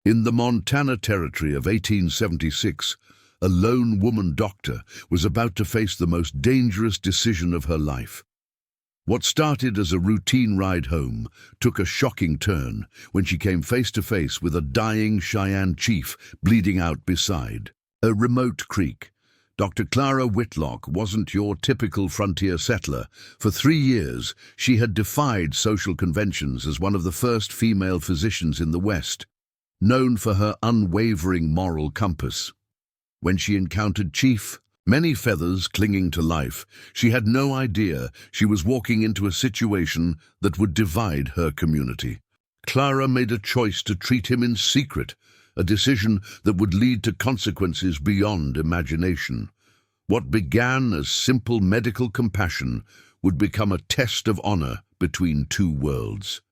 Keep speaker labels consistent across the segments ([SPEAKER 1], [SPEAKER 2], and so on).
[SPEAKER 1] In the Montana Territory of 1876, a lone woman doctor was about to face the most dangerous decision of her life. What started as a routine ride home took a shocking turn when she came face to face with a dying Cheyenne chief bleeding out beside a remote creek. Dr. Clara Whitlock wasn't your typical frontier settler. For 3 years, she had defied social conventions as one of the first female physicians in the West, known for her unwavering moral compass. When she encountered Chief, many feathers clinging to life, she had no idea she was walking into a situation that would divide her community. Clara made a choice to treat him in secret, a decision that would lead to consequences beyond imagination. What began as simple medical compassion would become a test of honor between two worlds.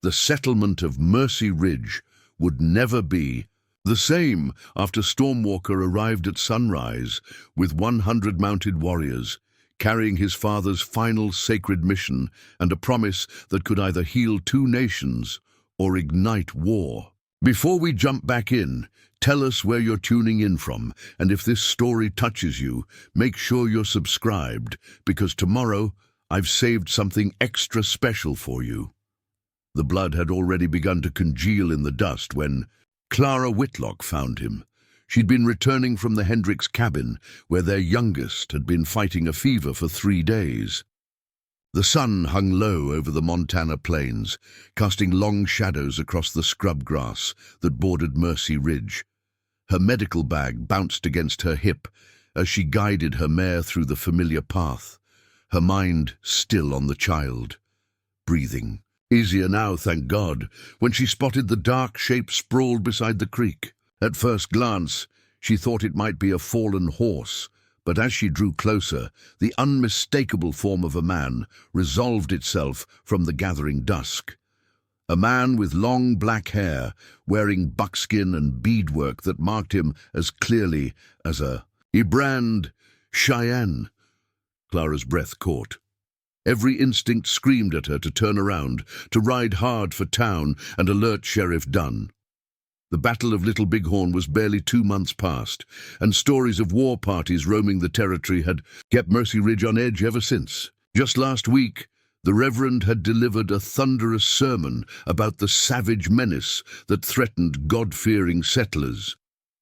[SPEAKER 1] The settlement of Mercy Ridge would never be the same after Stormwalker arrived at sunrise with 100 mounted warriors, carrying his father's final sacred mission and a promise that could either heal 2 nations or ignite war. Before we jump back in, tell us where you're tuning in from, and if this story touches you, make sure you're subscribed, because tomorrow I've saved something extra special for you. The blood had already begun to congeal in the dust when Clara Whitlock found him. She'd been returning from the Hendricks cabin, where their youngest had been fighting a fever for 3 days. The sun hung low over the Montana plains, casting long shadows across the scrub grass that bordered Mercy Ridge. Her medical bag bounced against her hip as she guided her mare through the familiar path, her mind still on the child, breathing easier now, thank God, when she spotted the dark shape sprawled beside the creek. At first glance, she thought it might be a fallen horse, but as she drew closer, the unmistakable form of a man resolved itself from the gathering dusk. A man with long black hair, wearing buckskin and beadwork that marked him as clearly as a brand Cheyenne. Clara's breath caught. Every instinct screamed at her to turn around, to ride hard for town and alert Sheriff Dunn. The Battle of Little Bighorn was barely 2 months past, and stories of war parties roaming the territory had kept Mercy Ridge on edge ever since. Just last week, the Reverend had delivered a thunderous sermon about the savage menace that threatened God-fearing settlers.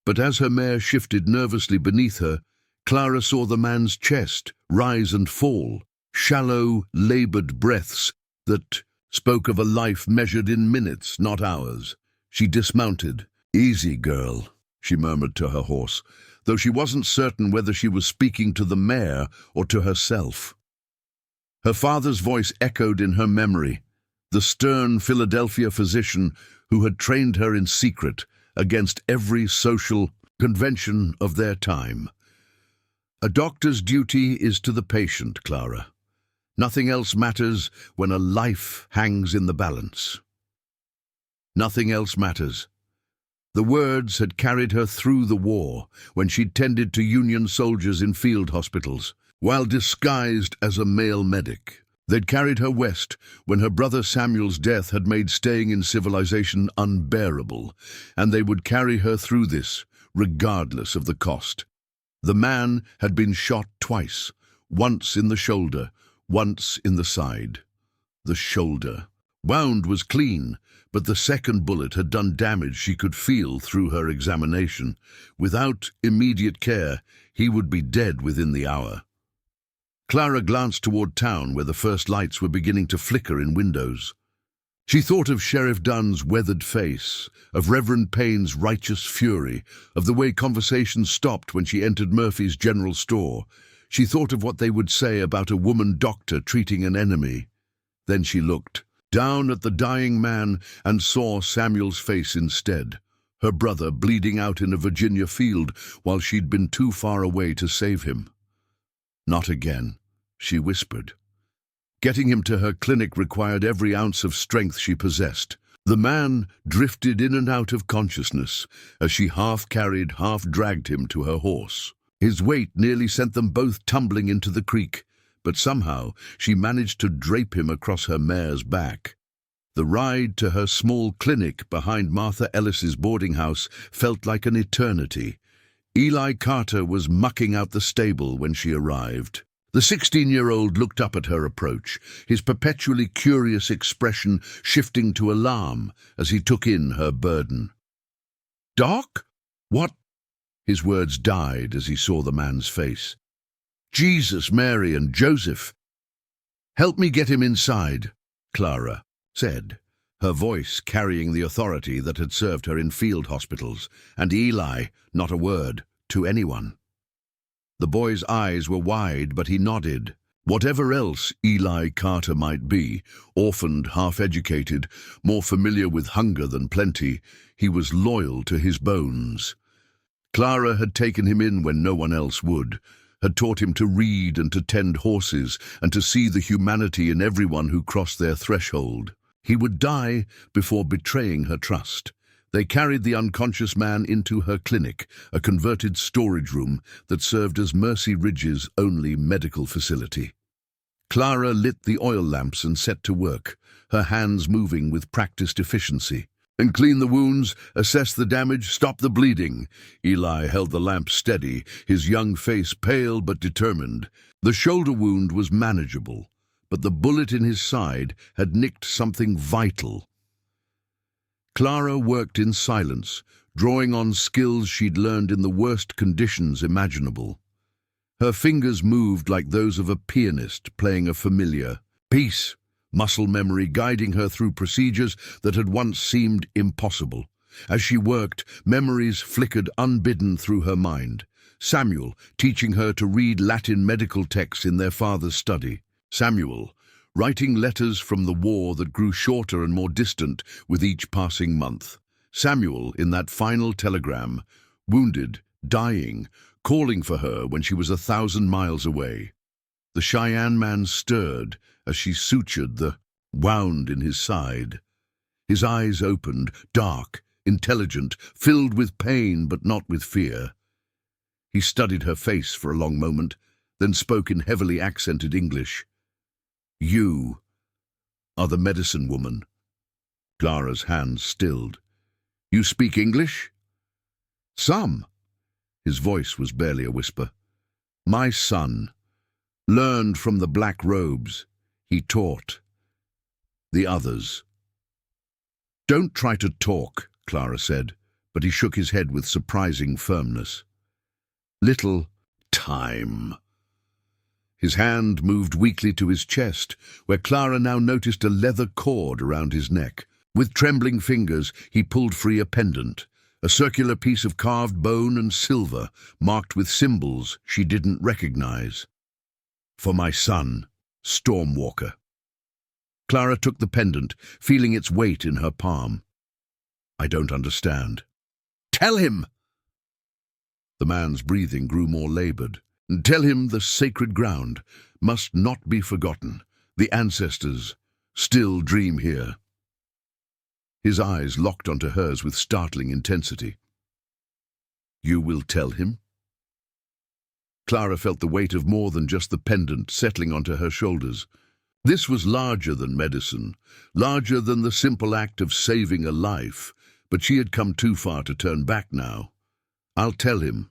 [SPEAKER 1] But as her mare shifted nervously beneath her, Clara saw the man's chest rise and fall, shallow, labored breaths that spoke of a life measured in minutes, not hours. She dismounted. "Easy, girl," she murmured to her horse, though she wasn't certain whether she was speaking to the mare or to herself. Her father's voice echoed in her memory, the stern Philadelphia physician who had trained her in secret against every social convention of their time. "A doctor's duty is to the patient, Clara. Nothing else matters when a life hangs in the balance. Nothing else matters." The words had carried her through the war when she'd tended to Union soldiers in field hospitals, while disguised as a male medic. They'd carried her west when her brother Samuel's death had made staying in civilization unbearable, and they would carry her through this, regardless of the cost. The man had been shot twice, once in the shoulder, once in the side. The shoulder. Wound was clean, but the second bullet had done damage she could feel through her examination. Without immediate care, he would be dead within the hour. Clara glanced toward town where the first lights were beginning to flicker in windows. She thought of Sheriff Dunn's weathered face, of Reverend Payne's righteous fury, of the way conversations stopped when she entered Murphy's general store. She thought of what they would say about a woman doctor treating an enemy. Then she looked down at the dying man and saw Samuel's face instead, her brother bleeding out in a Virginia field while she'd been too far away to save him. "Not again," she whispered. Getting him to her clinic required every ounce of strength she possessed. The man drifted in and out of consciousness as she half-carried, half-dragged him to her horse. His weight nearly sent them both tumbling into the creek, but somehow she managed to drape him across her mare's back. The ride to her small clinic behind Martha Ellis's boarding house felt like an eternity. Eli Carter was mucking out the stable when she arrived. The 16-year-old looked up at her approach, his perpetually curious expression shifting to alarm as he took in her burden. "Doc? What?" His words died as he saw the man's face. "Jesus, Mary, and Joseph. Help me get him inside," Clara said, her voice carrying the authority that had served her in field hospitals, and Eli, not a word, to anyone. The boy's eyes were wide, but he nodded. Whatever else Eli Carter might be, orphaned, half-educated, more familiar with hunger than plenty, he was loyal to his bones. Clara had taken him in when no one else would, had taught him to read and to tend horses and to see the humanity in everyone who crossed their threshold. He would die before betraying her trust. They carried the unconscious man into her clinic, a converted storage room that served as Mercy Ridge's only medical facility. Clara lit the oil lamps and set to work, her hands moving with practiced efficiency. "And clean the wounds, assess the damage, stop the bleeding." Eli held the lamp steady, his young face pale but determined. The shoulder wound was manageable, but the bullet in his side had nicked something vital. Clara worked in silence, drawing on skills she'd learned in the worst conditions imaginable. Her fingers moved like those of a pianist playing a familiar piece, muscle memory guiding her through procedures that had once seemed impossible. As she worked, memories flickered unbidden through her mind. Samuel, teaching her to read Latin medical texts in their father's study. Samuel, writing letters from the war that grew shorter and more distant with each passing month. Samuel, in that final telegram, wounded, dying, calling for her when she was 1,000 miles away. The Cheyenne man stirred as she sutured the wound in his side. His eyes opened, dark, intelligent, filled with pain but not with fear. He studied her face for a long moment, then spoke in heavily accented English. "You are the medicine woman." Clara's hands stilled. "You speak English?" "Some." His voice was barely a whisper. "My son learned from the black robes. He taught the others." "Don't try to talk," Clara said, but he shook his head with surprising firmness. "Little time." His hand moved weakly to his chest, where Clara now noticed a leather cord around his neck. With trembling fingers, he pulled free a pendant, a circular piece of carved bone and silver, marked with symbols she didn't recognize. "For my son, Stormwalker." Clara took the pendant, feeling its weight in her palm. "I don't understand." "Tell him!" The man's breathing grew more labored. "Tell him the sacred ground must not be forgotten. The ancestors still dream here." His eyes locked onto hers with startling intensity. "You will tell him?" Clara felt the weight of more than just the pendant settling onto her shoulders. This was larger than medicine, larger than the simple act of saving a life, but she had come too far to turn back now. "I'll tell him."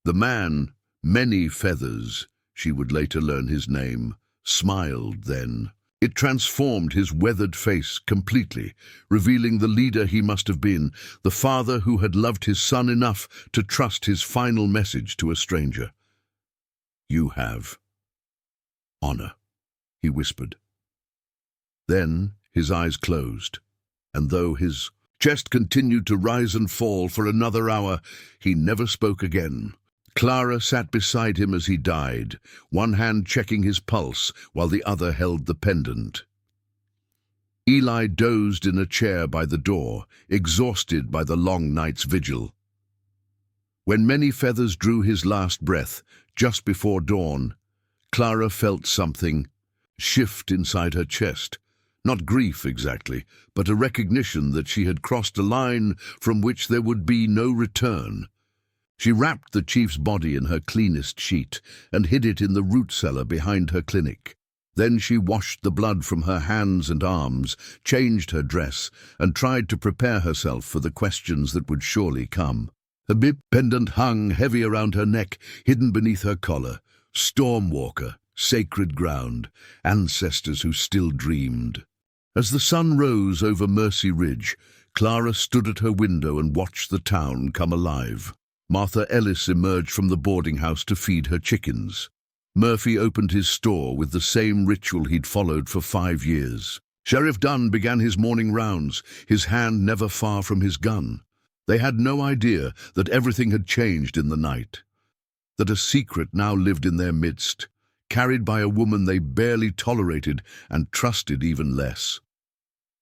[SPEAKER 1] The man, Many Feathers, she would later learn his name, smiled then. It transformed his weathered face completely, revealing the leader he must have been, the father who had loved his son enough to trust his final message to a stranger. "You have honor," he whispered. Then his eyes closed, and though his chest continued to rise and fall for another hour, he never spoke again. Clara sat beside him as he died, one hand checking his pulse while the other held the pendant. Eli dozed in a chair by the door, exhausted by the long night's vigil. When Many Feathers drew his last breath, just before dawn, Clara felt something shift inside her chest. Not grief exactly, but a recognition that she had crossed a line from which there would be no return. She wrapped the chief's body in her cleanest sheet and hid it in the root cellar behind her clinic. Then she washed the blood from her hands and arms, changed her dress, and tried to prepare herself for the questions that would surely come. A bib pendant hung heavy around her neck, hidden beneath her collar. Stormwalker, sacred ground, ancestors who still dreamed. As the sun rose over Mercy Ridge, Clara stood at her window and watched the town come alive. Martha Ellis emerged from the boarding house to feed her chickens. Murphy opened his store with the same ritual he'd followed for 5 years. Sheriff Dunn began his morning rounds, his hand never far from his gun. They had no idea that everything had changed in the night, that a secret now lived in their midst, carried by a woman they barely tolerated and trusted even less.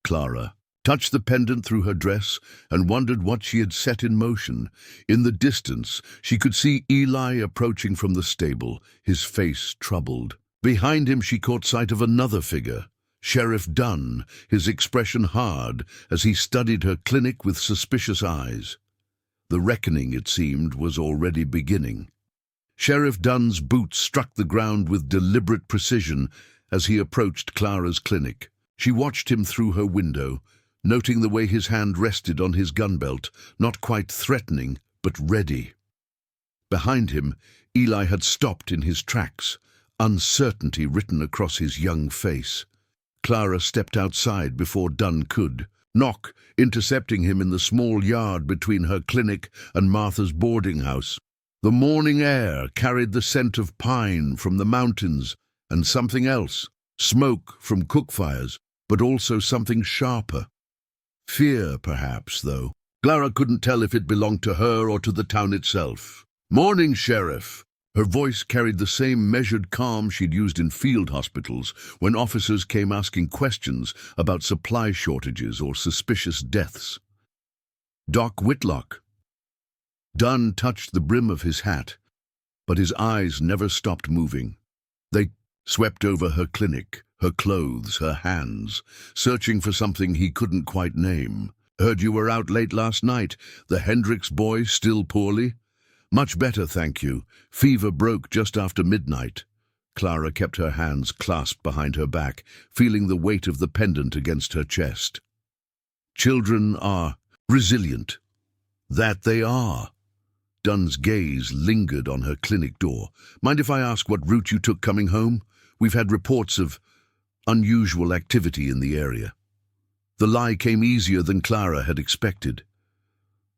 [SPEAKER 1] Clara touched the pendant through her dress and wondered what she had set in motion. In the distance, she could see Eli approaching from the stable, his face troubled. Behind him, she caught sight of another figure, Sheriff Dunn, his expression hard as he studied her clinic with suspicious eyes. The reckoning, it seemed, was already beginning. Sheriff Dunn's boots struck the ground with deliberate precision as he approached Clara's clinic. She watched him through her window, noting the way his hand rested on his gun belt, not quite threatening, but ready. Behind him, Eli had stopped in his tracks, uncertainty written across his young face. Clara stepped outside before Dunn could, knock, intercepting him in the small yard between her clinic and Martha's boarding house. The morning air carried the scent of pine from the mountains and something else, smoke from cookfires, but also something sharper. Fear, perhaps, though. Clara couldn't tell if it belonged to her or to the town itself. "Morning, Sheriff." Her voice carried the same measured calm she'd used in field hospitals when officers came asking questions about supply shortages or suspicious deaths. "Doc Whitlock." Dunn touched the brim of his hat, but his eyes never stopped moving. They swept over her clinic, her clothes, her hands, searching for something he couldn't quite name. "Heard you were out late last night. The Hendricks boy still poorly?" "Much better, thank you. Fever broke just after midnight." Clara kept her hands clasped behind her back, feeling the weight of the pendant against her chest. "Children are resilient." "That they are." Dunn's gaze lingered on her clinic door. "Mind if I ask what route you took coming home? We've had reports of unusual activity in the area." The lie came easier than Clara had expected.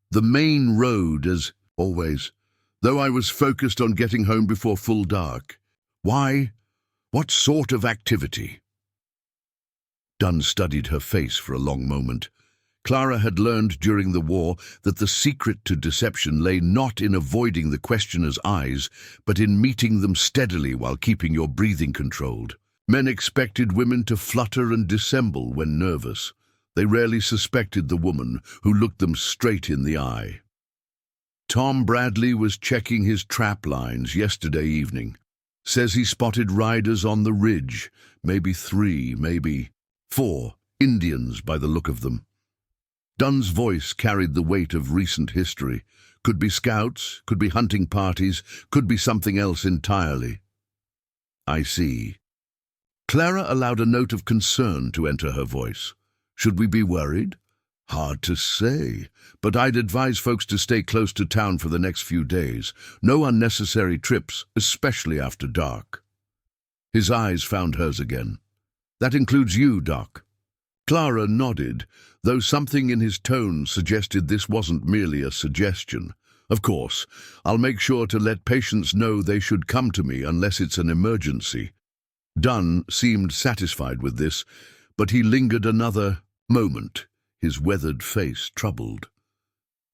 [SPEAKER 1] "The main road, as always, though I was focused on getting home before full dark." "Why? What sort of activity?" Dunn studied her face for a long moment. Clara had learned during the war that the secret to deception lay not in avoiding the questioner's eyes, but in meeting them steadily while keeping your breathing controlled. Men expected women to flutter and dissemble when nervous. They rarely suspected the woman who looked them straight in the eye. "Tom Bradley was checking his trap lines yesterday evening. Says he spotted riders on the ridge, maybe 3, maybe 4, Indians by the look of them." Dunn's voice carried the weight of recent history. Could be scouts, could be hunting parties, could be something else entirely. "I see." Clara allowed a note of concern to enter her voice. "Should we be worried?" "Hard to say, but I'd advise folks to stay close to town for the next few days. No unnecessary trips, especially after dark." His eyes found hers again. "That includes you, Doc." Clara nodded, though something in his tone suggested this wasn't merely a suggestion. "Of course, I'll make sure to let patients know they should come to me unless it's an emergency." Dunn seemed satisfied with this, but he lingered another moment, his weathered face troubled.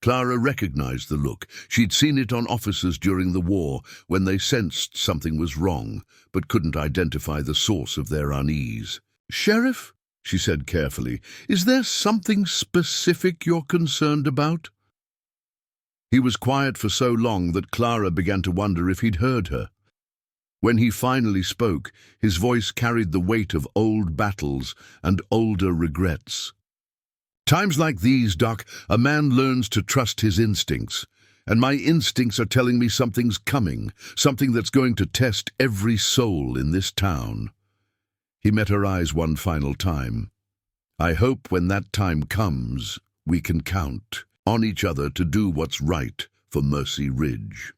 [SPEAKER 1] Clara recognized the look. She'd seen it on officers during the war when they sensed something was wrong, but couldn't identify the source of their unease. "Sheriff," she said carefully, "is there something specific you're concerned about?" He was quiet for so long that Clara began to wonder if he'd heard her. When he finally spoke, his voice carried the weight of old battles and older regrets. "Times like these, Doc, a man learns to trust his instincts. And my instincts are telling me something's coming, something that's going to test every soul in this town." He met her eyes one final time. "I hope when that time comes, we can count on each other to do what's right for Mercy Ridge."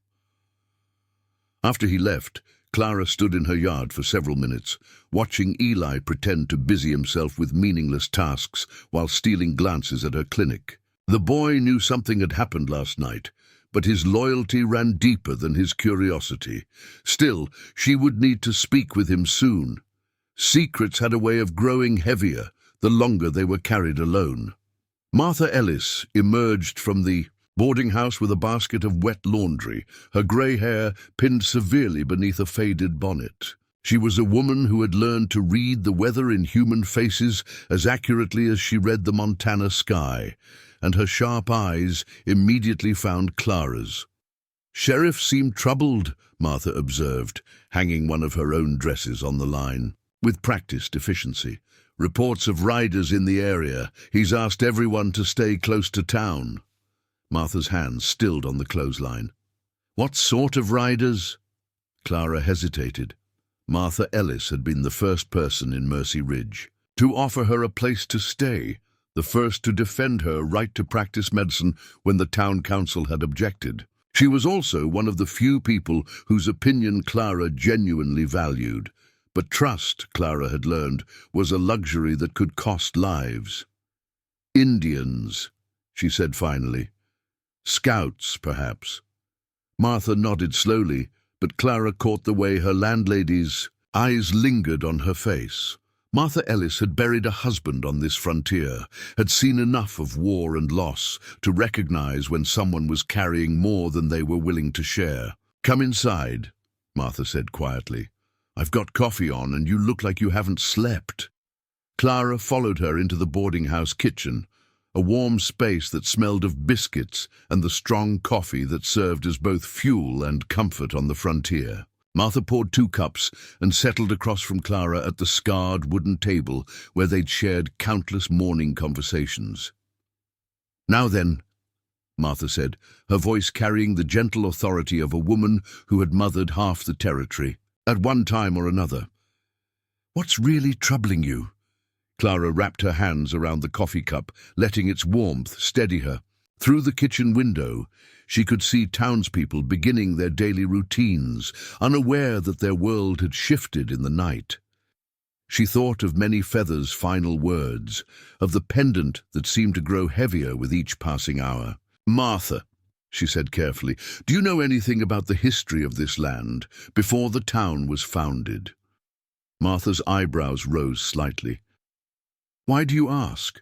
[SPEAKER 1] After he left, Clara stood in her yard for several minutes, watching Eli pretend to busy himself with meaningless tasks while stealing glances at her clinic. The boy knew something had happened last night, but his loyalty ran deeper than his curiosity. Still, she would need to speak with him soon. Secrets had a way of growing heavier the longer they were carried alone. Martha Ellis emerged from the boarding house with a basket of wet laundry, her grey hair pinned severely beneath a faded bonnet. She was a woman who had learned to read the weather in human faces as accurately as she read the Montana sky, and her sharp eyes immediately found Clara's. "Sheriff seemed troubled," Martha observed, hanging one of her own dresses on the line. "With practiced efficiency. Reports of riders in the area. He's asked everyone to stay close to town." Martha's hands stilled on the clothesline. "What sort of riders?" Clara hesitated. Martha Ellis had been the first person in Mercy Ridge to offer her a place to stay, the first to defend her right to practice medicine when the town council had objected. She was also one of the few people whose opinion Clara genuinely valued. But trust, Clara had learned, was a luxury that could cost lives. "Indians," she said finally. "Scouts, perhaps." Martha nodded slowly, but Clara caught the way her landlady's eyes lingered on her face. Martha Ellis had buried a husband on this frontier, had seen enough of war and loss to recognize when someone was carrying more than they were willing to share. "Come inside," Martha said quietly. "I've got coffee on and you look like you haven't slept." Clara followed her into the boarding house kitchen, a warm space that smelled of biscuits and the strong coffee that served as both fuel and comfort on the frontier. Martha poured 2 cups and settled across from Clara at the scarred wooden table where they'd shared countless morning conversations. "Now then," Martha said, her voice carrying the gentle authority of a woman who had mothered half the territory, at one time or another. "What's really troubling you?" Clara wrapped her hands around the coffee cup, letting its warmth steady her. Through the kitchen window, she could see townspeople beginning their daily routines, unaware that their world had shifted in the night. She thought of Many Feathers' final words, of the pendant that seemed to grow heavier with each passing hour. "Martha," she said carefully, "do you know anything about the history of this land before the town was founded?" Martha's eyebrows rose slightly. "Why do you ask?"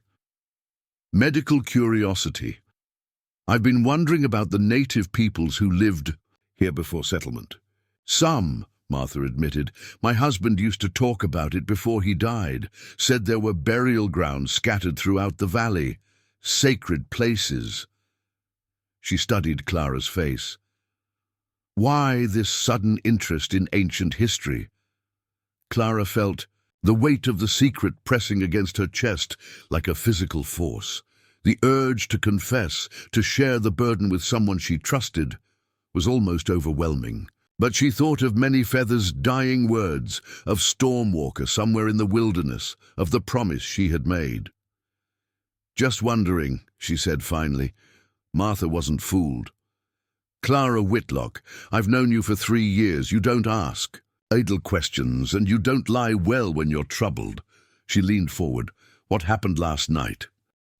[SPEAKER 1] "Medical curiosity. I've been wondering about the native peoples who lived here before settlement." "Some," Martha admitted. "My husband used to talk about it before he died, said there were burial grounds scattered throughout the valley, sacred places." She studied Clara's face. "Why this sudden interest in ancient history?" Clara felt the weight of the secret pressing against her chest like a physical force. The urge to confess, to share the burden with someone she trusted, was almost overwhelming. But she thought of Many Feathers' dying words, of Stormwalker somewhere in the wilderness, of the promise she had made. "Just wondering," she said finally. Martha wasn't fooled. "Clara Whitlock, I've known you for 3 years. You don't ask idle questions, and you don't lie well when you're troubled." She leaned forward. "What happened last night?"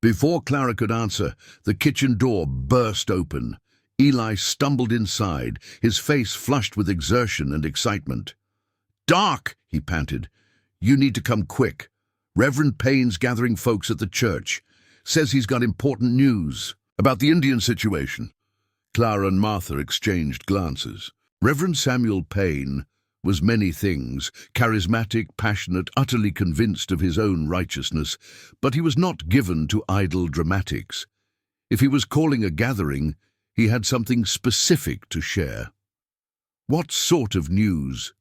[SPEAKER 1] Before Clara could answer, the kitchen door burst open. Eli stumbled inside, his face flushed with exertion and excitement. "Doc," he panted, "you need to come quick. Reverend Payne's gathering folks at the church. Says he's got important news about the Indian situation." Clara and Martha exchanged glances. Reverend Samuel Payne was many things, charismatic, passionate, utterly convinced of his own righteousness, but he was not given to idle dramatics. If he was calling a gathering, he had something specific to share. "What sort of news?"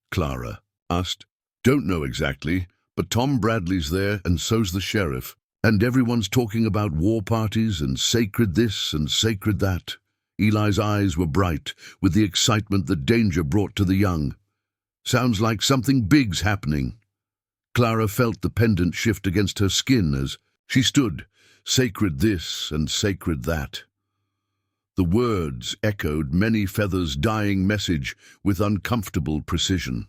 [SPEAKER 1] Clara asked. "Don't know exactly, but Tom Bradley's there and so's the sheriff, and everyone's talking about war parties and sacred this and sacred that." Eli's eyes were bright with the excitement that danger brought to the young. "Sounds like something big's happening." Clara felt the pendant shift against her skin as she stood, sacred this and sacred that. The words echoed Many Feathers' dying message with uncomfortable precision.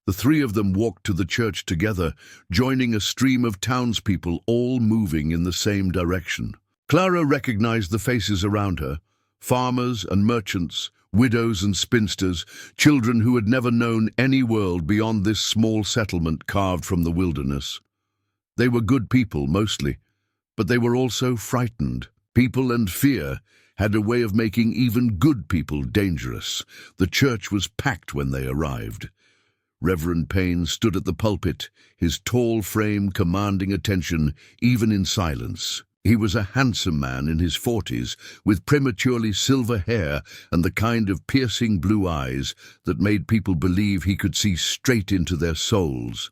[SPEAKER 1] The three of them walked to the church together, joining a stream of townspeople all moving in the same direction. Clara recognized the faces around her, farmers and merchants, widows and spinsters, children who had never known any world beyond this small settlement carved from the wilderness. They were good people, mostly, but they were also frightened. People and fear had a way of making even good people dangerous. The church was packed when they arrived. Reverend Payne stood at the pulpit, his tall frame commanding attention, even in silence. He was a handsome man in his 40s, with prematurely silver hair and the kind of piercing blue eyes that made people believe he could see straight into their souls.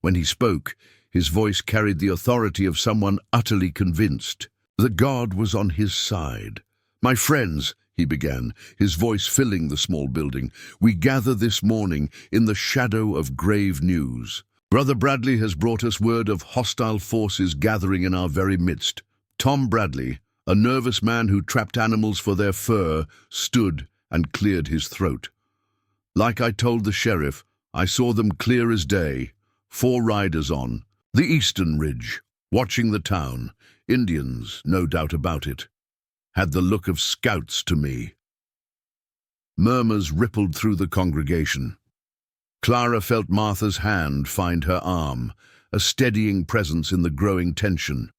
[SPEAKER 1] When he spoke, his voice carried the authority of someone utterly convinced that God was on his side. "My friends," he began, his voice filling the small building, "we gather this morning in the shadow of grave news. Brother Bradley has brought us word of hostile forces gathering in our very midst." Tom Bradley, a nervous man who trapped animals for their fur, stood and cleared his throat. "Like I told the sheriff, I saw them clear as day, 4 riders on the eastern ridge, watching the town. Indians, no doubt about it. Had the look of scouts to me." Murmurs rippled through the congregation. Clara felt Martha's hand find her arm, a steadying presence in the growing tension.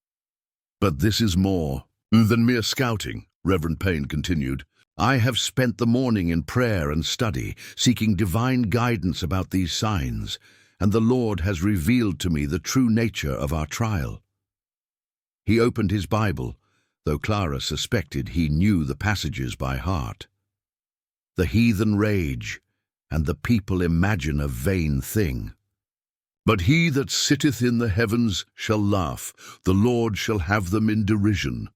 [SPEAKER 1] "But this is more than mere scouting," Reverend Payne continued. "I have spent the morning in prayer and study, seeking divine guidance about these signs, and the Lord has revealed to me the true nature of our trial." He opened his Bible, though Clara suspected he knew the passages by heart. "The heathen rage, and the people imagine a vain thing. But he that sitteth in the heavens shall laugh, the Lord shall have them in derision."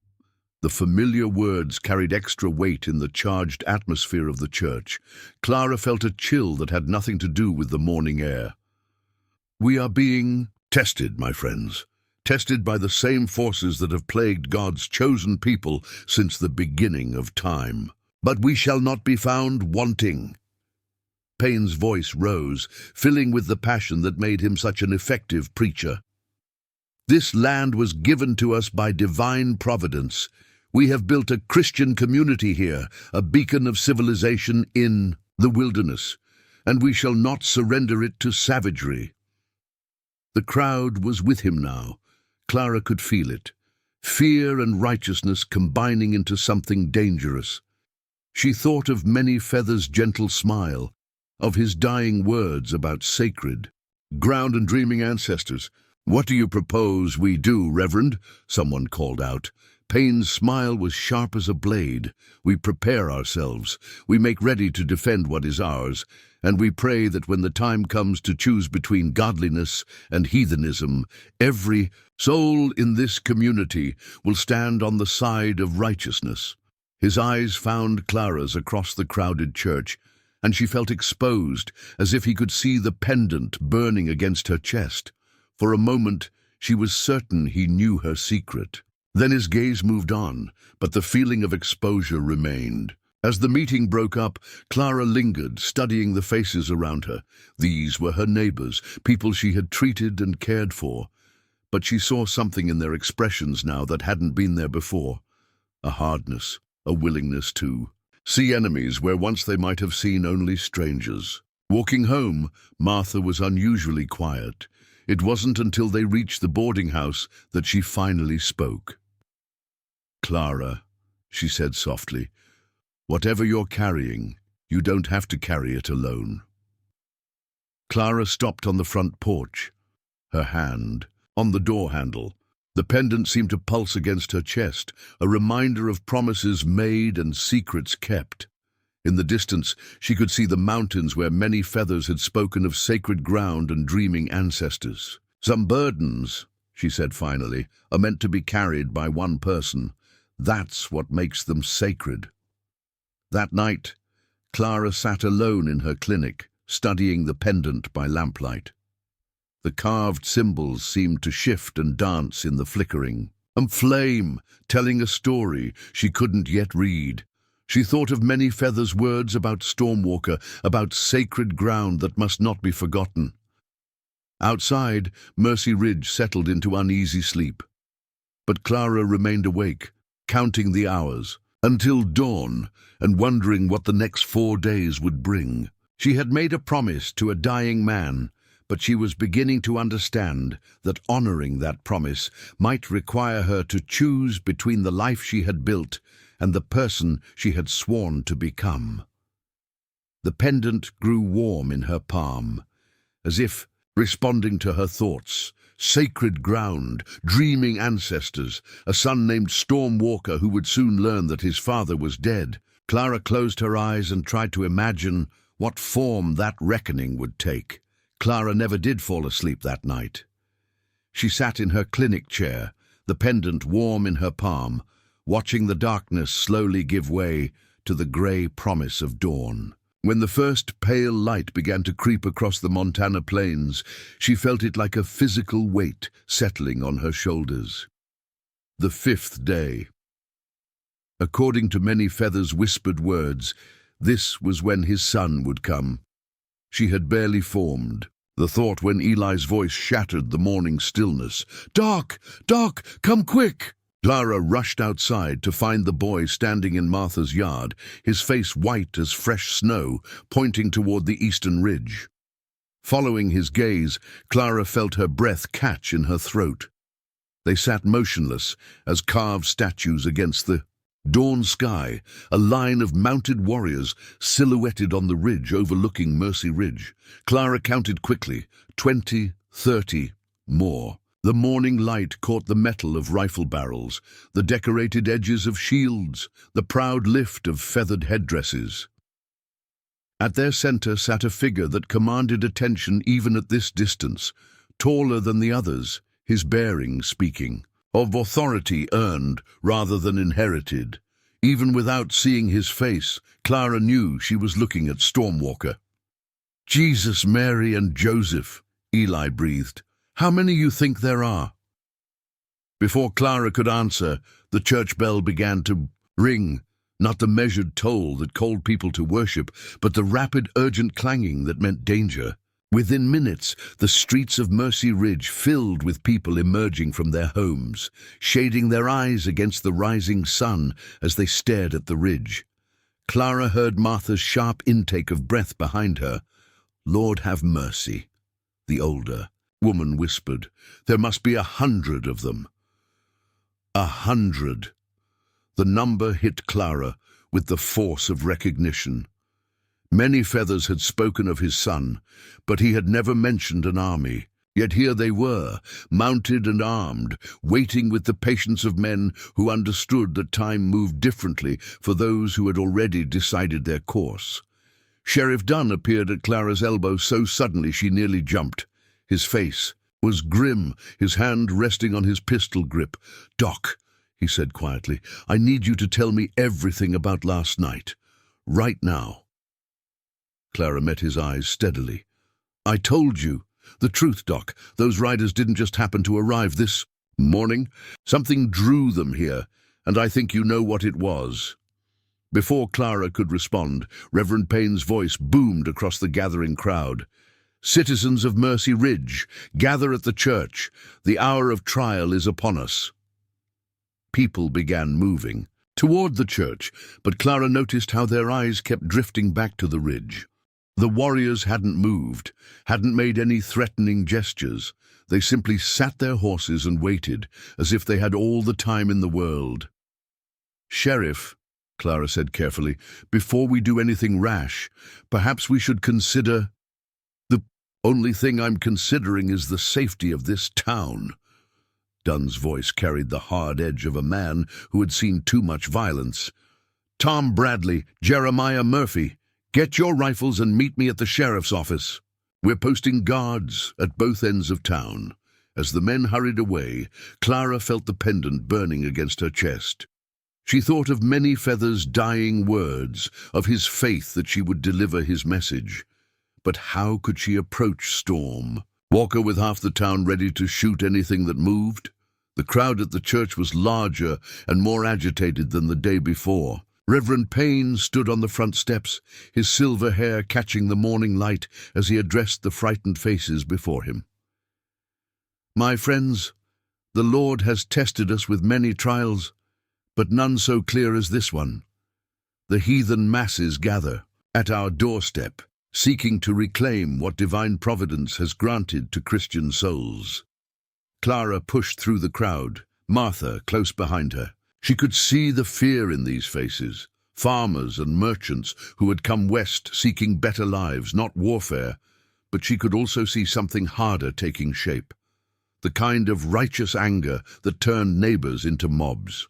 [SPEAKER 1] The familiar words carried extra weight in the charged atmosphere of the church. Clara felt a chill that had nothing to do with the morning air. "We are being tested, my friends. Tested by the same forces that have plagued God's chosen people since the beginning of time. But we shall not be found wanting." Payne's voice rose, filling with the passion that made him such an effective preacher. "This land was given to us by divine providence. We have built a Christian community here, a beacon of civilization in the wilderness, and we shall not surrender it to savagery." The crowd was with him now. Clara could feel it. Fear and righteousness combining into something dangerous. She thought of Many Feathers' gentle smile, of his dying words about sacred ground and dreaming ancestors. "What do you propose we do, Reverend?" someone called out. Payne's smile was sharp as a blade. "We prepare ourselves. We make ready to defend what is ours. And we pray that when the time comes to choose between godliness and heathenism, every soul in this community will stand on the side of righteousness." His eyes found Clara's across the crowded church, and she felt exposed, as if he could see the pendant burning against her chest. For a moment, she was certain he knew her secret. Then his gaze moved on, but the feeling of exposure remained. As the meeting broke up, Clara lingered, studying the faces around her. These were her neighbors, people she had treated and cared for. But she saw something in their expressions now that hadn't been there before. A hardness, a willingness to see enemies where once they might have seen only strangers. Walking home, Martha was unusually quiet. It wasn't until they reached the boarding house that she finally spoke. "Clara," she said softly, "whatever you're carrying, you don't have to carry it alone." Clara stopped on the front porch, her hand on the door handle. The pendant seemed to pulse against her chest, a reminder of promises made and secrets kept. In the distance, she could see the mountains where Many Feathers had spoken of sacred ground and dreaming ancestors. "Some burdens," she said finally, "are meant to be carried by one person. That's what makes them sacred." That night, Clara sat alone in her clinic, studying the pendant by lamplight. The carved symbols seemed to shift and dance in the flickering. A flame, telling a story she couldn't yet read. She thought of Many Feathers' words about Stormwalker, about sacred ground that must not be forgotten. Outside, Mercy Ridge settled into uneasy sleep. But Clara remained awake, counting the hours, until dawn, and wondering what the next 4 days would bring. She had made a promise to a dying man, but she was beginning to understand that honoring that promise might require her to choose between the life she had built and the person she had sworn to become. The pendant grew warm in her palm, as if responding to her thoughts. Sacred ground, dreaming ancestors, a son named Stormwalker who would soon learn that his father was dead. Clara closed her eyes and tried to imagine what form that reckoning would take. Clara never did fall asleep that night. She sat in her clinic chair, the pendant warm in her palm, watching the darkness slowly give way to the grey promise of dawn. When the first pale light began to creep across the Montana plains, she felt it like a physical weight settling on her shoulders. The 5th day. According to Many Feathers' whispered words, this was when his son would come. She had barely formed. The thought when Eli's voice shattered the morning stillness. "Doc! Doc! Come quick!" Clara rushed outside to find the boy standing in Martha's yard, his face white as fresh snow, pointing toward the eastern ridge. Following his gaze, Clara felt her breath catch in her throat. They sat motionless as carved statues against the dawn sky, a line of mounted warriors silhouetted on the ridge overlooking Mercy Ridge. Clara counted quickly, 20, 30, more. The morning light caught the metal of rifle barrels, the decorated edges of shields, the proud lift of feathered headdresses. At their center sat a figure that commanded attention even at this distance, taller than the others, his bearing speaking, of authority earned rather than inherited. Even without seeing his face, Clara knew she was looking at Stormwalker. "Jesus, Mary, and Joseph," Eli breathed. "How many you think there are?" Before Clara could answer, the church bell began to ring, not the measured toll that called people to worship, but the rapid, urgent clanging that meant danger. Within minutes, the streets of Mercy Ridge filled with people emerging from their homes, shading their eyes against the rising sun as they stared at the ridge. Clara heard Martha's sharp intake of breath behind her. "Lord, have mercy," the older woman whispered. "There must be 100 of them." 100. The number hit Clara with the force of recognition. Many Feathers had spoken of his son, but he had never mentioned an army. Yet here they were, mounted and armed, waiting with the patience of men who understood that time moved differently for those who had already decided their course. Sheriff Dunn appeared at Clara's elbow so suddenly she nearly jumped. His face was grim, his hand resting on his pistol grip. "Doc," he said quietly, "I need you to tell me everything about last night. Right now." Clara met his eyes steadily. "I told you. The truth, Doc. Those riders didn't just happen to arrive this morning. Something drew them here, and I think you know what it was." Before Clara could respond, Reverend Payne's voice boomed across the gathering crowd. "Citizens of Mercy Ridge, gather at the church. The hour of trial is upon us." People began moving toward the church, but Clara noticed how their eyes kept drifting back to the ridge. The warriors hadn't moved, hadn't made any threatening gestures. They simply sat their horses and waited, as if they had all the time in the world. "Sheriff," Clara said carefully, "before we do anything rash, perhaps we should consider—" "The only thing I'm considering is the safety of this town." Dunn's voice carried the hard edge of a man who had seen too much violence. "Tom Bradley, Jeremiah Murphy, get your rifles and meet me at the sheriff's office. We're posting guards at both ends of town." As the men hurried away, Clara felt the pendant burning against her chest. She thought of Many Feathers' dying words, of his faith that she would deliver his message. But how could she approach Storm Walker with half the town ready to shoot anything that moved. The crowd at the church was larger and more agitated than the day before. Reverend Payne stood on the front steps, his silver hair catching the morning light as he addressed the frightened faces before him. "My friends, the Lord has tested us with many trials, but none so clear as this one. The heathen masses gather at our doorstep, seeking to reclaim what divine providence has granted to Christian souls." Clara pushed through the crowd, Martha close behind her. She could see the fear in these faces, farmers and merchants who had come west seeking better lives, not warfare, but she could also see something harder taking shape, the kind of righteous anger that turned neighbors into mobs.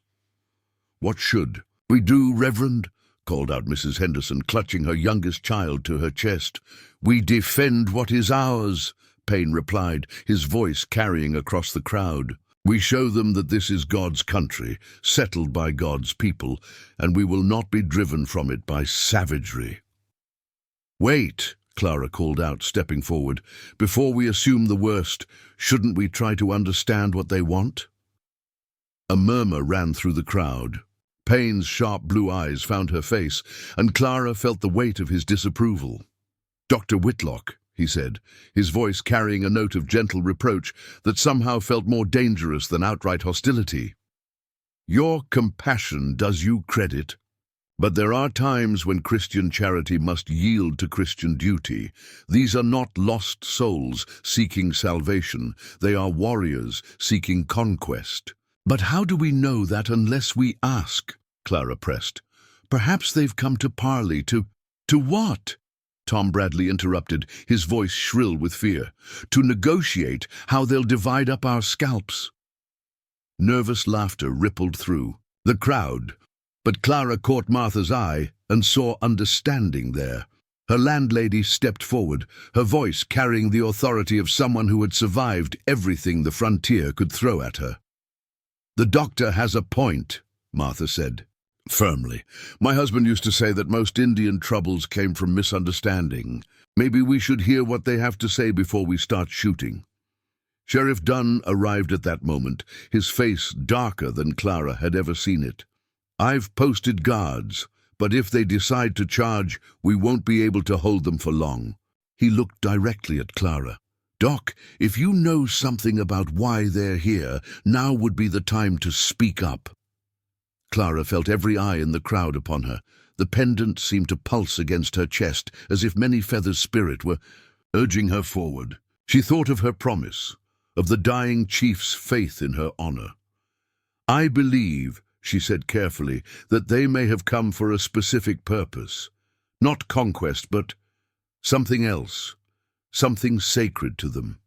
[SPEAKER 1] "What should we do, Reverend?" called out Mrs. Henderson, clutching her youngest child to her chest. "We defend what is ours," Payne replied, his voice carrying across the crowd. "We show them that this is God's country, settled by God's people, and we will not be driven from it by savagery." "Wait," Clara called out, stepping forward. "Before we assume the worst, shouldn't we try to understand what they want?" A murmur ran through the crowd. Payne's sharp blue eyes found her face, and Clara felt the weight of his disapproval. "Dr. Whitlock," he said, his voice carrying a note of gentle reproach that somehow felt more dangerous than outright hostility. "Your compassion does you credit, but there are times when Christian charity must yield to Christian duty. These are not lost souls seeking salvation. They are warriors seeking conquest." "But how do we know that unless we ask?" Clara pressed. "Perhaps they've come to parley, to what?" Tom Bradley interrupted, his voice shrill with fear. "To negotiate how they'll divide up our scalps." Nervous laughter rippled through the crowd, but Clara caught Martha's eye and saw understanding there. Her landlady stepped forward, her voice carrying the authority of someone who had survived everything the frontier could throw at her. "The doctor has a point," Martha said firmly. "My husband used to say that most Indian troubles came from misunderstanding. Maybe we should hear what they have to say before we start shooting." Sheriff Dunn arrived at that moment, his face darker than Clara had ever seen it. "I've posted guards, but if they decide to charge, we won't be able to hold them for long." He looked directly at Clara. "Doc, if you know something about why they're here, now would be the time to speak up." Clara felt every eye in the crowd upon her. The pendant seemed to pulse against her chest, as if many feathers' spirit were urging her forward. She thought of her promise, of the dying chief's faith in her honor. "I believe," she said carefully, "that they may have come for a specific purpose. Not conquest, but something else. Something sacred to them."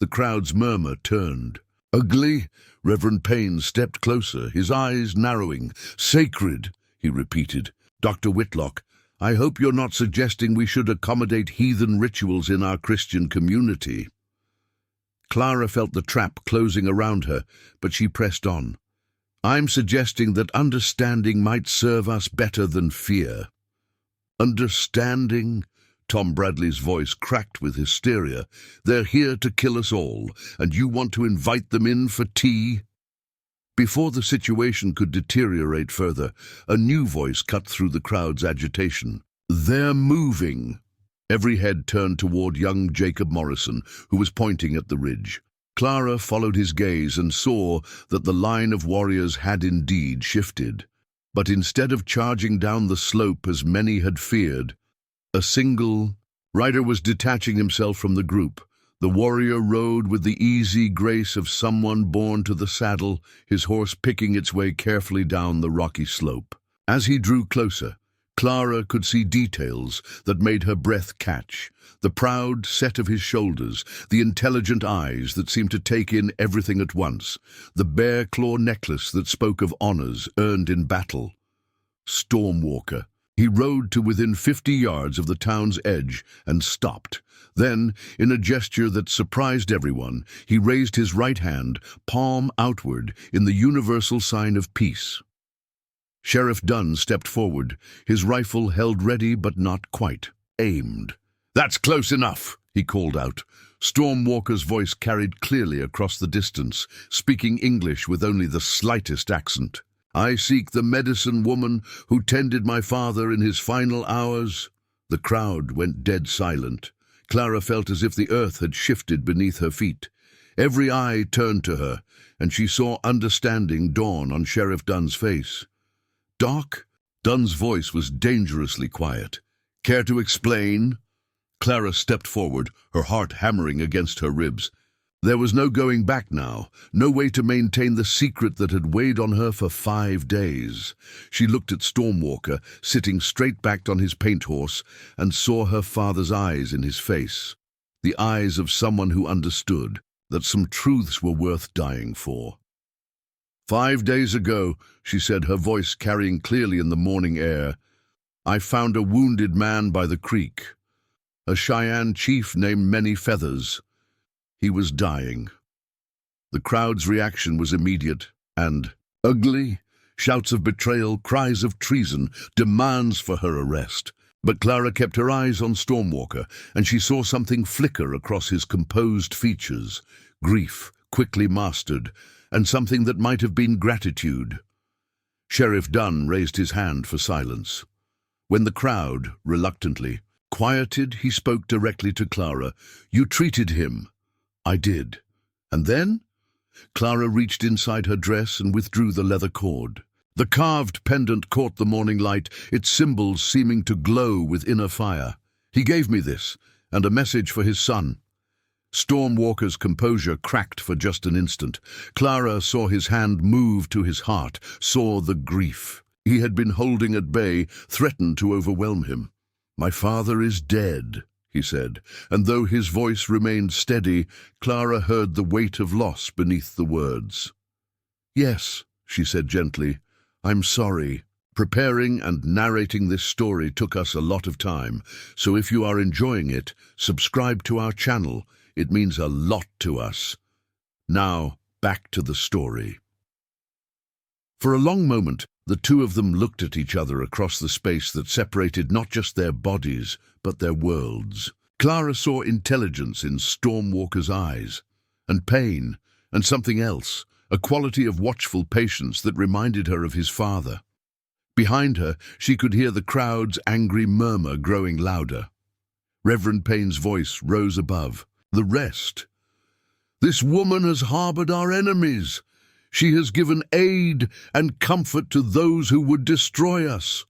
[SPEAKER 1] The crowd's murmur turned. "Ugly?" Reverend Payne stepped closer, his eyes narrowing. "Sacred," he repeated. "Dr. Whitlock, I hope you're not suggesting we should accommodate heathen rituals in our Christian community." Clara felt the trap closing around her, but she pressed on. "I'm suggesting that understanding might serve us better than fear." "Understanding?" Tom Bradley's voice cracked with hysteria. "They're here to kill us all, and you want to invite them in for tea?" Before the situation could deteriorate further, a new voice cut through the crowd's agitation. "They're moving." Every head turned toward young Jacob Morrison, who was pointing at the ridge. Clara followed his gaze and saw that the line of warriors had indeed shifted. But instead of charging down the slope as many had feared, a single rider was detaching himself from the group. The warrior rode with the easy grace of someone born to the saddle, his horse picking its way carefully down the rocky slope. As he drew closer, Clara could see details that made her breath catch. The proud set of his shoulders, the intelligent eyes that seemed to take in everything at once, the bear claw necklace that spoke of honors earned in battle. Stormwalker. He rode to within 50 yards of the town's edge and stopped. Then, in a gesture that surprised everyone, he raised his right hand, palm outward, in the universal sign of peace. Sheriff Dunn stepped forward, his rifle held ready but not quite aimed. "That's close enough," he called out. Stormwalker's voice carried clearly across the distance, speaking English with only the slightest accent. "I seek the medicine woman who tended my father in his final hours." The crowd went dead silent. Clara felt as if the earth had shifted beneath her feet. Every eye turned to her, and she saw understanding dawn on Sheriff Dunn's face. "Doc?" Dunn's voice was dangerously quiet. "Care to explain?" Clara stepped forward, her heart hammering against her ribs. There was no going back now, no way to maintain the secret that had weighed on her for 5 days. She looked at Stormwalker, sitting straight-backed on his paint horse, and saw her father's eyes in his face. The eyes of someone who understood that some truths were worth dying for. "5 days ago," she said, her voice carrying clearly in the morning air, "I found a wounded man by the creek. A Cheyenne chief named Many Feathers. He was dying." The crowd's reaction was immediate and ugly. Shouts of betrayal, cries of treason, demands for her arrest. But Clara kept her eyes on Stormwalker, and she saw something flicker across his composed features. Grief, quickly mastered, and something that might have been gratitude. Sheriff Dunn raised his hand for silence. When the crowd, reluctantly, quieted, he spoke directly to Clara. "You treated him." "I did." "And then?" Clara reached inside her dress and withdrew the leather cord. The carved pendant caught the morning light, its symbols seeming to glow with inner fire. "He gave me this, and a message for his son." Stormwalker's composure cracked for just an instant. Clara saw his hand move to his heart, saw the grief he had been holding at bay, threatened to overwhelm him. "My father is dead," he said, and though his voice remained steady, Clara heard the weight of loss beneath the words. "Yes," she said gently, "I'm sorry. Preparing and narrating this story took us a lot of time, so if you are enjoying it, subscribe to our channel. It means a lot to us. Now, back to the story." For a long moment, the two of them looked at each other across the space that separated not just their bodies, but their worlds. Clara saw intelligence in Stormwalker's eyes, and pain, and something else, a quality of watchful patience that reminded her of his father. Behind her, she could hear the crowd's angry murmur growing louder. Reverend Payne's voice rose above. "The rest. This woman has harbored our enemies. She has given aid and comfort to those who would destroy us."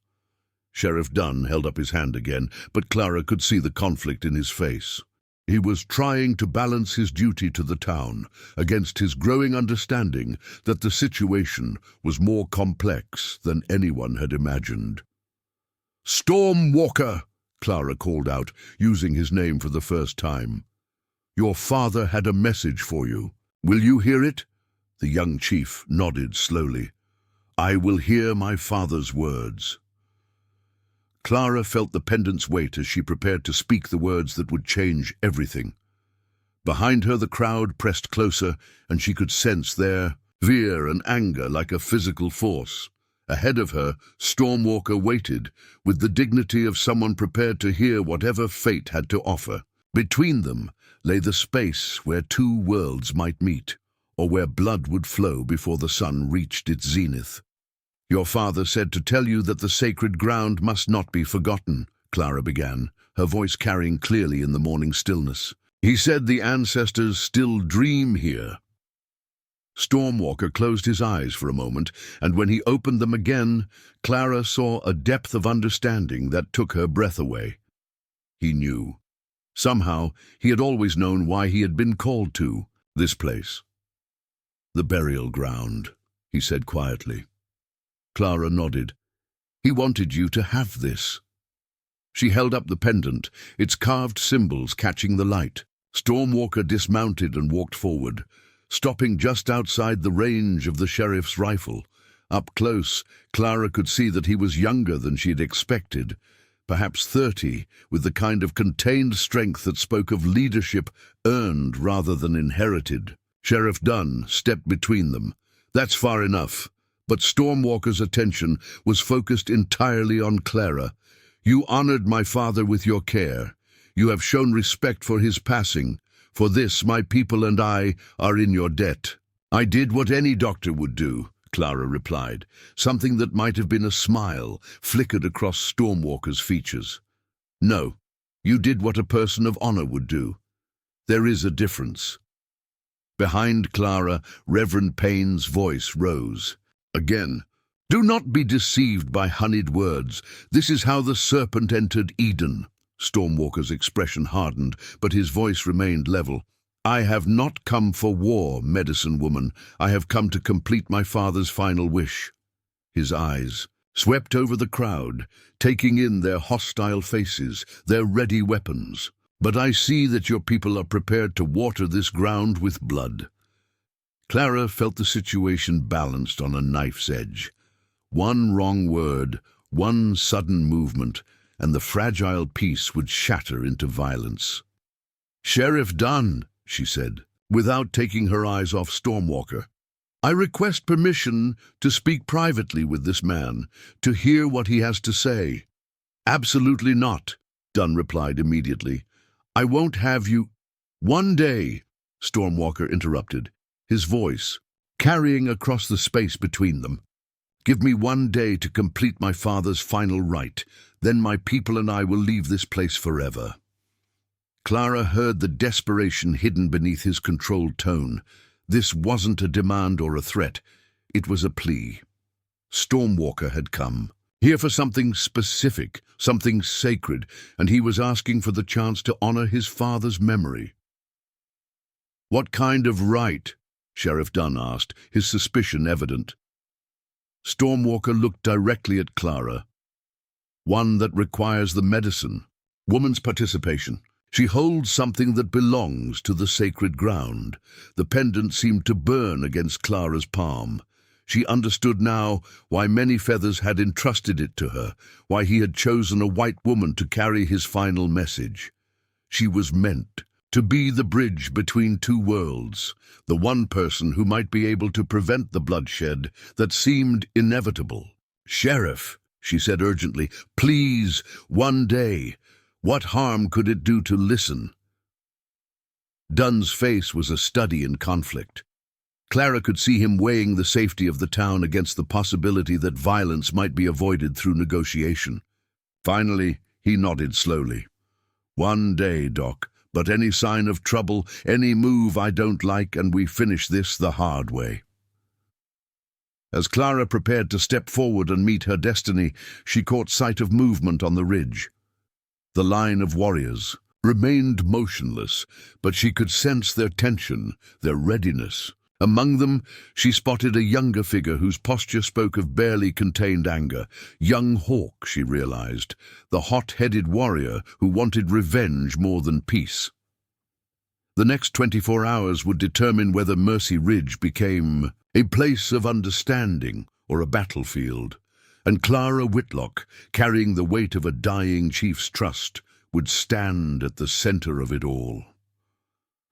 [SPEAKER 1] Sheriff Dunn held up his hand again, but Clara could see the conflict in his face. He was trying to balance his duty to the town against his growing understanding that the situation was more complex than anyone had imagined. "Stormwalker!" Clara called out, using his name for the first time. "Your father had a message for you. Will you hear it?" The young chief nodded slowly. "I will hear my father's words." Clara felt the pendant's weight as she prepared to speak the words that would change everything. Behind her the crowd pressed closer, and she could sense their fear and anger like a physical force. Ahead of her, Stormwalker waited, with the dignity of someone prepared to hear whatever fate had to offer. Between them lay the space where two worlds might meet, or where blood would flow before the sun reached its zenith. "Your father said to tell you that the sacred ground must not be forgotten," Clara began, her voice carrying clearly in the morning stillness. "He said the ancestors still dream here." Stormwalker closed his eyes for a moment, and when he opened them again, Clara saw a depth of understanding that took her breath away. He knew. Somehow, he had always known why he had been called to this place. "The burial ground," he said quietly. Clara nodded. "He wanted you to have this." She held up the pendant, its carved symbols catching the light. Stormwalker dismounted and walked forward, stopping just outside the range of the sheriff's rifle. Up close, Clara could see that he was younger than she had expected, perhaps 30, with the kind of contained strength that spoke of leadership earned rather than inherited. Sheriff Dunn stepped between them. "That's far enough." But Stormwalker's attention was focused entirely on Clara. "You honored my father with your care. You have shown respect for his passing. For this, my people and I are in your debt." "I did what any doctor would do," Clara replied. Something that might have been a smile flickered across Stormwalker's features. "No, you did what a person of honor would do. There is a difference." Behind Clara, Reverend Payne's voice rose. Again, "Do not be deceived by honeyed words. This is how the serpent entered Eden." Stormwalker's expression hardened, but his voice remained level. "I have not come for war, medicine woman. I have come to complete my father's final wish." His eyes swept over the crowd, taking in their hostile faces, their ready weapons. "But I see that your people are prepared to water this ground with blood." Clara felt the situation balanced on a knife's edge. One wrong word, one sudden movement, and the fragile peace would shatter into violence. "Sheriff Dunn," she said, without taking her eyes off Stormwalker, "I request permission to speak privately with this man, to hear what he has to say." "Absolutely not," Dunn replied immediately. "I won't have you—" "One day," Stormwalker interrupted, his voice carrying across the space between them. "Give me 1 day to complete my father's final rite. Then my people and I will leave this place forever." Clara heard the desperation hidden beneath his controlled tone. This wasn't a demand or a threat. It was a plea. Stormwalker had come, here for something specific, something sacred, and he was asking for the chance to honor his father's memory. "What kind of rite?" Sheriff Dunn asked, his suspicion evident. Stormwalker looked directly at Clara. "One that requires the medicine. Woman's participation. She holds something that belongs to the sacred ground." The pendant seemed to burn against Clara's palm. She understood now why Many Feathers had entrusted it to her, why he had chosen a white woman to carry his final message. She was meant to be the bridge between two worlds, the one person who might be able to prevent the bloodshed that seemed inevitable. "Sheriff," she said urgently, "please, 1 day. What harm could it do to listen?" Dunn's face was a study in conflict. Clara could see him weighing the safety of the town against the possibility that violence might be avoided through negotiation. Finally, he nodded slowly. 1 day, Doc, but any sign of trouble, any move I don't like, and we finish this the hard way." As Clara prepared to step forward and meet her destiny, she caught sight of movement on the ridge. The line of warriors remained motionless, but she could sense their tension, their readiness. Among them, she spotted a younger figure whose posture spoke of barely contained anger. Young Hawk, she realized, the hot-headed warrior who wanted revenge more than peace. The next 24 hours would determine whether Mercy Ridge became a place of understanding or a battlefield, and Clara Whitlock, carrying the weight of a dying chief's trust, would stand at the center of it all.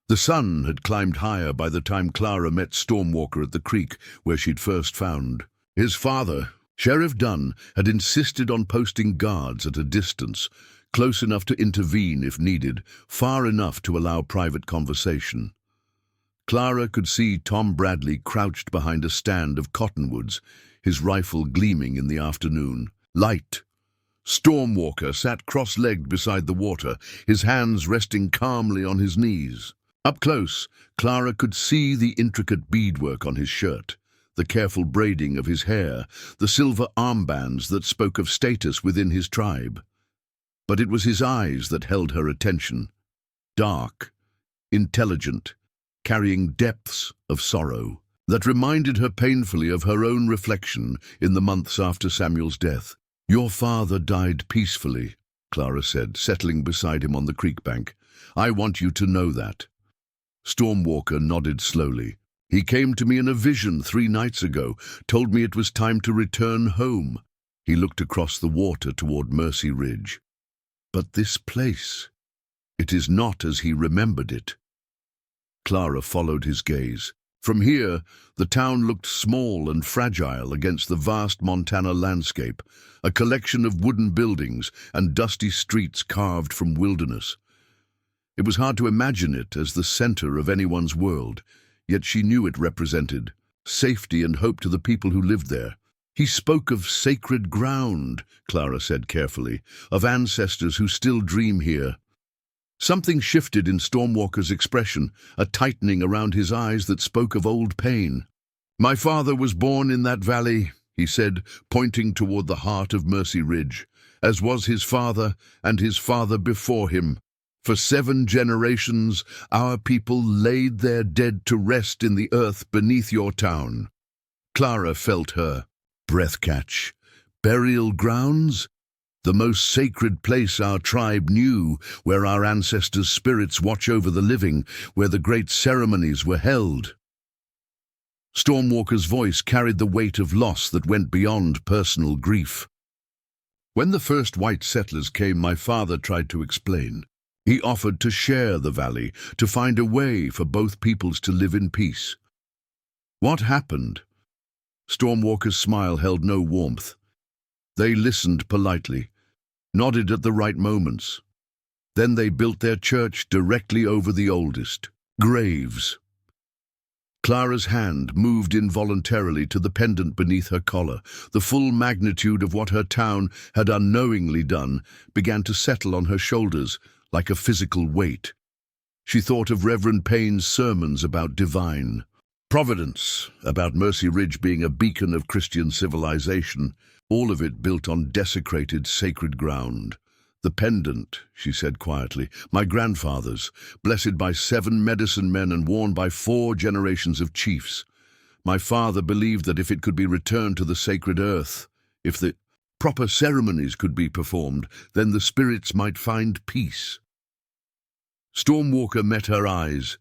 [SPEAKER 1] The sun had climbed higher by the time Clara met Stormwalker at the creek where she'd first found. His father, Sheriff Dunn, had insisted on posting guards at a distance, close enough to intervene if needed, far enough to allow private conversation. Clara could see Tom Bradley crouched behind a stand of cottonwoods, his rifle gleaming in the afternoon light. Stormwalker sat cross-legged beside the water, his hands resting calmly on his knees. Up close, Clara could see the intricate beadwork on his shirt, the careful braiding of his hair, the silver armbands that spoke of status within his tribe. But it was his eyes that held her attention. Dark, intelligent, carrying depths of sorrow that reminded her painfully of her own reflection in the months after Samuel's death. "Your father died peacefully," Clara said, settling beside him on the creek bank. "I want you to know that." Stormwalker nodded slowly. "He came to me in a vision 3 nights ago, told me it was time to return home." He looked across the water toward Mercy Ridge. "But this place, it is not as he remembered it." Clara followed his gaze. From here, the town looked small and fragile against the vast Montana landscape, a collection of wooden buildings and dusty streets carved from wilderness. It was hard to imagine it as the center of anyone's world, yet she knew it represented safety and hope to the people who lived there. He spoke of sacred ground, Clara said carefully, of ancestors who still dream here. Something shifted in Stormwalker's expression, a tightening around his eyes that spoke of old pain. "My father was born in that valley," he said, pointing toward the heart of Mercy Ridge, "as was his father and his father before him. For 7 generations, our people laid their dead to rest in the earth beneath your town." Clara felt her breath catch. Burial grounds? The most sacred place our tribe knew, where our ancestors' spirits watch over the living, where the great ceremonies were held. Stormwalker's voice carried the weight of loss that went beyond personal grief. "When the first white settlers came, my father tried to explain. He offered to share the valley, to find a way for both peoples to live in peace. What happened?" Stormwalker's smile held no warmth. "They listened politely, nodded at the right moments. Then they built their church directly over the oldest graves." Clara's hand moved involuntarily to the pendant beneath her collar. The full magnitude of what her town had unknowingly done began to settle on her shoulders like a physical weight. She thought of Reverend Payne's sermons about divine providence, about Mercy Ridge being a beacon of Christian civilization, all of it built on desecrated sacred ground. "The pendant," she said quietly, "my grandfather's, blessed by 7 medicine men and worn by 4 generations of chiefs. My father believed that if it could be returned to the sacred earth, if the proper ceremonies could be performed, then the spirits might find peace." Stormwalker met her eyes.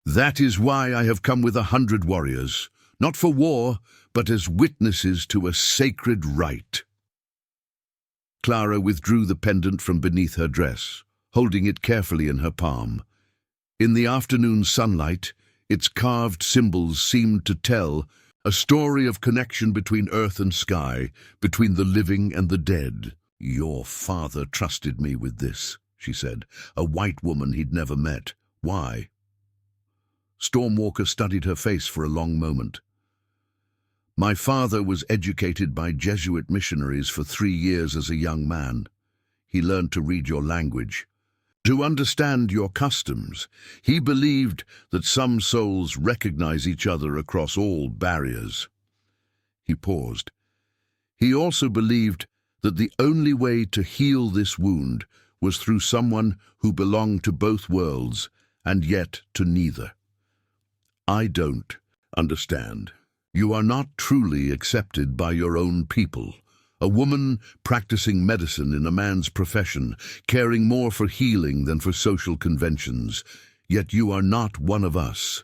[SPEAKER 1] "That is why I have come with 100 warriors, not for war, but as witnesses to a sacred rite." Clara withdrew the pendant from beneath her dress, holding it carefully in her palm. In the afternoon sunlight, its carved symbols seemed to tell a story of connection between earth and sky, between the living and the dead. "Your father trusted me with this," she said, "a white woman he'd never met. Why?" Stormwalker studied her face for a long moment. "My father was educated by Jesuit missionaries for 3 years as a young man. He learned to read your language, to understand your customs. He believed that some souls recognize each other across all barriers." He paused. "He also believed that the only way to heal this wound was through someone who belonged to both worlds and yet to neither. I don't understand. You are not truly accepted by your own people. A woman practicing medicine in a man's profession, caring more for healing than for social conventions. Yet you are not one of us.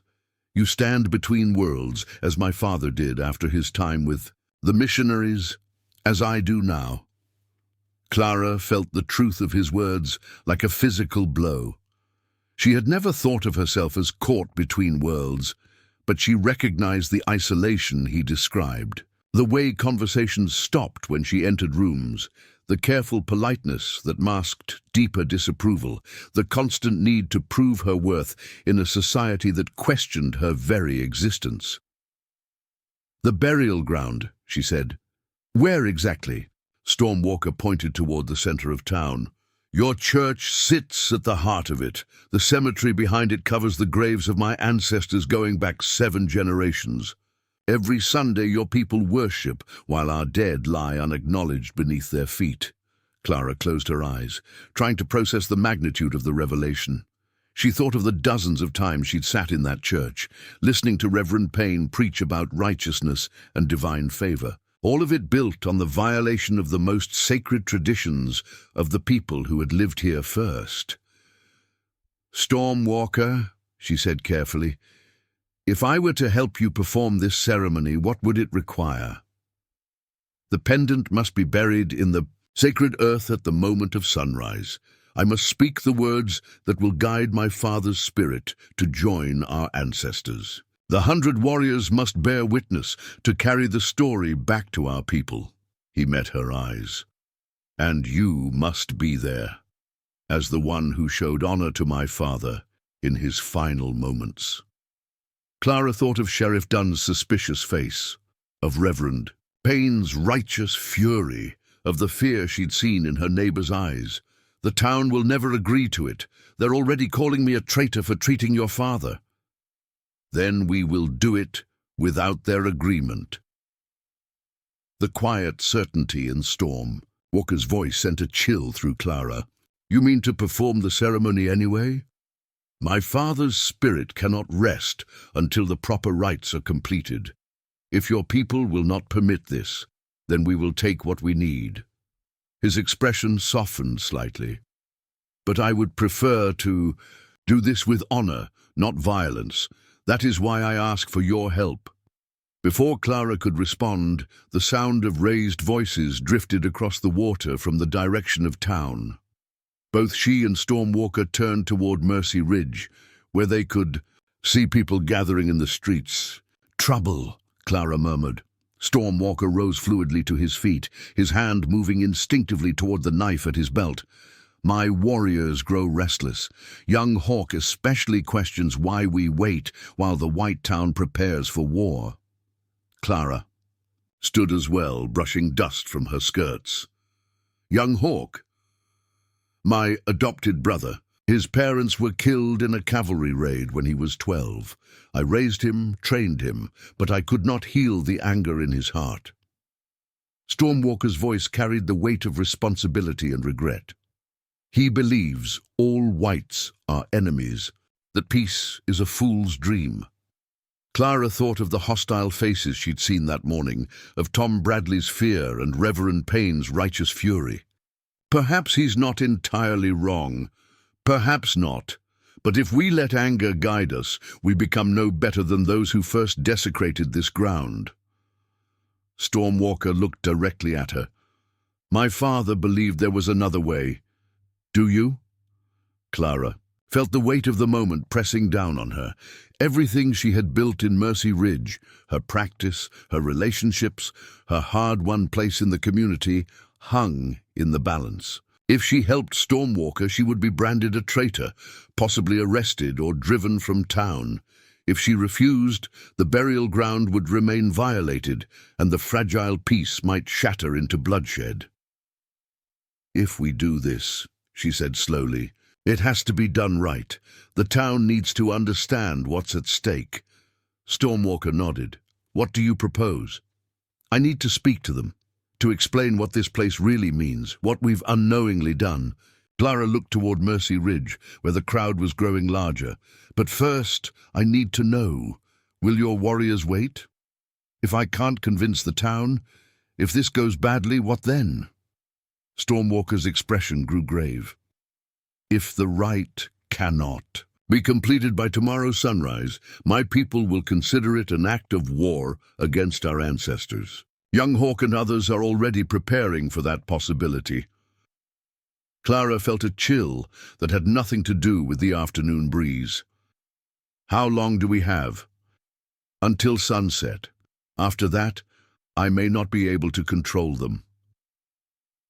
[SPEAKER 1] You stand between worlds, as my father did after his time with the missionaries, as I do now." Clara felt the truth of his words like a physical blow. She had never thought of herself as caught between worlds, but she recognized the isolation he described. The way conversations stopped when she entered rooms, the careful politeness that masked deeper disapproval, the constant need to prove her worth in a society that questioned her very existence. "The burial ground," she said. "Where exactly?" Stormwalker pointed toward the center of town. "Your church sits at the heart of it. The cemetery behind it covers the graves of my ancestors going back 7 generations. Every Sunday your people worship, while our dead lie unacknowledged beneath their feet." Clara closed her eyes, trying to process the magnitude of the revelation. She thought of the dozens of times she'd sat in that church, listening to Reverend Payne preach about righteousness and divine favor. All of it built on the violation of the most sacred traditions of the people who had lived here first. "Stormwalker," she said carefully, "if I were to help you perform this ceremony, what would it require? The pendant must be buried in the sacred earth at the moment of sunrise. I must speak the words that will guide my father's spirit to join our ancestors. The 100 warriors must bear witness to carry the story back to our people." He met her eyes. "And you must be there." as the one who showed honor to my father in his final moments. Clara thought of Sheriff Dunn's suspicious face, of Reverend Payne's righteous fury, of the fear she'd seen in her neighbor's eyes. The town will never agree to it. They're already calling me a traitor for treating your father. Then we will do it without their agreement. The quiet certainty in Storm Walker's voice sent a chill through Clara. You mean to perform the ceremony anyway? My father's spirit cannot rest until the proper rites are completed. If your people will not permit this, then we will take what we need. His expression softened slightly. But I would prefer to do this with honor, not violence. That is why I ask for your help. Before Clara could respond, the sound of raised voices drifted across the water from the direction of town. Both she and Stormwalker turned toward Mercy Ridge, where they could see people gathering in the streets. Trouble, Clara murmured. Stormwalker rose fluidly to his feet, his hand moving instinctively toward the knife at his belt. My warriors grow restless. Young Hawk especially questions why we wait while the White Town prepares for war. Clara stood as well, brushing dust from her skirts. Young Hawk? My adopted brother. His parents were killed in a cavalry raid when he was 12. I raised him, trained him, but I could not heal the anger in his heart. Stormwalker's voice carried the weight of responsibility and regret. He believes all whites are enemies, that peace is a fool's dream. Clara thought of the hostile faces she'd seen that morning, of Tom Bradley's fear and Reverend Payne's righteous fury. Perhaps he's not entirely wrong. Perhaps not. But if we let anger guide us, we become no better than those who first desecrated this ground. Stormwalker looked directly at her. My father believed there was another way. Do you? Clara felt the weight of the moment pressing down on her. Everything she had built in Mercy Ridge, her practice, her relationships, her hard-won place in the community, hung in the balance. If she helped Stormwalker, she would be branded a traitor, possibly arrested or driven from town. If she refused, the burial ground would remain violated, and the fragile peace might shatter into bloodshed. If we do this, she said slowly, it has to be done right. The town needs to understand what's at stake. Stormwalker nodded. What do you propose? I need to speak to them, to explain what this place really means, what we've unknowingly done. Clara looked toward Mercy Ridge, where the crowd was growing larger. But first, I need to know, will your warriors wait? If I can't convince the town, if this goes badly, what then? Stormwalker's expression grew grave. If the rite cannot be completed by tomorrow's sunrise, my people will consider it an act of war against our ancestors. Young Hawk and others are already preparing for that possibility. Clara felt a chill that had nothing to do with the afternoon breeze. How long do we have? Until sunset. After that, I may not be able to control them.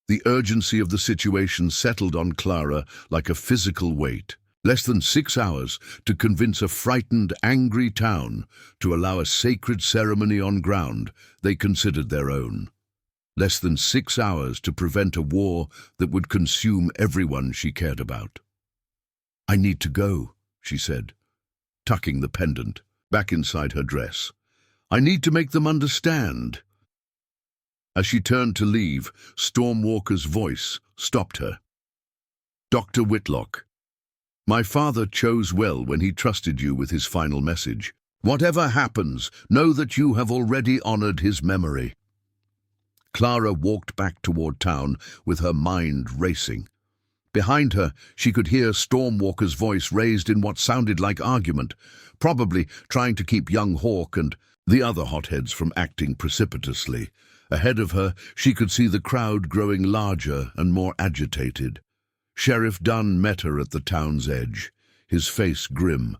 [SPEAKER 1] The urgency of the situation settled on Clara like a physical weight. Less than 6 hours to convince a frightened, angry town to allow a sacred ceremony on ground they considered their own. Less than 6 hours to prevent a war that would consume everyone she cared about. I need to go, she said, tucking the pendant back inside her dress. I need to make them understand. As she turned to leave, Stormwalker's voice stopped her. Dr. Whitlock, my father chose well when he trusted you with his final message. Whatever happens, know that you have already honored his memory. Clara walked back toward town with her mind racing. Behind her, she could hear Stormwalker's voice raised in what sounded like argument, probably trying to keep young Hawk and the other hotheads from acting precipitously. Ahead of her, she could see the crowd growing larger and more agitated. Sheriff Dunn met her at the town's edge, his face grim.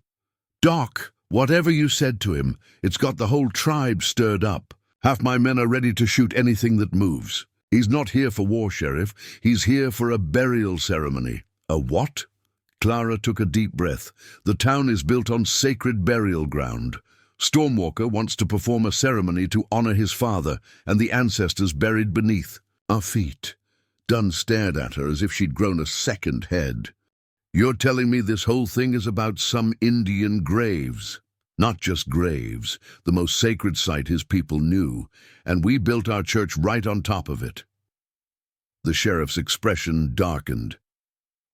[SPEAKER 1] Doc, whatever you said to him, it's got the whole tribe stirred up. Half my men are ready to shoot anything that moves. He's not here for war, Sheriff. He's here for a burial ceremony. A what? Clara took a deep breath. The town is built on sacred burial ground. Stormwalker wants to perform a ceremony to honor his father and the ancestors buried beneath our feet. Dunn stared at her as if she'd grown a second head. You're telling me this whole thing is about some Indian graves? Not just graves, the most sacred site his people knew, and we built our church right on top of it. The sheriff's expression darkened.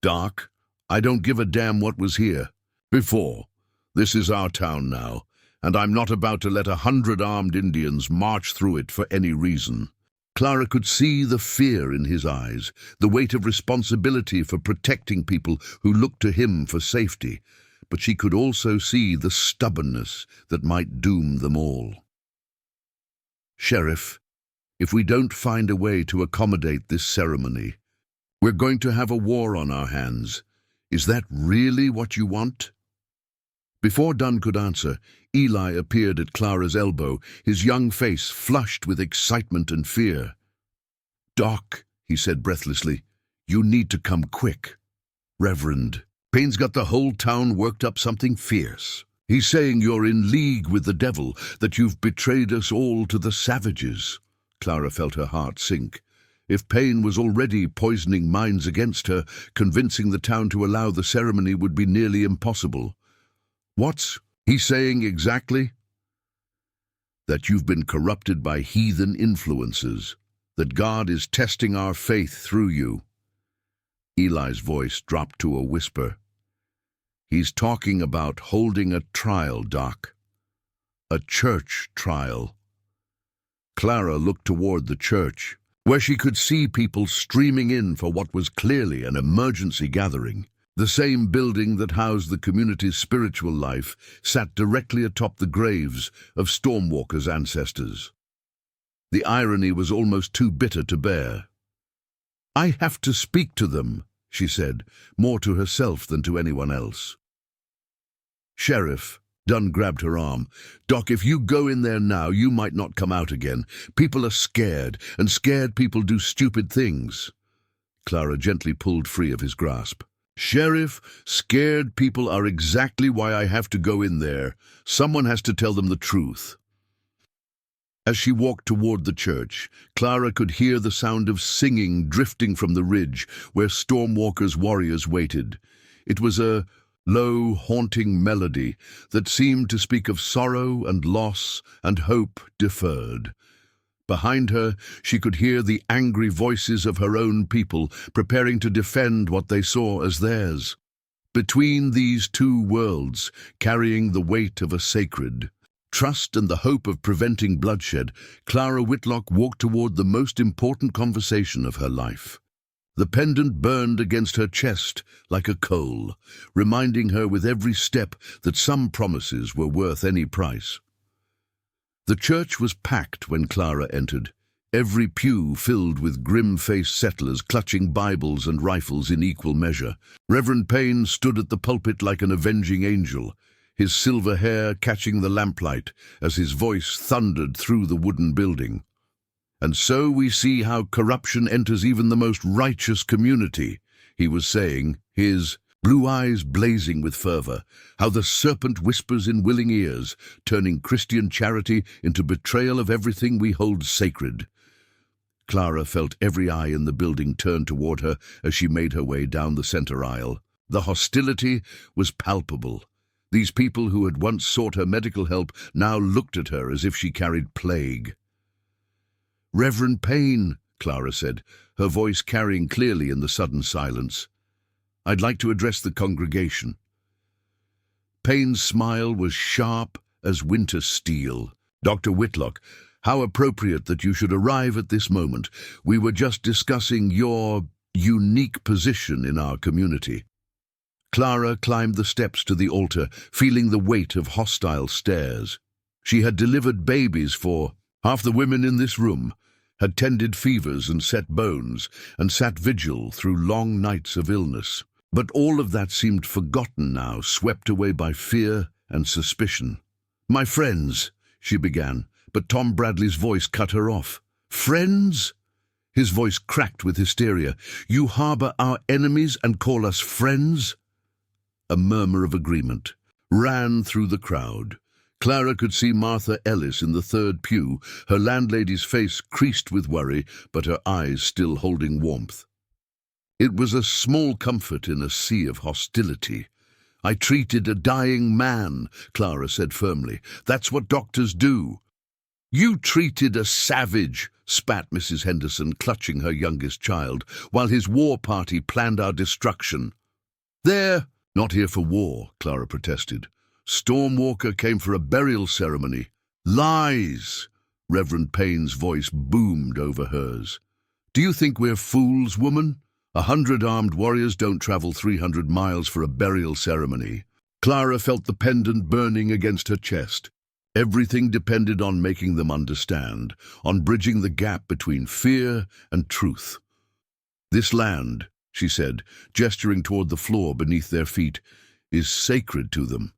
[SPEAKER 1] Doc, I don't give a damn what was here before. This is our town now, and I'm not about to let 100 armed Indians march through it for any reason. Clara could see the fear in his eyes, the weight of responsibility for protecting people who looked to him for safety, but she could also see the stubbornness that might doom them all. Sheriff, if we don't find a way to accommodate this ceremony, we're going to have a war on our hands. Is that really what you want? Before Dunn could answer, Eli appeared at Clara's elbow, his young face flushed with excitement and fear. Doc, he said breathlessly, you need to come quick. Reverend, Payne's got the whole town worked up something fierce. He's saying you're in league with the devil, that you've betrayed us all to the savages. Clara felt her heart sink. If Payne was already poisoning minds against her, convincing the town to allow the ceremony would be nearly impossible. What's he saying exactly? That you've been corrupted by heathen influences, that God is testing our faith through you. Eli's voice dropped to a whisper. He's talking about holding a trial, Doc. A church trial. Clara looked toward the church, where she could see people streaming in for what was clearly an emergency gathering. The same building that housed the community's spiritual life sat directly atop the graves of Stormwalker's ancestors. The irony was almost too bitter to bear. I have to speak to them, she said, more to herself than to anyone else. Sheriff, Dunn grabbed her arm. Doc, if you go in there now, you might not come out again. People are scared, and scared people do stupid things. Clara gently pulled free of his grasp. Sheriff, scared people are exactly why I have to go in there. Someone has to tell them the truth. As she walked toward the church, Clara could hear the sound of singing drifting from the ridge where Stormwalker's warriors waited. It was a low, haunting melody that seemed to speak of sorrow and loss and hope deferred. Behind her, she could hear the angry voices of her own people preparing to defend what they saw as theirs. Between these two worlds, carrying the weight of a sacred trust and the hope of preventing bloodshed, Clara Whitlock walked toward the most important conversation of her life. The pendant burned against her chest like a coal, reminding her with every step that some promises were worth any price. The church was packed when Clara entered, every pew filled with grim-faced settlers clutching Bibles and rifles in equal measure. Reverend Payne stood at the pulpit like an avenging angel, his silver hair catching the lamplight as his voice thundered through the wooden building. And so we see how corruption enters even the most righteous community, he was saying, his blue eyes blazing with fervor, how the serpent whispers in willing ears, turning Christian charity into betrayal of everything we hold sacred. Clara felt every eye in the building turn toward her as she made her way down the center aisle. The hostility was palpable. These people who had once sought her medical help now looked at her as if she carried plague. Reverend Payne, Clara said, her voice carrying clearly in the sudden silence. I'd like to address the congregation. Payne's smile was sharp as winter steel. Dr. Whitlock, how appropriate that you should arrive at this moment. We were just discussing your unique position in our community. Clara climbed the steps to the altar, feeling the weight of hostile stares. She had delivered babies for half the women in this room, had tended fevers and set bones, and sat vigil through long nights of illness. But all of that seemed forgotten now, swept away by fear and suspicion. My friends, she began, but Tom Bradley's voice cut her off. Friends? His voice cracked with hysteria. "You harbor our enemies and call us friends?" A murmur of agreement ran through the crowd. Clara could see Martha Ellis in the third pew, her landlady's face creased with worry, but her eyes still holding warmth. It was a small comfort in a sea of hostility. "I treated a dying man," Clara said firmly. "That's what doctors do." "You treated a savage," spat Mrs. Henderson, clutching her youngest child, "while his war party planned our destruction." "They're not here for war," Clara protested. "Stormwalker came for a burial ceremony." "Lies!" Reverend Payne's voice boomed over hers. "Do you think we're fools, woman? 100 armed warriors don't travel 300 miles for a burial ceremony." Clara felt the pendant burning against her chest. Everything depended on making them understand, on bridging the gap between fear and truth. "This land," she said, gesturing toward the floor beneath their feet, "is sacred to them.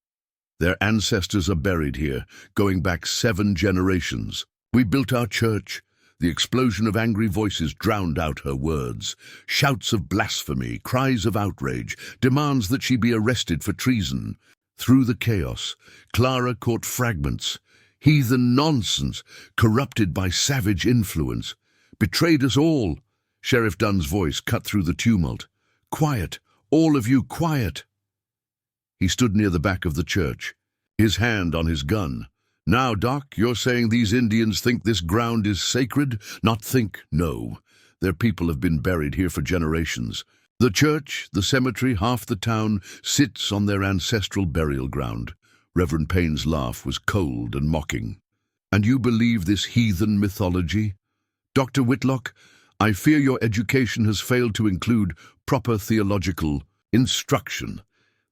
[SPEAKER 1] Their ancestors are buried here, going back 7 generations. We built our church." The explosion of angry voices drowned out her words. Shouts of blasphemy, cries of outrage, demands that she be arrested for treason. Through the chaos, Clara caught fragments. Heathen nonsense, corrupted by savage influence. "Betrayed us all." Sheriff Dunn's voice cut through the tumult. "Quiet, all of you, quiet." He stood near the back of the church, his hand on his gun. "Now, Doc, you're saying these Indians think this ground is sacred? Not think, no. Their people have been buried here for generations. The church, the cemetery, half the town sits on their ancestral burial ground." Reverend Payne's laugh was cold and mocking. "And you believe this heathen mythology? Dr. Whitlock, I fear your education has failed to include proper theological instruction.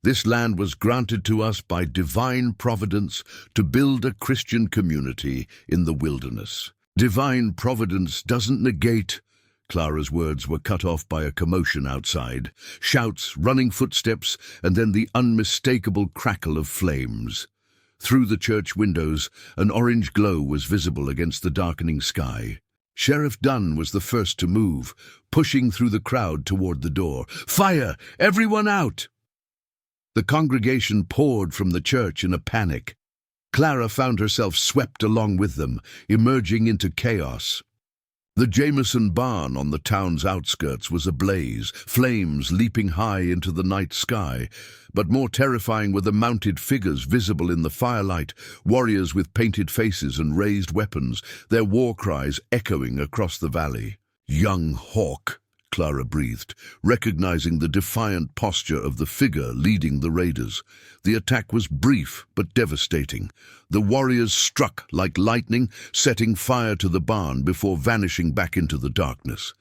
[SPEAKER 1] This land was granted to us by divine providence to build a Christian community in the wilderness. Divine providence doesn't negate—" Clara's words were cut off by a commotion outside. Shouts, running footsteps, and then the unmistakable crackle of flames. Through the church windows, an orange glow was visible against the darkening sky. Sheriff Dunn was the first to move, pushing through the crowd toward the door. "Fire! Everyone out!" The congregation poured from the church in a panic. Clara found herself swept along with them, emerging into chaos. The Jameson barn on the town's outskirts was ablaze, flames leaping high into the night sky. But more terrifying were the mounted figures visible in the firelight, warriors with painted faces and raised weapons, their war cries echoing across the valley. "Young hawk," Clara breathed, recognizing the defiant posture of the figure leading the raiders. The attack was brief but devastating. The warriors struck like lightning, setting fire to the barn before vanishing back into the darkness.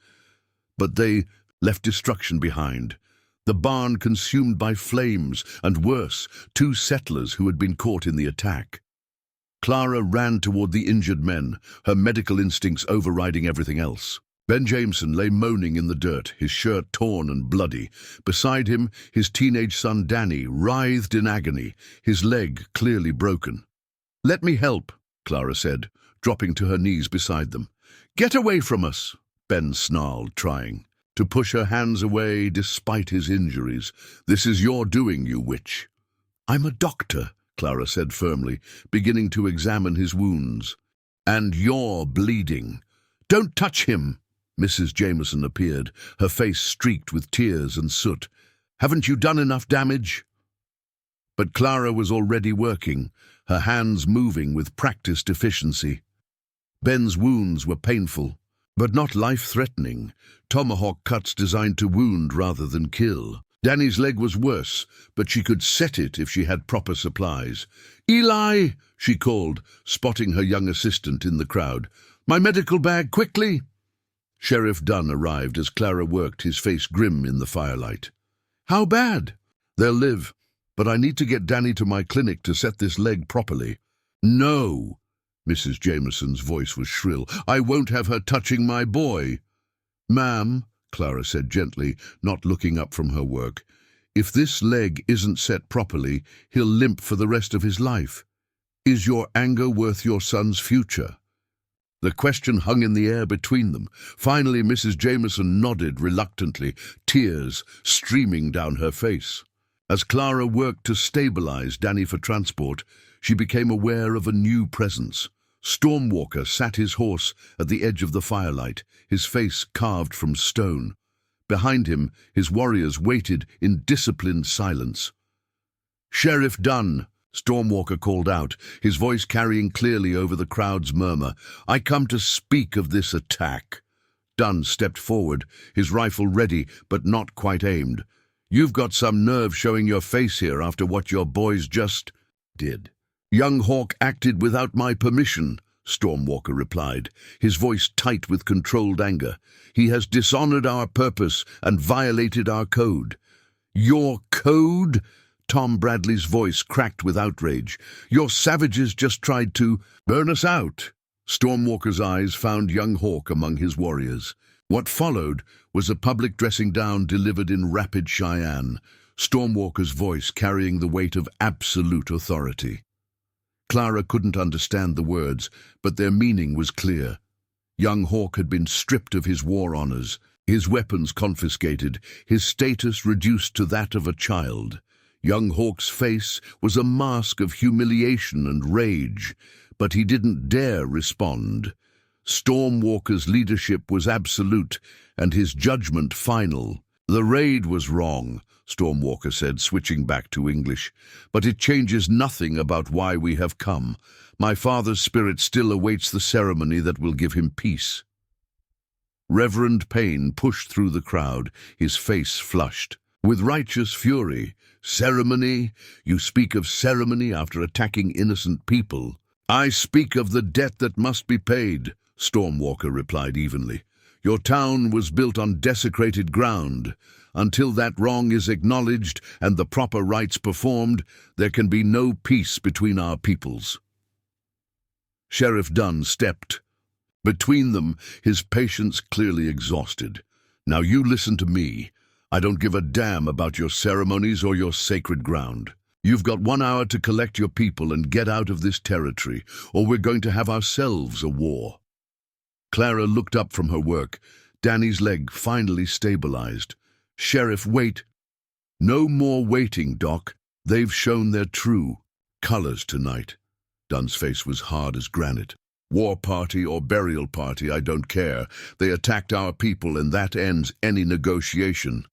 [SPEAKER 1] But they left destruction behind. The barn consumed by flames, and worse, 2 settlers who had been caught in the attack. Clara ran toward the injured men, her medical instincts overriding everything else. Ben Jameson lay moaning in the dirt, his shirt torn and bloody. Beside him, his teenage son Danny writhed in agony, his leg clearly broken. "Let me help," Clara said, dropping to her knees beside them. "Get away from us," Ben snarled, trying to push her hands away despite his injuries. "This is your doing, you witch." "I'm a doctor," Clara said firmly, beginning to examine his wounds. "And you're bleeding. Don't touch him." Mrs. Jameson appeared, her face streaked with tears and soot. "Haven't you done enough damage?" But Clara was already working, her hands moving with practiced efficiency. Ben's wounds were painful, but not life-threatening, tomahawk cuts designed to wound rather than kill. Danny's leg was worse, but she could set it if she had proper supplies. "Eli!" she called, spotting her young assistant in the crowd. "My medical bag, quickly!" Sheriff Dunn arrived as Clara worked, his face grim in the firelight. "How bad?" "They'll live, but I need to get Danny to my clinic to set this leg properly." "No!" Mrs. Jameson's voice was shrill. "I won't have her touching my boy." "Ma'am," Clara said gently, not looking up from her work, "if this leg isn't set properly, he'll limp for the rest of his life. Is your anger worth your son's future?" The question hung in the air between them. Finally, Mrs. Jameson nodded reluctantly, tears streaming down her face. As Clara worked to stabilize Danny for transport, she became aware of a new presence. Stormwalker sat his horse at the edge of the firelight, his face carved from stone. Behind him, his warriors waited in disciplined silence. "Sheriff Dunn," Stormwalker called out, his voice carrying clearly over the crowd's murmur, "I come to speak of this attack." Dunn stepped forward, his rifle ready but not quite aimed. "You've got some nerve showing your face here after what your boys just did." "Young Hawk acted without my permission," Stormwalker replied, his voice tight with controlled anger. "He has dishonored our purpose and violated our code." "Your code?" Tom Bradley's voice cracked with outrage. "Your savages just tried to burn us out." Stormwalker's eyes found young Hawk among his warriors. What followed was a public dressing down delivered in rapid Cheyenne, Stormwalker's voice carrying the weight of absolute authority. Clara couldn't understand the words, but their meaning was clear. Young Hawk had been stripped of his war honors, his weapons confiscated, his status reduced to that of a child. Young Hawk's face was a mask of humiliation and rage, but he didn't dare respond. Stormwalker's leadership was absolute, and his judgment final. "The raid was wrong," Stormwalker said, switching back to English, "but it changes nothing about why we have come. My father's spirit still awaits the ceremony that will give him peace." Reverend Payne pushed through the crowd, his face flushed. With righteous fury, "Ceremony? You speak of ceremony after attacking innocent people." "I speak of the debt that must be paid," Stormwalker replied evenly. "Your town was built on desecrated ground. Until that wrong is acknowledged and the proper rites performed, there can be no peace between our peoples." Sheriff Dunn stepped between them, his patience clearly exhausted. "Now you listen to me. I don't give a damn about your ceremonies or your sacred ground. You've got 1 hour to collect your people and get out of this territory, or we're going to have ourselves a war." Clara looked up from her work. Danny's leg finally stabilized. "Sheriff, wait." "No more waiting, Doc. They've shown their true colors tonight." Dunn's face was hard as granite. "War party or burial party, I don't care. They attacked our people, and that ends any negotiation."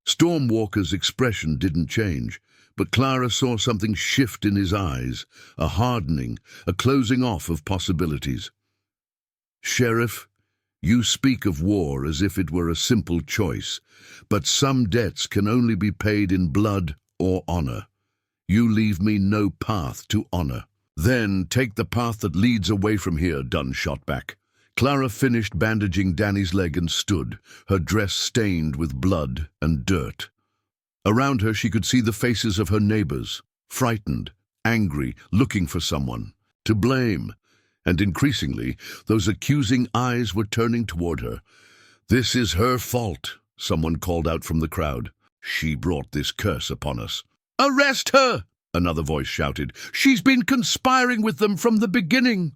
[SPEAKER 1] Stormwalker's expression didn't change, but Clara saw something shift in his eyes, a hardening, a closing off of possibilities. "Sheriff, you speak of war as if it were a simple choice, but some debts can only be paid in blood or honor. You leave me no path to honor." "Then take the path that leads away from here," Dunn shot back. Clara finished bandaging Danny's leg and stood, her dress stained with blood and dirt. Around her she could see the faces of her neighbors, frightened, angry, looking for someone to blame. And increasingly, those accusing eyes were turning toward her. "This is her fault," someone called out from the crowd. "She brought this curse upon us." "Arrest her!" another voice shouted. "She's been conspiring with them from the beginning."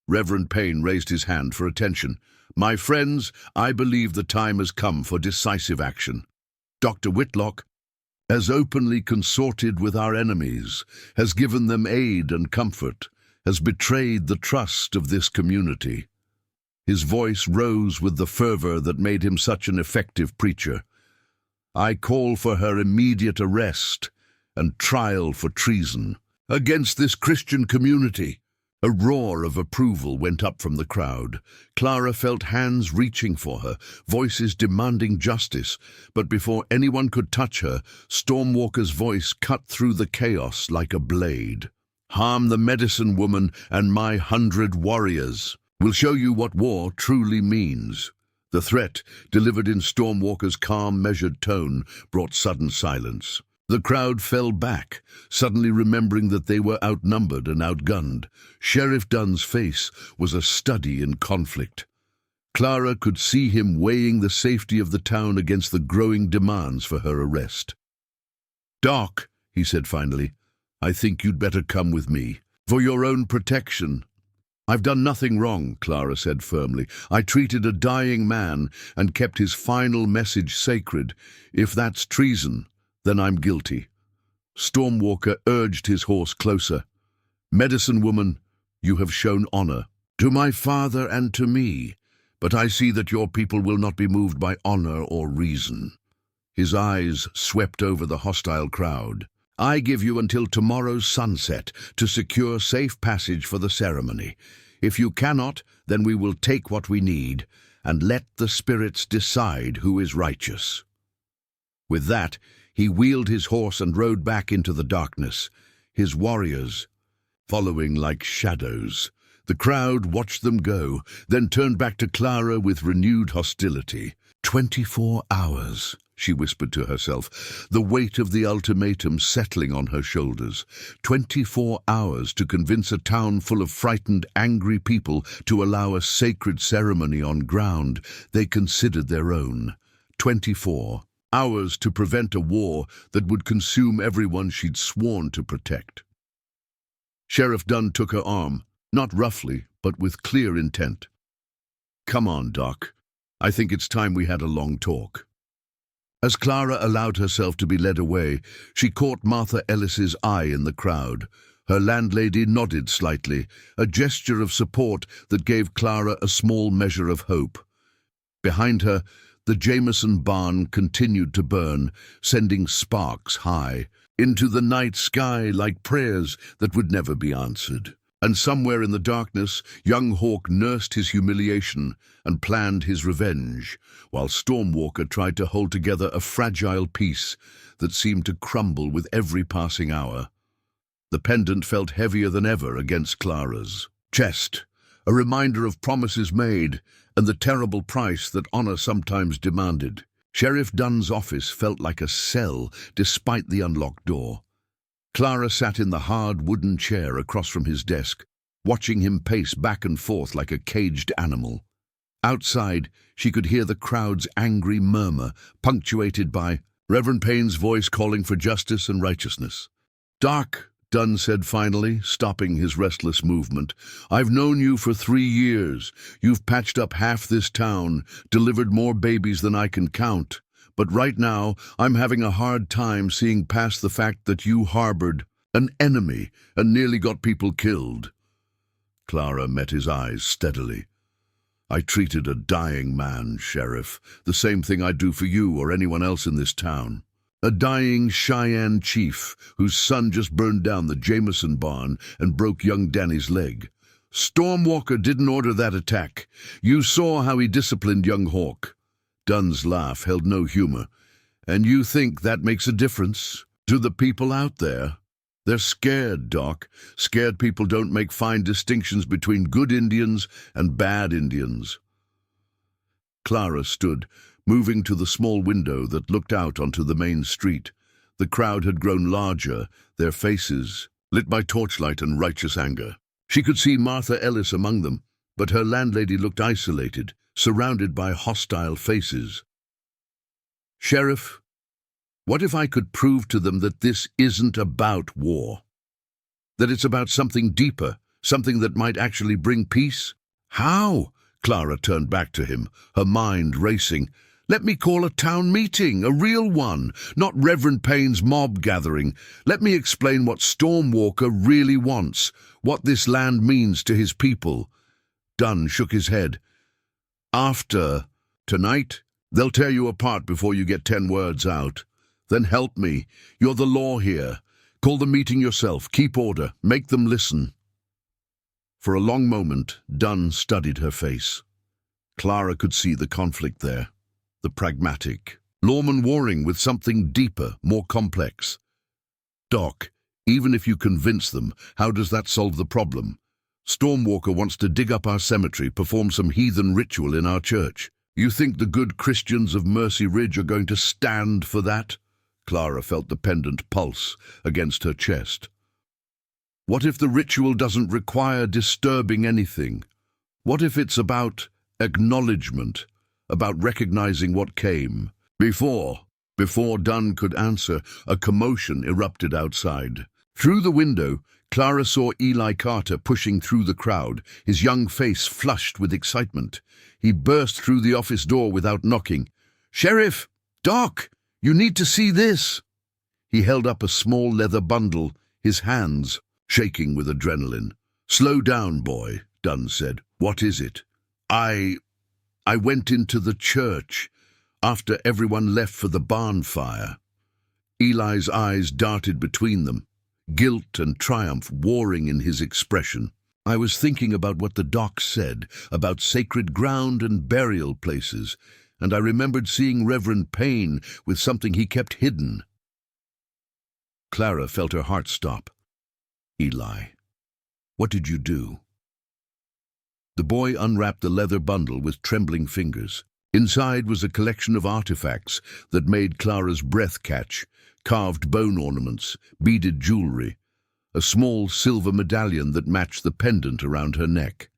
[SPEAKER 1] Reverend Payne raised his hand for attention. "My friends, I believe the time has come for decisive action. Dr. Whitlock has openly consorted with our enemies, has given them aid and comfort, has betrayed the trust of this community." His voice rose with the fervor that made him such an effective preacher. "I call for her immediate arrest and trial for treason against this Christian community." A roar of approval went up from the crowd. Clara felt hands reaching for her, voices demanding justice, but before anyone could touch her, Stormwalker's voice cut through the chaos like a blade. "Harm the medicine woman and my 100 warriors. We'll show you what war truly means." The threat, delivered in Stormwalker's calm, measured tone, brought sudden silence. The crowd fell back, suddenly remembering that they were outnumbered and outgunned. Sheriff Dunn's face was a study in conflict. Clara could see him weighing the safety of the town against the growing demands for her arrest. "Doc," he said finally, "I think you'd better come with me. For your own protection." "I've done nothing wrong," Clara said firmly. "I treated a dying man and kept his final message sacred. If that's treason, then I'm guilty." Stormwalker urged his horse closer. "Medicine woman, you have shown honor to my father and to me, but I see that your people will not be moved by honor or reason." His eyes swept over the hostile crowd. "I give you until tomorrow's sunset to secure safe passage for the ceremony. If you cannot, then we will take what we need and let the spirits decide who is righteous." With that, he wheeled his horse and rode back into the darkness, his warriors following like shadows. The crowd watched them go, then turned back to Clara with renewed hostility. 24 hours, she whispered to herself, the weight of the ultimatum settling on her shoulders. 24 hours to convince a town full of frightened, angry people to allow a sacred ceremony on ground they considered their own. 24 hours to prevent a war that would consume everyone she'd sworn to protect. Sheriff Dunn took her arm, not roughly, but with clear intent. "Come on, Doc. I think it's time we had a long talk." As Clara allowed herself to be led away, she caught Martha Ellis's eye in the crowd. Her landlady nodded slightly, a gesture of support that gave Clara a small measure of hope. Behind her, the Jameson barn continued to burn, sending sparks high into the night sky like prayers that would never be answered. And somewhere in the darkness, young Hawk nursed his humiliation and planned his revenge, while Stormwalker tried to hold together a fragile peace that seemed to crumble with every passing hour. The pendant felt heavier than ever against Clara's chest, a reminder of promises made and the terrible price that honor sometimes demanded. Sheriff Dunn's office felt like a cell despite the unlocked door. Clara sat in the hard wooden chair across from his desk, watching him pace back and forth like a caged animal. Outside, she could hear the crowd's angry murmur, punctuated by Reverend Payne's voice calling for justice and righteousness. "Doc," Dunn said finally, stopping his restless movement, "I've known you for 3 years. You've patched up half this town, delivered more babies than I can count. But right now, I'm having a hard time seeing past the fact that you harbored an enemy and nearly got people killed." Clara met his eyes steadily. "I treated a dying man, Sheriff, the same thing I'd do for you or anyone else in this town. A dying Cheyenne chief whose son just burned down the Jameson barn and broke young Danny's leg. Stormwalker didn't order that attack. You saw how he disciplined young Hawk." Dunn's laugh held no humor. "And you think that makes a difference to the people out there? They're scared, Doc. Scared people don't make fine distinctions between good Indians and bad Indians." Clara stood, moving to the small window that looked out onto the main street. The crowd had grown larger, their faces lit by torchlight and righteous anger. She could see Martha Ellis among them, but her landlady looked isolated, surrounded by hostile faces. "Sheriff, what if I could prove to them that this isn't about war? That it's about something deeper, something that might actually bring peace?" "How?" Clara turned back to him, her mind racing. "Let me call a town meeting, a real one, not Reverend Payne's mob gathering. Let me explain what Stormwalker really wants, what this land means to his people." Dunn shook his head. "After tonight, they'll tear you apart before you get 10 words out. Then help me. You're the law here. Call the meeting yourself. Keep order. Make them listen." For a long moment, Dunn studied her face. Clara could see the conflict there, the pragmatic lawman warring with something deeper, more complex. "Doc, even if you convince them, how does that solve the problem? Stormwalker wants to dig up our cemetery, perform some heathen ritual in our church. You think the good Christians of Mercy Ridge are going to stand for that?" Clara felt the pendant pulse against her chest. "What if the ritual doesn't require disturbing anything? What if it's about acknowledgement, about recognizing what came?" Before Dunn could answer, a commotion erupted outside. Through the window, Clara saw Eli Carter pushing through the crowd, his young face flushed with excitement. He burst through the office door without knocking. "Sheriff! Doc! You need to see this!" He held up a small leather bundle, his hands shaking with adrenaline. "Slow down, boy," Dunn said. "What is it?" I went into the church after everyone left for the barn fire." Eli's eyes darted between them, guilt and triumph warring in his expression. "I was thinking about what the doc said, about sacred ground and burial places, and I remembered seeing Reverend Payne with something he kept hidden." Clara felt her heart stop. "Eli, what did you do?" The boy unwrapped the leather bundle with trembling fingers. Inside was a collection of artifacts that made Clara's breath catch: carved bone ornaments, beaded jewelry, a small silver medallion that matched the pendant around her neck.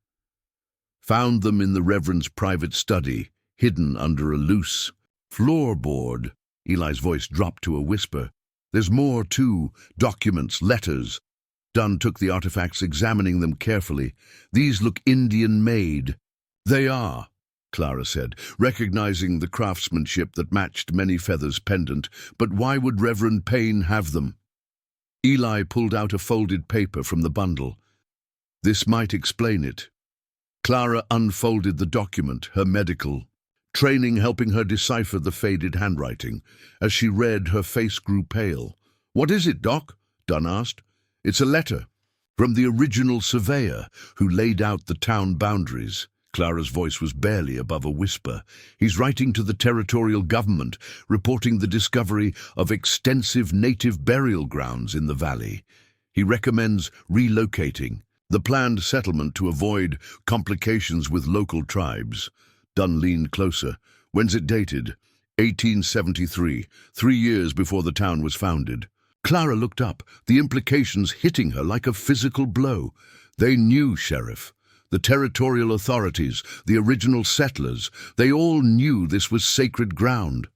[SPEAKER 1] "Found them in the Reverend's private study, hidden under a loose floorboard." Eli's voice dropped to a whisper. "There's more, too. Documents, letters." Dunn took the artifacts, examining them carefully. "These look Indian-made." "They are," Clara said, recognizing the craftsmanship that matched Many Feathers' pendant. "But why would Reverend Payne have them?" Eli pulled out a folded paper from the bundle. "This might explain it." Clara unfolded the document, her medical training helping her decipher the faded handwriting. As she read, her face grew pale. "What is it, Doc?" Dunn asked. "It's a letter from the original surveyor who laid out the town boundaries." Clara's voice was barely above a whisper. "He's writing to the territorial government, reporting the discovery of extensive native burial grounds in the valley. He recommends relocating the planned settlement to avoid complications with local tribes." Dunn leaned closer. "When's it dated?" 1873, 3 years before the town was founded." Clara looked up, the implications hitting her like a physical blow. "They knew, Sheriff. The territorial authorities, the original settlers, they all knew this was sacred ground."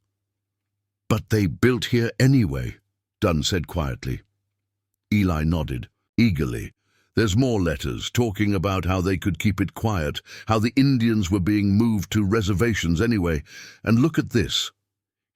[SPEAKER 1] "But they built here anyway," Dunn said quietly. Eli nodded, eagerly. "There's more letters, talking about how they could keep it quiet, how the Indians were being moved to reservations anyway. And look at this."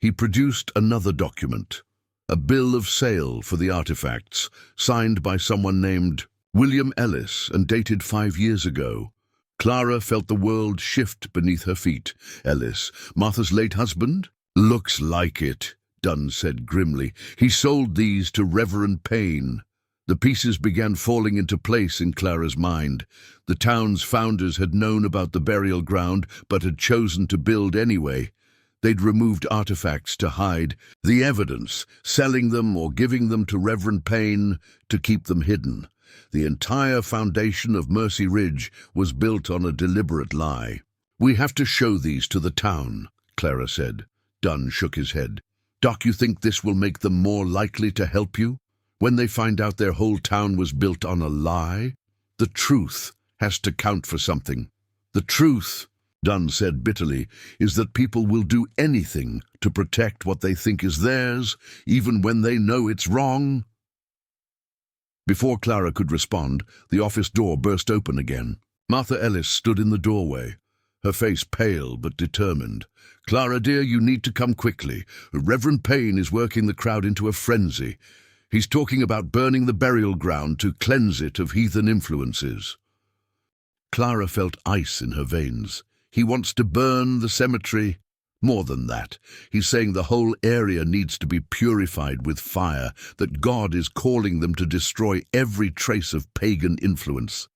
[SPEAKER 1] He produced another document, a bill of sale for the artifacts, signed by someone named William Ellis and dated 5 years ago. Clara felt the world shift beneath her feet. "Ellis, Martha's late husband?" "Looks like it," Dunn said grimly. "He sold these to Reverend Payne." The pieces began falling into place in Clara's mind. The town's founders had known about the burial ground, but had chosen to build anyway. They'd removed artifacts to hide the evidence, selling them or giving them to Reverend Payne to keep them hidden. The entire foundation of Mercy Ridge was built on a deliberate lie. "We have to show these to the town," Clara said. Dunn shook his head. "Doc, you think this will make them more likely to help you? When they find out their whole town was built on a lie? The truth has to count for something." "The truth," Dunn said bitterly, "is that people will do anything to protect what they think is theirs, even when they know it's wrong." Before Clara could respond, the office door burst open again. Martha Ellis stood in the doorway, her face pale but determined. "Clara, dear, you need to come quickly. Reverend Payne is working the crowd into a frenzy. He's talking about burning the burial ground to cleanse it of heathen influences." Clara felt ice in her veins. "He wants to burn the cemetery?" "More than that. He's saying the whole area needs to be purified with fire, that God is calling them to destroy every trace of pagan influence."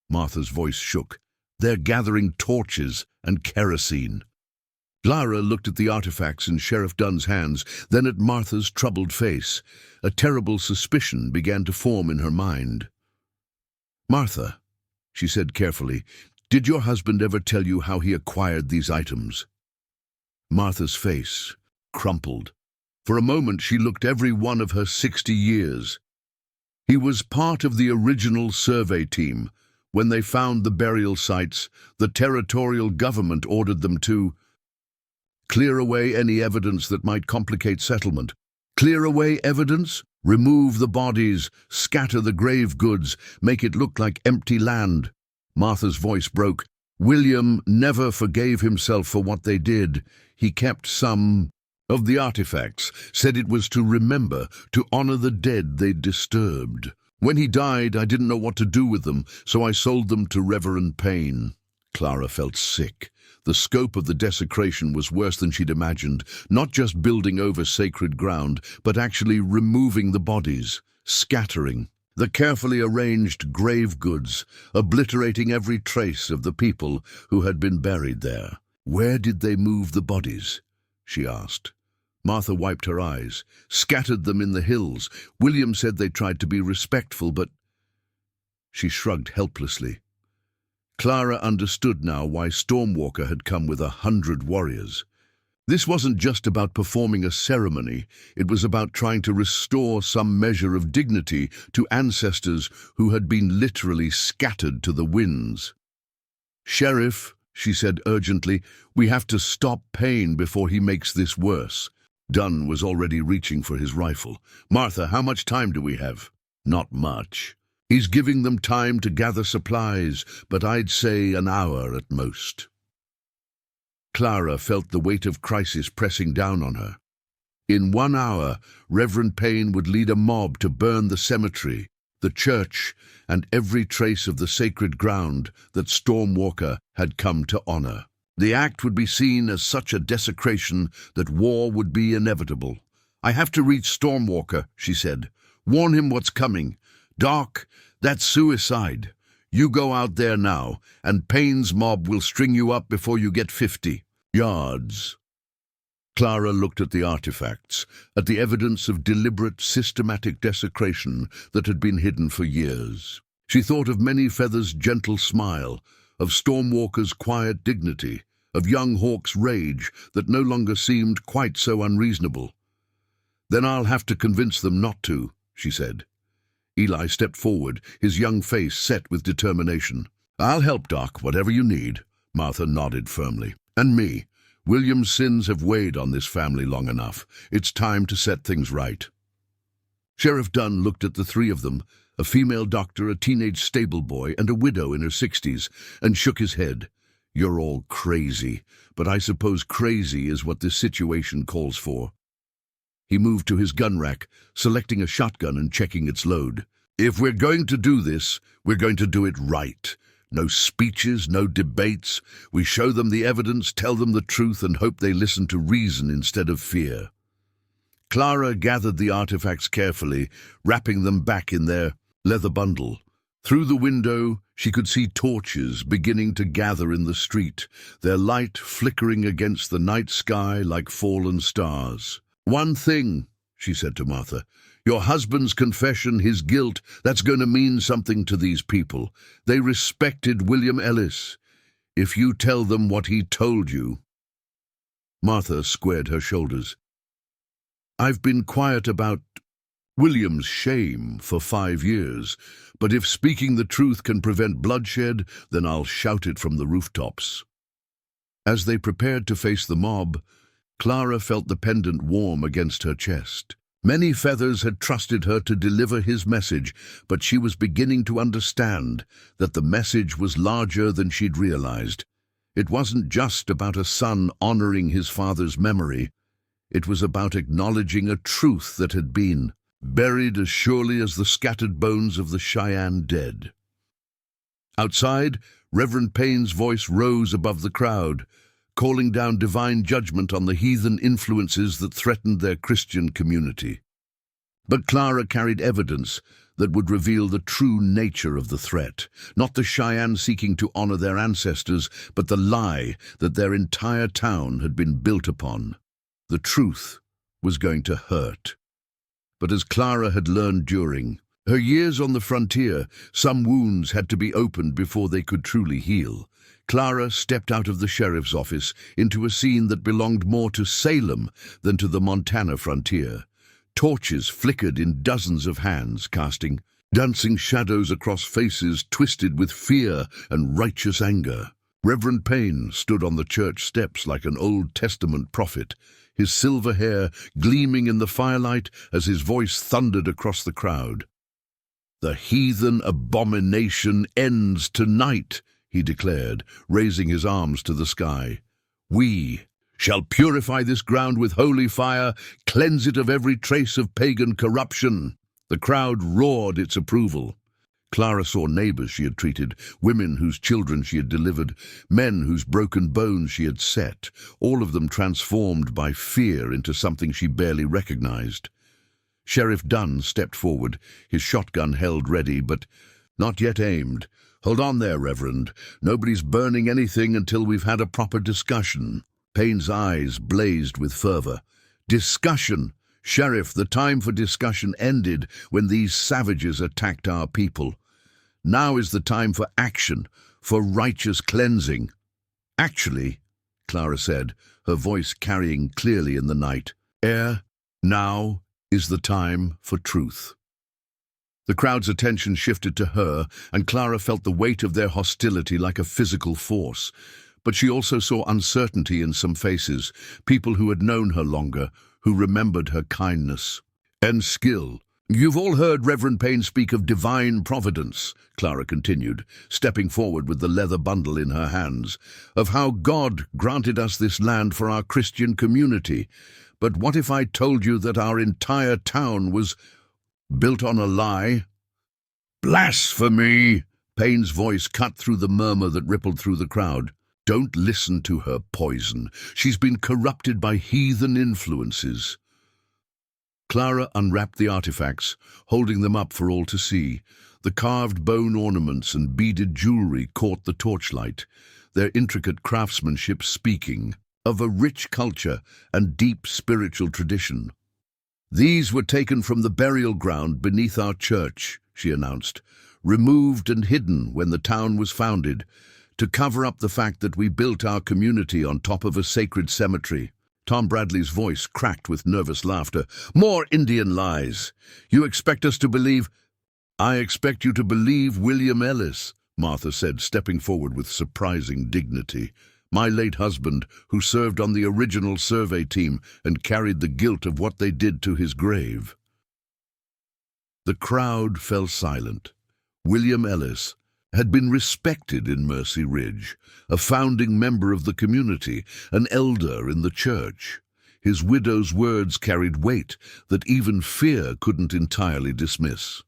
[SPEAKER 1] Martha's voice shook. "They're gathering torches and kerosene." Clara looked at the artifacts in Sheriff Dunn's hands, then at Martha's troubled face. A terrible suspicion began to form in her mind. "Martha," she said carefully, "did your husband ever tell you how he acquired these items?" Martha's face crumpled. For a moment she looked every one of her 60 years. "He was part of the original survey team. When they found the burial sites, the territorial government ordered them to clear away any evidence that might complicate settlement." "Clear away evidence?" Remove the bodies, scatter the grave goods, make it look like empty land. Martha's voice broke. William never forgave himself for what they did. He kept some of the artifacts, said it was to remember, to honor the dead they'd disturbed. When he died, I didn't know what to do with them, so I sold them to Reverend Payne. Clara felt sick. The scope of the desecration was worse than she'd imagined, not just building over sacred ground, but actually removing the bodies, scattering the carefully arranged grave goods, obliterating every trace of the people who had been buried there. Where did they move the bodies? She asked. Martha wiped her eyes. Scattered them in the hills. William said they tried to be respectful, but... She shrugged helplessly. Clara understood now why Stormwalker had come with 100 warriors. This wasn't just about performing a ceremony, it was about trying to restore some measure of dignity to ancestors who had been literally scattered to the winds. "Sheriff," she said urgently, "we have to stop Payne before he makes this worse." Dunn was already reaching for his rifle. "Martha, how much time do we have?" "Not much. He's giving them time to gather supplies, but I'd say an hour at most." Clara felt the weight of crisis pressing down on her. In 1 hour, Reverend Payne would lead a mob to burn the cemetery, the church, and every trace of the sacred ground that Stormwalker had come to honor. The act would be seen as such a desecration that war would be inevitable. "I have to reach Stormwalker," she said. "Warn him what's coming. Doc, that's suicide. You go out there now, and Payne's mob will string you up before you get 50 yards." Clara looked at the artifacts, at the evidence of deliberate, systematic desecration that had been hidden for years. She thought of Many Feathers' gentle smile, of Stormwalker's quiet dignity, of young Hawk's rage that no longer seemed quite so unreasonable. "Then I'll have to convince them not to," she said. Eli stepped forward, his young face set with determination. "I'll help, Doc, whatever you need." Martha nodded firmly. "And me. William's sins have weighed on this family long enough. It's time to set things right." Sheriff Dunn looked at the three of them, a female doctor, a teenage stable boy, and a widow in her 60s, and shook his head. "You're all crazy, but I suppose crazy is what this situation calls for." He moved to his gun rack, selecting a shotgun and checking its load. "If we're going to do this, we're going to do it right. No speeches, no debates. We show them the evidence, tell them the truth, and hope they listen to reason instead of fear." Clara gathered the artifacts carefully, wrapping them back in their leather bundle. Through the window, she could see torches beginning to gather in the street, their light flickering against the night sky like fallen stars. "One thing," she said to Martha, "your husband's confession, his guilt, that's going to mean something to these people. They respected William Ellis. If you tell them what he told you..." Martha squared her shoulders. "I've been quiet about William's shame for 5 years, but if speaking the truth can prevent bloodshed, then I'll shout it from the rooftops." As they prepared to face the mob, Clara felt the pendant warm against her chest. Many Feathers had trusted her to deliver his message, but she was beginning to understand that the message was larger than she'd realized. It wasn't just about a son honoring his father's memory. It was about acknowledging a truth that had been buried as surely as the scattered bones of the Cheyenne dead. Outside, Reverend Payne's voice rose above the crowd, calling down divine judgment on the heathen influences that threatened their Christian community. But Clara carried evidence that would reveal the true nature of the threat, not the Cheyenne seeking to honor their ancestors, but the lie that their entire town had been built upon. The truth was going to hurt. But as Clara had learned during her years on the frontier, some wounds had to be opened before they could truly heal. Clara stepped out of the sheriff's office into a scene that belonged more to Salem than to the Montana frontier. Torches flickered in dozens of hands, casting dancing shadows across faces twisted with fear and righteous anger. Reverend Payne stood on the church steps like an Old Testament prophet, his silver hair gleaming in the firelight as his voice thundered across the crowd. "The heathen abomination ends tonight," he declared, raising his arms to the sky. "We shall purify this ground with holy fire, cleanse it of every trace of pagan corruption." The crowd roared its approval. Clara saw neighbors she had treated, women whose children she had delivered, men whose broken bones she had set, all of them transformed by fear into something she barely recognized. Sheriff Dunn stepped forward, his shotgun held ready, but not yet aimed. "Hold on there, Reverend. Nobody's burning anything until we've had a proper discussion." Payne's eyes blazed with fervor. "Discussion! Sheriff, the time for discussion ended when these savages attacked our people. Now is the time for action, for righteous cleansing." "Actually," Clara said, her voice carrying clearly in the night, now is the time for truth." The crowd's attention shifted to her, and Clara felt the weight of their hostility like a physical force. But she also saw uncertainty in some faces, people who had known her longer, who remembered her kindness and skill. "You've all heard Reverend Payne speak of divine providence," Clara continued, stepping forward with the leather bundle in her hands, "of how God granted us this land for our Christian community. But what if I told you that our entire town was built on a lie?" "Blasphemy!" Payne's voice cut through the murmur that rippled through the crowd. "Don't listen to her poison. She's been corrupted by heathen influences." Clara unwrapped the artifacts, holding them up for all to see. The carved bone ornaments and beaded jewelry caught the torchlight, their intricate craftsmanship speaking of a rich culture and deep spiritual tradition. "These were taken from the burial ground beneath our church," she announced, "removed and hidden when the town was founded, to cover up the fact that we built our community on top of a sacred cemetery." Tom Bradley's voice cracked with nervous laughter. "More Indian lies. You expect us to believe—" "I expect you to believe William Ellis," Martha said, stepping forward with surprising dignity. "My late husband, who served on the original survey team and carried the guilt of what they did to his grave." The crowd fell silent. William Ellis had been respected in Mercy Ridge, a founding member of the community, an elder in the church. His widow's words carried weight that even fear couldn't entirely dismiss.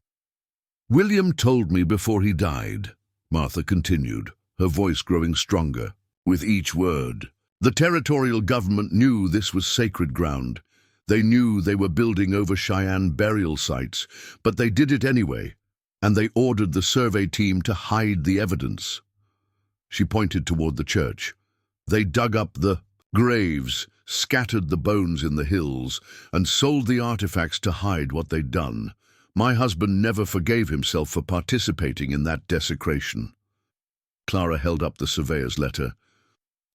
[SPEAKER 1] "William told me before he died," Martha continued, her voice growing stronger with each word. "The territorial government knew this was sacred ground. They knew they were building over Cheyenne burial sites, but they did it anyway. And they ordered the survey team to hide the evidence." She pointed toward the church. "They dug up the graves, scattered the bones in the hills, and sold the artifacts to hide what they'd done. My husband never forgave himself for participating in that desecration." Clara held up the surveyor's letter.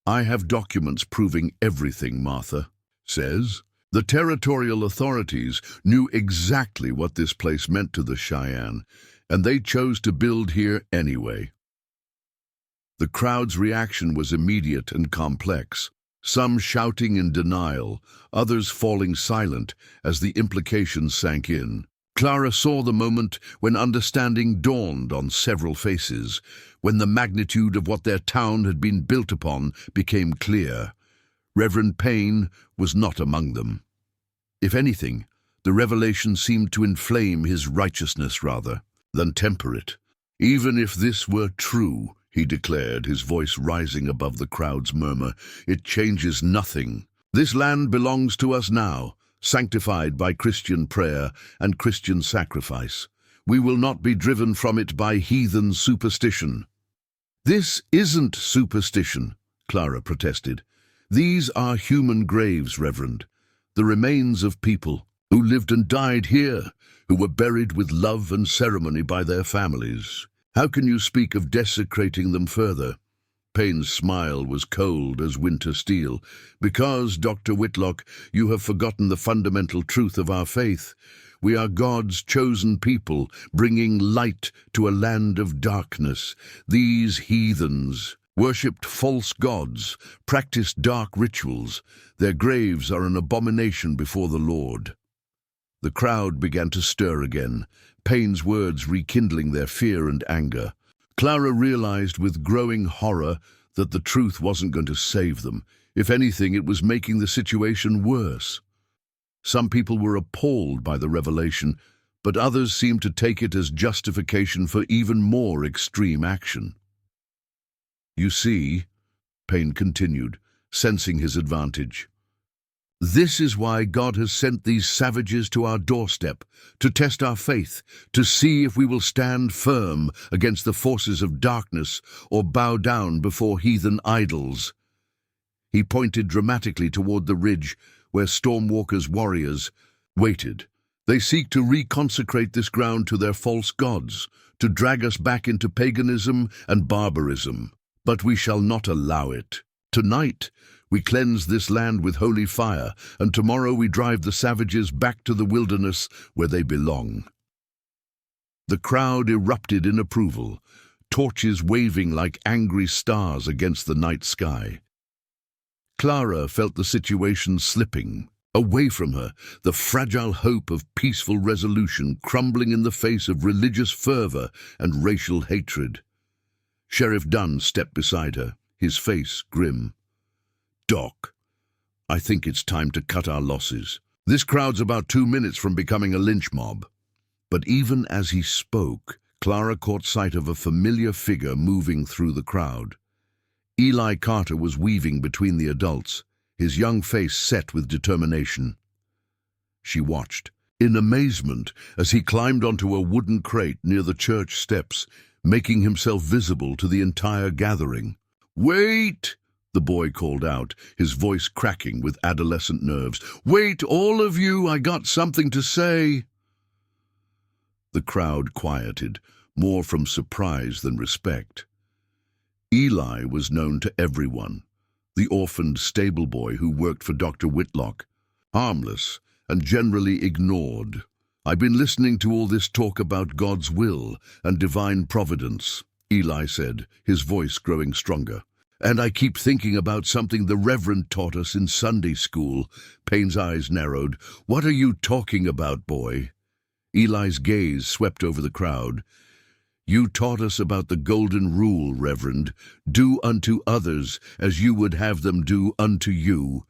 [SPEAKER 1] "I have documents proving everything Martha says. The territorial authorities knew exactly what this place meant to the Cheyenne, and they chose to build here anyway." The crowd's reaction was immediate and complex, some shouting in denial, others falling silent as the implications sank in. Clara saw the moment when understanding dawned on several faces, when the magnitude of what their town had been built upon became clear. Reverend Payne was not among them. If anything, the revelation seemed to inflame his righteousness rather than temper it. "Even if this were true," he declared, his voice rising above the crowd's murmur, "it changes nothing. This land belongs to us now, sanctified by Christian prayer and Christian sacrifice. We will not be driven from it by heathen superstition." "This isn't superstition," Clara protested. "These are human graves, Reverend, the remains of people who lived and died here, who were buried with love and ceremony by their families. How can you speak of desecrating them further?" Payne's smile was cold as winter steel. "Because, Dr. Whitlock, you have forgotten the fundamental truth of our faith. We are God's chosen people, bringing light to a land of darkness. These heathens worshipped false gods, practiced dark rituals. Their graves are an abomination before the Lord. The crowd began to stir again, Payne's words rekindling their fear and anger. Clara realized with growing horror that the truth wasn't going to save them. If anything, it was making the situation worse. Some people were appalled by the revelation, but others seemed to take it as justification for even more extreme action. "You see," Payne continued, sensing his advantage, "this is why God has sent these savages to our doorstep, to test our faith, to see if we will stand firm against the forces of darkness or bow down before heathen idols." He pointed dramatically toward the ridge where Stormwalker's warriors waited. "They seek to reconsecrate this ground to their false gods, to drag us back into paganism and barbarism. But we shall not allow it. Tonight, we cleanse this land with holy fire, and tomorrow we drive the savages back to the wilderness where they belong." The crowd erupted in approval, torches waving like angry stars against the night sky. Clara felt the situation slipping away from her, the fragile hope of peaceful resolution crumbling in the face of religious fervor and racial hatred. Sheriff Dunn stepped beside her, his face grim. "Doc, I think it's time to cut our losses. This crowd's about 2 minutes from becoming a lynch mob." But even as he spoke, Clara caught sight of a familiar figure moving through the crowd. Eli Carter was weaving between the adults, his young face set with determination. She watched, in amazement, as he climbed onto a wooden crate near the church steps, making himself visible to the entire gathering. "Wait!" the boy called out, his voice cracking with adolescent nerves. "Wait, all of you, I got something to say." The crowd quieted, more from surprise than respect. Eli was known to everyone, the orphaned stable boy who worked for Dr. Whitlock, harmless and generally ignored. "I've been listening to all this talk about God's will and divine providence," Eli said, his voice growing stronger. "And I keep thinking about something the Reverend taught us in Sunday school." Payne's eyes narrowed. "What are you talking about, boy?" Eli's gaze swept over the crowd. "You taught us about the golden rule, Reverend. Do unto others as you would have them do unto you.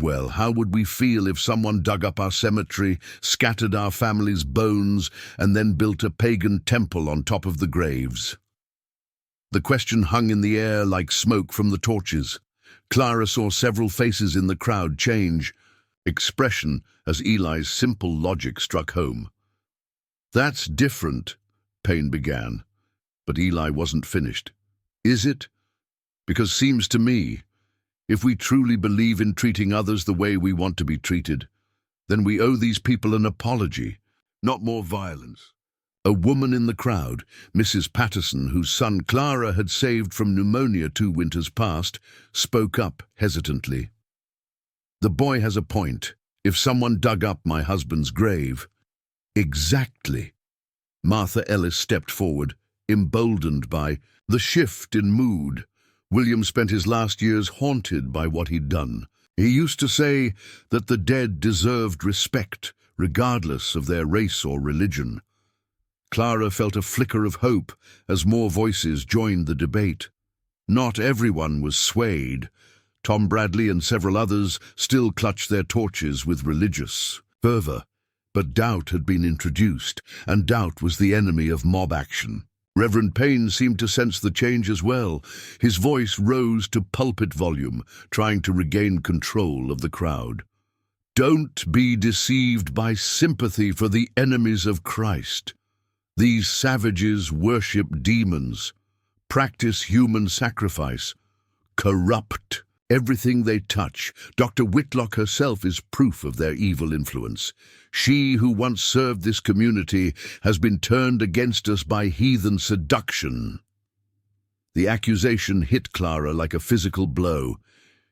[SPEAKER 1] Well, how would we feel if someone dug up our cemetery, scattered our family's bones, and then built a pagan temple on top of the graves?" The question hung in the air like smoke from the torches. Clara saw several faces in the crowd change expression as Eli's simple logic struck home. "That's different," Payne began, but Eli wasn't finished. "Is it? Because seems to me, if we truly believe in treating others the way we want to be treated, then we owe these people an apology, not more violence." A woman in the crowd, Mrs. Patterson, whose son Clara had saved from pneumonia 2 winters past, spoke up hesitantly. "The boy has a point. If someone dug up my husband's grave—" "Exactly." Martha Ellis stepped forward, emboldened by the shift in mood. William spent his last years haunted by what he'd done. He used to say that the dead deserved respect, regardless of their race or religion. Clara felt a flicker of hope as more voices joined the debate. Not everyone was swayed. Tom Bradley and several others still clutched their torches with religious fervor. But doubt had been introduced, and doubt was the enemy of mob action. Reverend Payne seemed to sense the change as well. His voice rose to pulpit volume, trying to regain control of the crowd. "Don't be deceived by sympathy for the enemies of Christ. These savages worship demons, practice human sacrifice, corrupt everything they touch. Dr. Whitlock herself is proof of their evil influence. She who once served this community has been turned against us by heathen seduction." The accusation hit Clara like a physical blow.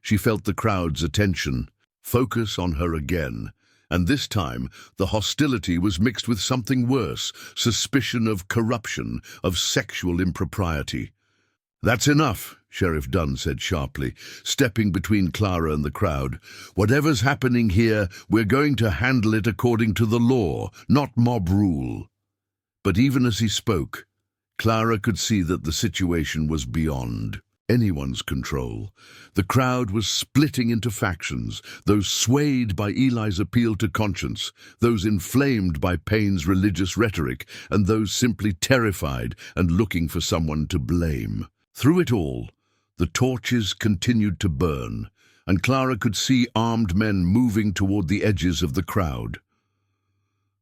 [SPEAKER 1] She felt the crowd's attention focus on her again, and this time the hostility was mixed with something worse, suspicion of corruption, of sexual impropriety. "That's enough," Sheriff Dunn said sharply, stepping between Clara and the crowd. "Whatever's happening here, we're going to handle it according to the law, not mob rule." But even as he spoke, Clara could see that the situation was beyond anyone's control. The crowd was splitting into factions, those swayed by Eli's appeal to conscience, those inflamed by Payne's religious rhetoric, and those simply terrified and looking for someone to blame. Through it all, the torches continued to burn, and Clara could see armed men moving toward the edges of the crowd.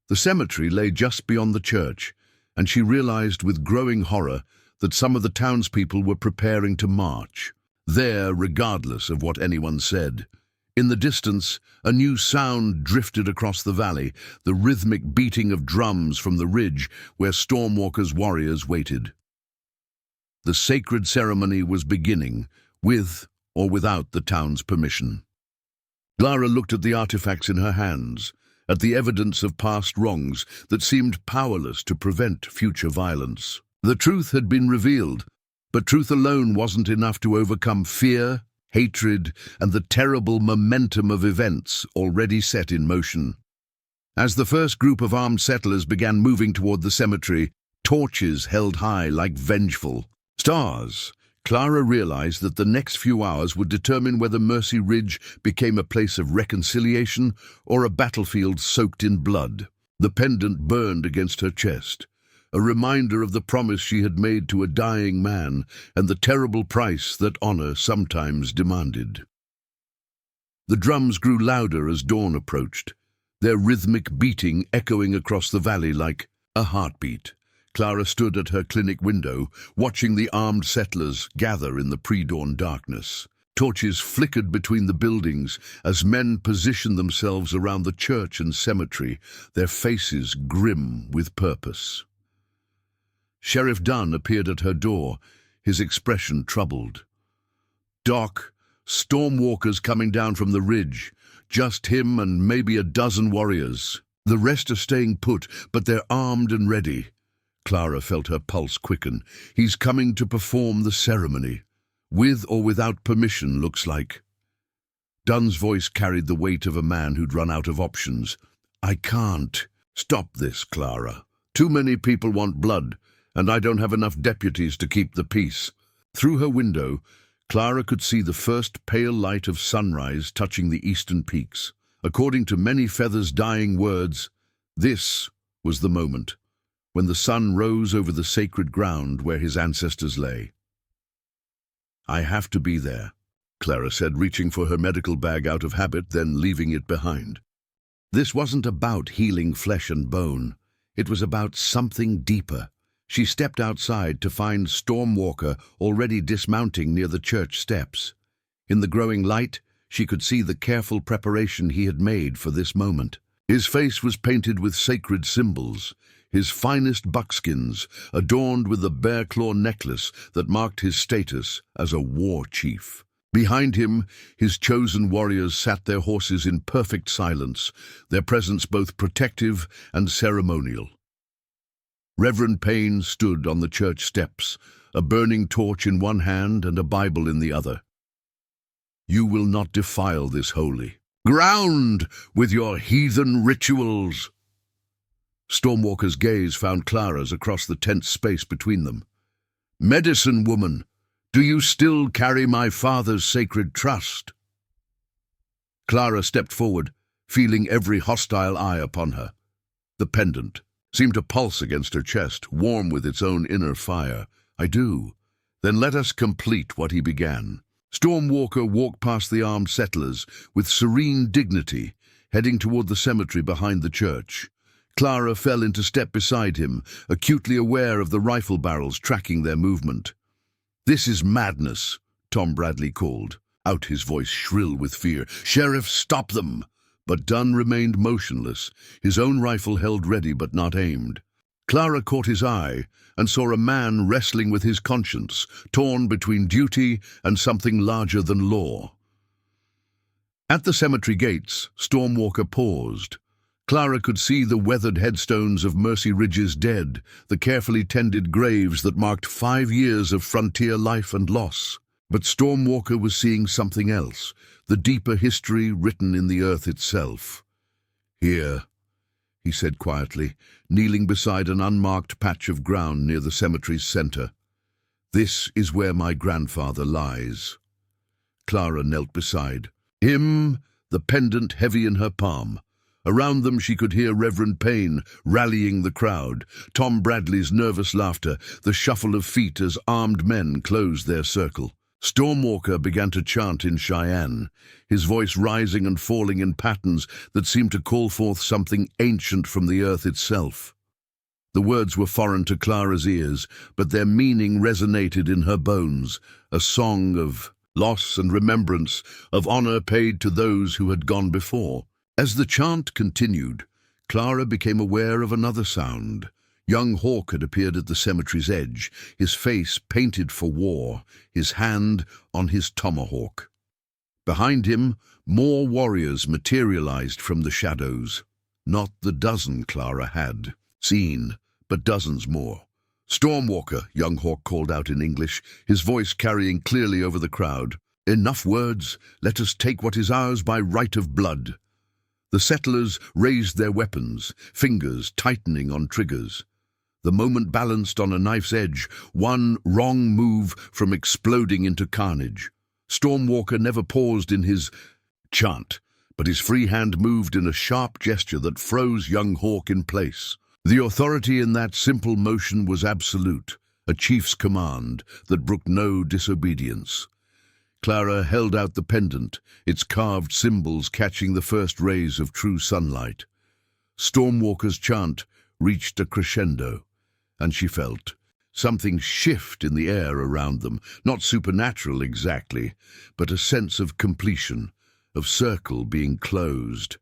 [SPEAKER 1] The cemetery lay just beyond the church, and she realized with growing horror that some of the townspeople were preparing to march, there regardless of what anyone said. In the distance, a new sound drifted across the valley, the rhythmic beating of drums from the ridge where Stormwalker's warriors waited. The sacred ceremony was beginning, with or without the town's permission. Clara looked at the artifacts in her hands, at the evidence of past wrongs that seemed powerless to prevent future violence. The truth had been revealed, but truth alone wasn't enough to overcome fear, hatred, and the terrible momentum of events already set in motion. As the first group of armed settlers began moving toward the cemetery, torches held high like vengeful stars, Clara realized that the next few hours would determine whether Mercy Ridge became a place of reconciliation or a battlefield soaked in blood. The pendant burned against her chest, a reminder of the promise she had made to a dying man and the terrible price that honor sometimes demanded. The drums grew louder as dawn approached, their rhythmic beating echoing across the valley like a heartbeat. Clara stood at her clinic window, watching the armed settlers gather in the pre-dawn darkness. Torches flickered between the buildings as men positioned themselves around the church and cemetery, their faces grim with purpose. Sheriff Dunn appeared at her door, his expression troubled. "Doc, Stormwalker's coming down from the ridge. Just him and maybe a dozen warriors. The rest are staying put, but they're armed and ready." Clara felt her pulse quicken. "He's coming to perform the ceremony. With or without permission, looks like." Dunn's voice carried the weight of a man who'd run out of options. "I can't. Stop this, Clara. Too many people want blood, and I don't have enough deputies to keep the peace." Through her window, Clara could see the first pale light of sunrise touching the eastern peaks. According to many feathers' dying words, this was the moment when the sun rose over the sacred ground where his ancestors lay. "I have to be there," Clara said, reaching for her medical bag out of habit, then leaving it behind. This wasn't about healing flesh and bone. It was about something deeper. She stepped outside to find Stormwalker already dismounting near the church steps. In the growing light, she could see the careful preparation he had made for this moment. His face was painted with sacred symbols, his finest buckskins adorned with the bear-claw necklace that marked his status as a war chief. Behind him, his chosen warriors sat their horses in perfect silence, their presence both protective and ceremonial. Reverend Payne stood on the church steps, a burning torch in one hand and a Bible in the other. "You will not defile this holy ground with your heathen rituals." Stormwalker's gaze found Clara's across the tense space between them. "Medicine woman, do you still carry my father's sacred trust?" Clara stepped forward, feeling every hostile eye upon her. The pendant seemed to pulse against her chest, warm with its own inner fire. "I do." "Then let us complete what he began." Stormwalker walked past the armed settlers with serene dignity, heading toward the cemetery behind the church. Clara fell into step beside him, acutely aware of the rifle barrels tracking their movement. "This is madness," Tom Bradley called, out his voice shrill with fear. "Sheriff, stop them!" But Dunn remained motionless, his own rifle held ready but not aimed. Clara caught his eye and saw a man wrestling with his conscience, torn between duty and something larger than law. At the cemetery gates, Stormwalker paused. Clara could see the weathered headstones of Mercy Ridge's dead, the carefully tended graves that marked 5 years of frontier life and loss. But Stormwalker was seeing something else, the deeper history written in the earth itself. "Here," he said quietly, kneeling beside an unmarked patch of ground near the cemetery's center. "This is where my grandfather lies." Clara knelt beside him, the pendant heavy in her palm. Around them she could hear Reverend Payne rallying the crowd, Tom Bradley's nervous laughter, the shuffle of feet as armed men closed their circle. Stormwalker began to chant in Cheyenne, his voice rising and falling in patterns that seemed to call forth something ancient from the earth itself. The words were foreign to Clara's ears, but their meaning resonated in her bones, a song of loss and remembrance, of honor paid to those who had gone before. As the chant continued, Clara became aware of another sound. Young Hawk had appeared at the cemetery's edge, his face painted for war, his hand on his tomahawk. Behind him, more warriors materialized from the shadows. Not the dozen Clara had seen, but dozens more. "Stormwalker," young Hawk called out in English, his voice carrying clearly over the crowd. "Enough words, let us take what is ours by right of blood." The settlers raised their weapons, fingers tightening on triggers. The moment balanced on a knife's edge, one wrong move from exploding into carnage. Stormwalker never paused in his chant, but his free hand moved in a sharp gesture that froze young Hawk in place. The authority in that simple motion was absolute, a chief's command that brooked no disobedience. Clara held out the pendant, its carved symbols catching the first rays of true sunlight. Stormwalker's chant reached a crescendo, and she felt something shift in the air around them, not supernatural exactly, but a sense of completion, of circle being closed.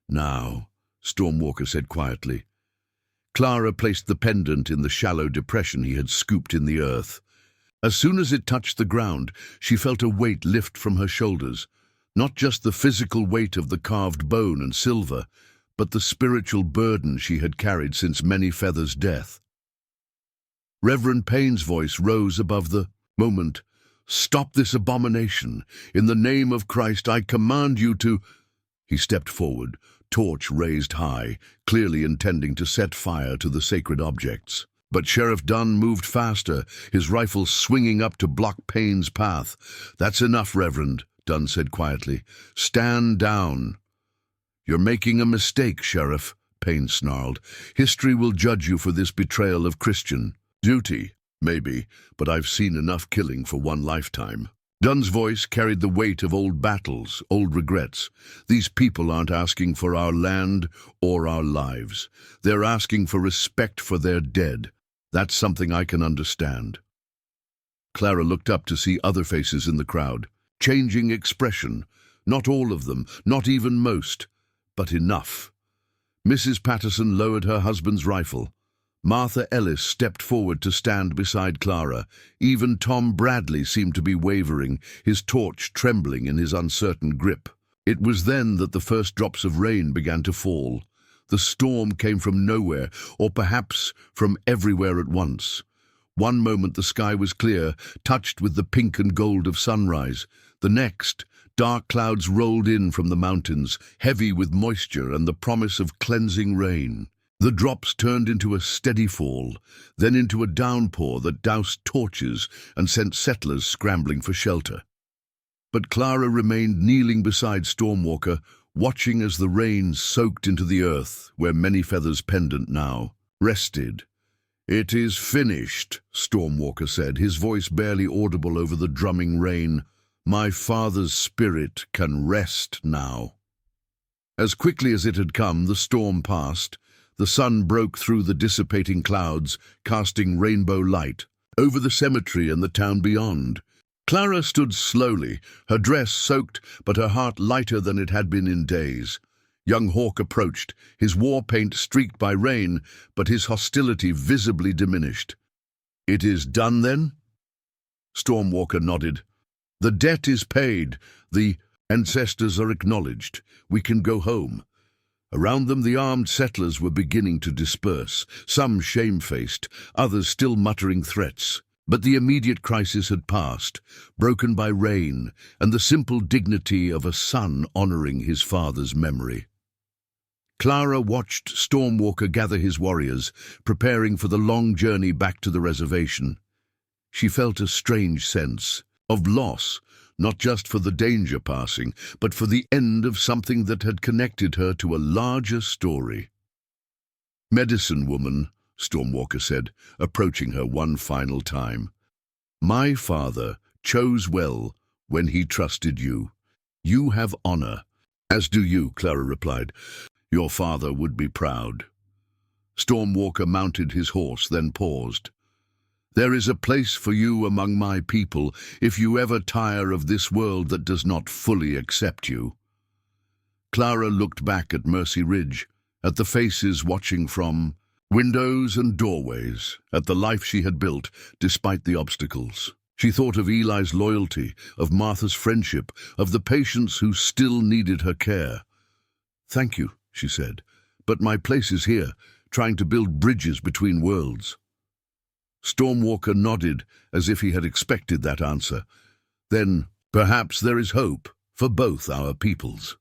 [SPEAKER 1] "Now," Stormwalker said quietly. Clara placed the pendant in the shallow depression he had scooped in the earth. As soon as it touched the ground, she felt a weight lift from her shoulders, not just the physical weight of the carved bone and silver, but the spiritual burden she had carried since Many Feathers' death. Reverend Payne's voice rose above the moment. "Stop this abomination. In the name of Christ, I command you to—" He stepped forward, torch raised high, clearly intending to set fire to the sacred objects. But Sheriff Dunn moved faster, his rifle swinging up to block Payne's path. "That's enough, Reverend," Dunn said quietly. "Stand down." "You're making a mistake, Sheriff," Payne snarled. "History will judge you for this betrayal of Christian duty, maybe, but I've seen enough killing for one lifetime." Dunn's voice carried the weight of old battles, old regrets. "These people aren't asking for our land or our lives. They're asking for respect for their dead. That's something I can understand." Clara looked up to see other faces in the crowd, changing expression. Not all of them, not even most, but enough. Mrs. Patterson lowered her husband's rifle. Martha Ellis stepped forward to stand beside Clara. Even Tom Bradley seemed to be wavering, his torch trembling in his uncertain grip. It was then that the first drops of rain began to fall. The storm came from nowhere, or perhaps from everywhere at once. One moment the sky was clear, touched with the pink and gold of sunrise. The next, dark clouds rolled in from the mountains, heavy with moisture and the promise of cleansing rain. The drops turned into a steady fall, then into a downpour that doused torches and sent settlers scrambling for shelter. But Clara remained kneeling beside Stormwalker, watching as the rain soaked into the earth, where Many Feathers' pendant now rested. "It is finished," Stormwalker said, his voice barely audible over the drumming rain. "My father's spirit can rest now." As quickly as it had come, the storm passed. The sun broke through the dissipating clouds, casting rainbow light over the cemetery and the town beyond. Clara stood slowly, her dress soaked, but her heart lighter than it had been in days. Young Hawk approached, his war paint streaked by rain, but his hostility visibly diminished. "It is done, then?" Stormwalker nodded. "The debt is paid. The ancestors are acknowledged. We can go home." Around them, the armed settlers were beginning to disperse, some shamefaced, others still muttering threats. But the immediate crisis had passed, broken by rain and the simple dignity of a son honoring his father's memory. Clara watched Stormwalker gather his warriors, preparing for the long journey back to the reservation. She felt a strange sense of loss, not just for the danger passing, but for the end of something that had connected her to a larger story. "Medicine woman," Stormwalker said, approaching her one final time. "My father chose well when he trusted you. You have honor." "As do you," Clara replied. "Your father would be proud." Stormwalker mounted his horse, then paused. "There is a place for you among my people if you ever tire of this world that does not fully accept you." Clara looked back at Mercy Ridge, at the faces watching from windows and doorways, at the life she had built despite the obstacles. She thought of Eli's loyalty, of Martha's friendship, of the patients who still needed her care. "Thank you," she said, "but my place is here, trying to build bridges between worlds." Stormwalker nodded as if he had expected that answer. "Then perhaps there is hope for both our peoples."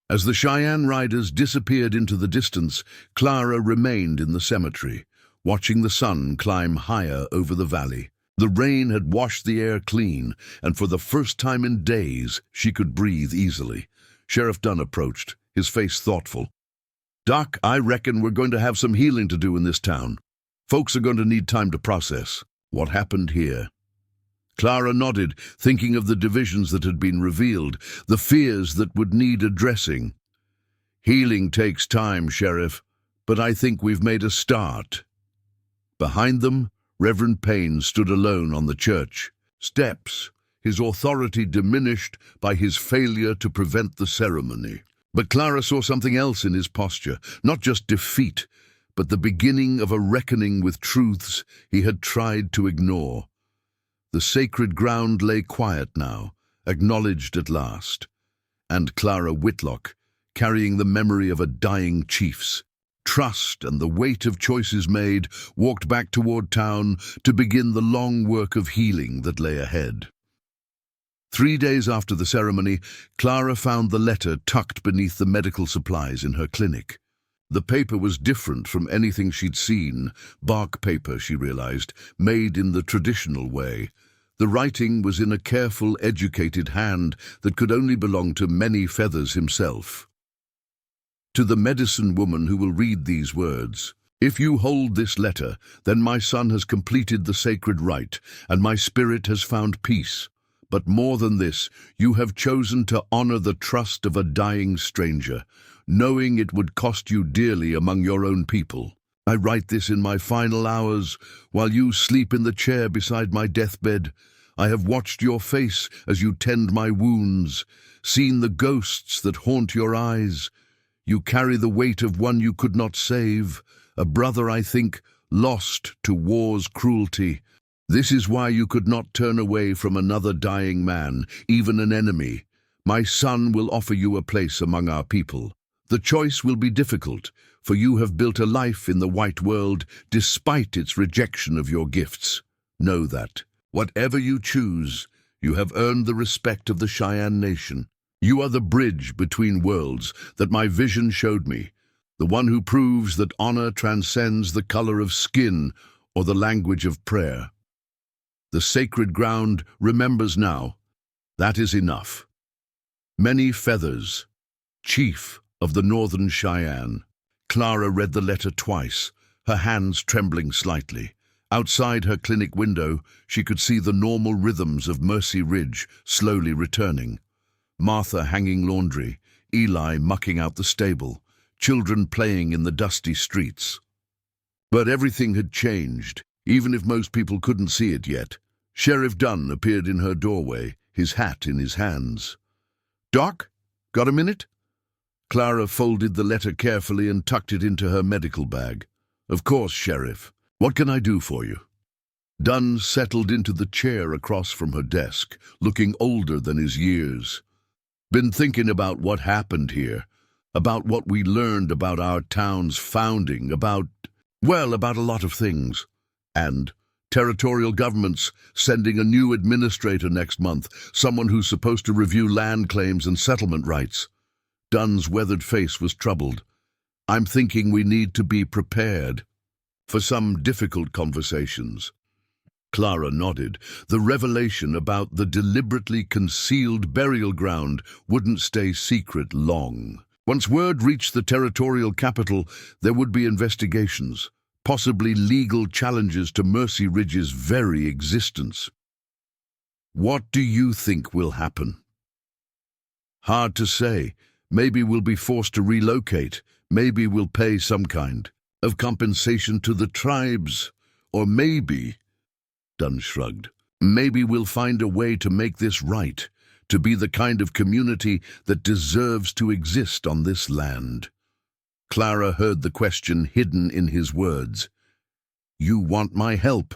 [SPEAKER 1] As the Cheyenne riders disappeared into the distance, Clara remained in the cemetery, watching the sun climb higher over the valley. The rain had washed the air clean, and for the first time in days, she could breathe easily. Sheriff Dunn approached, his face thoughtful. "Doc, I reckon we're going to have some healing to do in this town. Folks are going to need time to process what happened here." Clara nodded, thinking of the divisions that had been revealed, the fears that would need addressing. "Healing takes time, Sheriff, but I think we've made a start." Behind them, Reverend Payne stood alone on the church steps, his authority diminished by his failure to prevent the ceremony. But Clara saw something else in his posture, not just defeat, but the beginning of a reckoning with truths he had tried to ignore. The sacred ground lay quiet now, acknowledged at last, and Clara Whitlock, carrying the memory of a dying chief's trust and the weight of choices made, walked back toward town to begin the long work of healing that lay ahead. 3 days after the ceremony, Clara found the letter tucked beneath the medical supplies in her clinic. The paper was different from anything she'd seen, bark paper, she realized, made in the traditional way. The writing was in a careful, educated hand that could only belong to Many Feathers himself. "To the medicine woman who will read these words, if you hold this letter, then my son has completed the sacred rite, and my spirit has found peace. But more than this, you have chosen to honor the trust of a dying stranger, knowing it would cost you dearly among your own people. I write this in my final hours, while you sleep in the chair beside my deathbed. I have watched your face as you tend my wounds, seen the ghosts that haunt your eyes. You carry the weight of one you could not save, a brother, I think, lost to war's cruelty. This is why you could not turn away from another dying man, even an enemy. My son will offer you a place among our people. The choice will be difficult, for you have built a life in the white world despite its rejection of your gifts. Know that, whatever you choose, you have earned the respect of the Cheyenne nation. You are the bridge between worlds that my vision showed me, the one who proves that honor transcends the color of skin or the language of prayer. The sacred ground remembers now. That is enough. Many Feathers, Chief of the Northern Cheyenne." Clara read the letter twice, her hands trembling slightly. Outside her clinic window, she could see the normal rhythms of Mercy Ridge slowly returning. Martha hanging laundry, Eli mucking out the stable, children playing in the dusty streets. But everything had changed, even if most people couldn't see it yet. Sheriff Dunn appeared in her doorway, his hat in his hands. "Doc, got a minute?" Clara folded the letter carefully and tucked it into her medical bag. "Of course, Sheriff. What can I do for you?" Dunn settled into the chair across from her desk, looking older than his years. "Been thinking about what happened here. about what we learned about our town's founding, about a lot of things. And territorial governments sending a new administrator next month, someone who's supposed to review land claims and settlement rights. Dunn's weathered face was troubled. I'm thinking we need to be prepared for some difficult conversations. Clara nodded. The revelation about the deliberately concealed burial ground wouldn't stay secret long. Once word reached the territorial capital, there would be investigations, possibly legal challenges to Mercy Ridge's very existence. What do you think will happen? Hard to say. Maybe we'll be forced to relocate. Maybe we'll pay some kind of compensation to the tribes. Or maybe, Dunn shrugged, maybe we'll find a way to make this right, to be the kind of community that deserves to exist on this land. Clara heard the question hidden in his words. You want my help?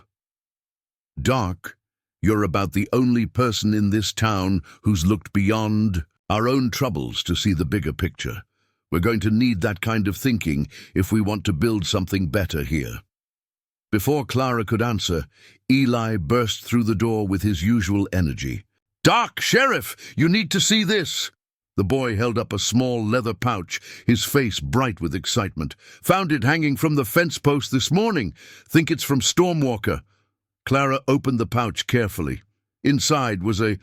[SPEAKER 1] Doc, you're about the only person in this town who's looked beyond our own troubles to see the bigger picture. We're going to need that kind of thinking if we want to build something better here. Before Clara could answer, Eli burst through the door with his usual energy. Doc, Sheriff, you need to see this. The boy held up a small leather pouch, his face bright with excitement. Found it hanging from the fence post this morning. Think it's from Stormwalker. Clara opened the pouch carefully. Inside was a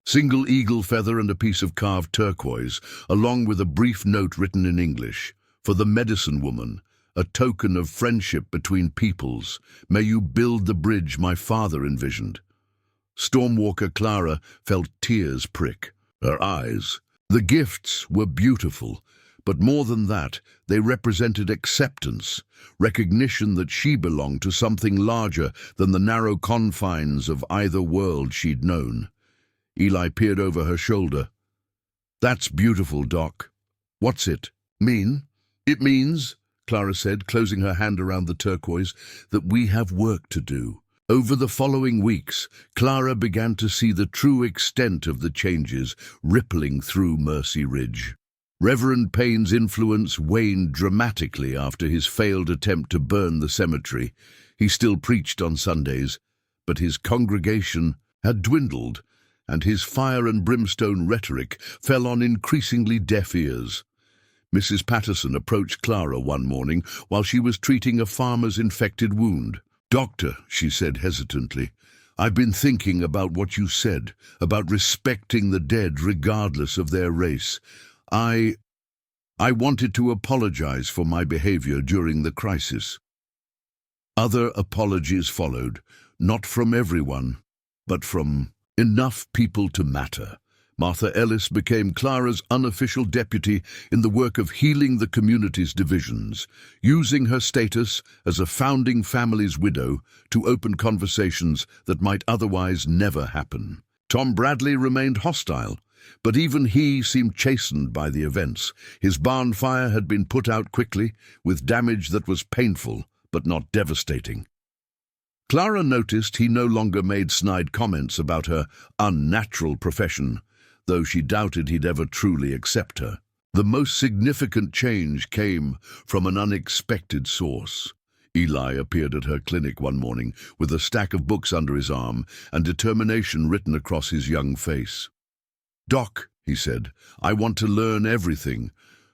[SPEAKER 1] single eagle feather and a piece of carved turquoise, along with a brief note written in English. For the medicine woman, a token of friendship between peoples. May you build the bridge my father envisioned. Stormwalker Clara felt tears prick her eyes. The gifts were beautiful, but more than that, they represented acceptance, recognition that she belonged to something larger than the narrow confines of either world she'd known. Eli peered over her shoulder. That's beautiful, Doc. What's it mean? It means, Clara said, closing her hand around the turquoise, that we have work to do. Over the following weeks, Clara began to see the true extent of the changes rippling through Mercy Ridge. Reverend Payne's influence waned dramatically after his failed attempt to burn the cemetery. He still preached on Sundays, but his congregation had dwindled, and his fire and brimstone rhetoric fell on increasingly deaf ears. Mrs. Patterson approached Clara one morning while she was treating a farmer's infected wound. Doctor, she said hesitantly, I've been thinking about what you said, about respecting the dead regardless of their race. I wanted to apologize for my behavior during the crisis. Other apologies followed, not from everyone, but from enough people to matter. Martha Ellis became Clara's unofficial deputy in the work of healing the community's divisions, using her status as a founding family's widow to open conversations that might otherwise never happen. Tom Bradley remained hostile, but even he seemed chastened by the events. His barn fire had been put out quickly, with damage that was painful but not devastating. Clara noticed he no longer made snide comments about her unnatural profession, though she doubted he'd ever truly accept her. The most significant change came from an unexpected source. Eli appeared at her clinic one morning with a stack of books under his arm and determination written across his young face. Doc, he said, I want to learn everything,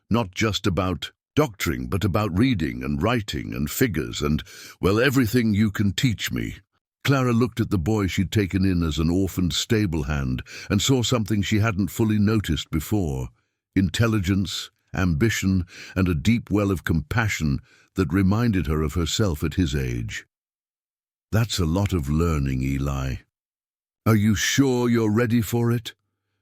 [SPEAKER 1] not just about doctoring, but about reading and writing and figures and, well, everything you can teach me. Clara looked at the boy she'd taken in as an orphaned stable hand and saw something she hadn't fully noticed before: intelligence, ambition, and a deep well of compassion that reminded her of herself at his age. That's a lot of learning, Eli. Are you sure you're ready for it?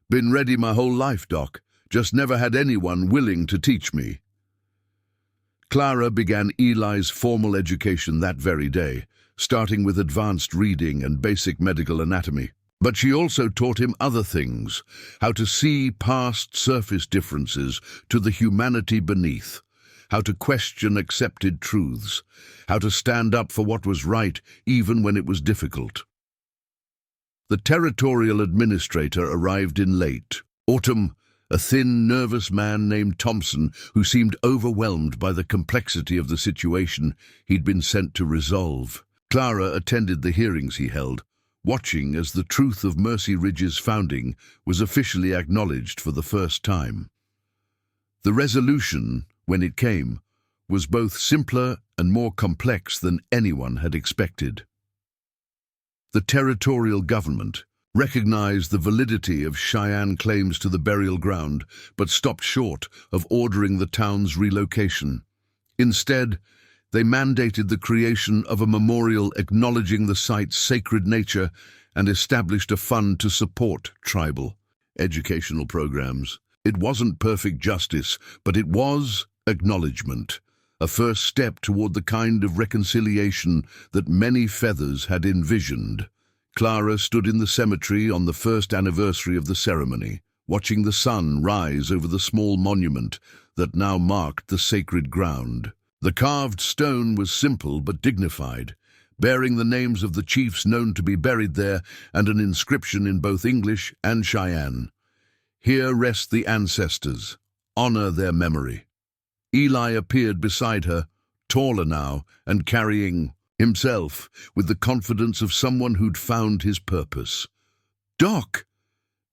[SPEAKER 1] Been ready my whole life, Doc. Just never had anyone willing to teach me. Clara began Eli's formal education that very day, starting with advanced reading and basic medical anatomy. But she also taught him other things, how to see past surface differences to the humanity beneath, how to question accepted truths, how to stand up for what was right even when it was difficult. The territorial administrator arrived in late autumn, a thin, nervous man named Thompson who seemed overwhelmed by the complexity of the situation he'd been sent to resolve. Clara attended the hearings he held, watching as the truth of Mercy Ridge's founding was officially acknowledged for the first time. The resolution, when it came, was both simpler and more complex than anyone had expected. The territorial government recognized the validity of Cheyenne claims to the burial ground, but stopped short of ordering the town's relocation. Instead, they mandated the creation of a memorial acknowledging the site's sacred nature and established a fund to support tribal educational programs. It wasn't perfect justice, but it was acknowledgement, a first step toward the kind of reconciliation that many feathers had envisioned. Clara stood in the cemetery on the first anniversary of the ceremony, watching the sun rise over the small monument that now marked the sacred ground. The carved stone was simple but dignified, bearing the names of the chiefs known to be buried there and an inscription in both English and Cheyenne. "Here rest the ancestors. Honor their memory." Eli appeared beside her, taller now and carrying himself with the confidence of someone who'd found his purpose. "Doc,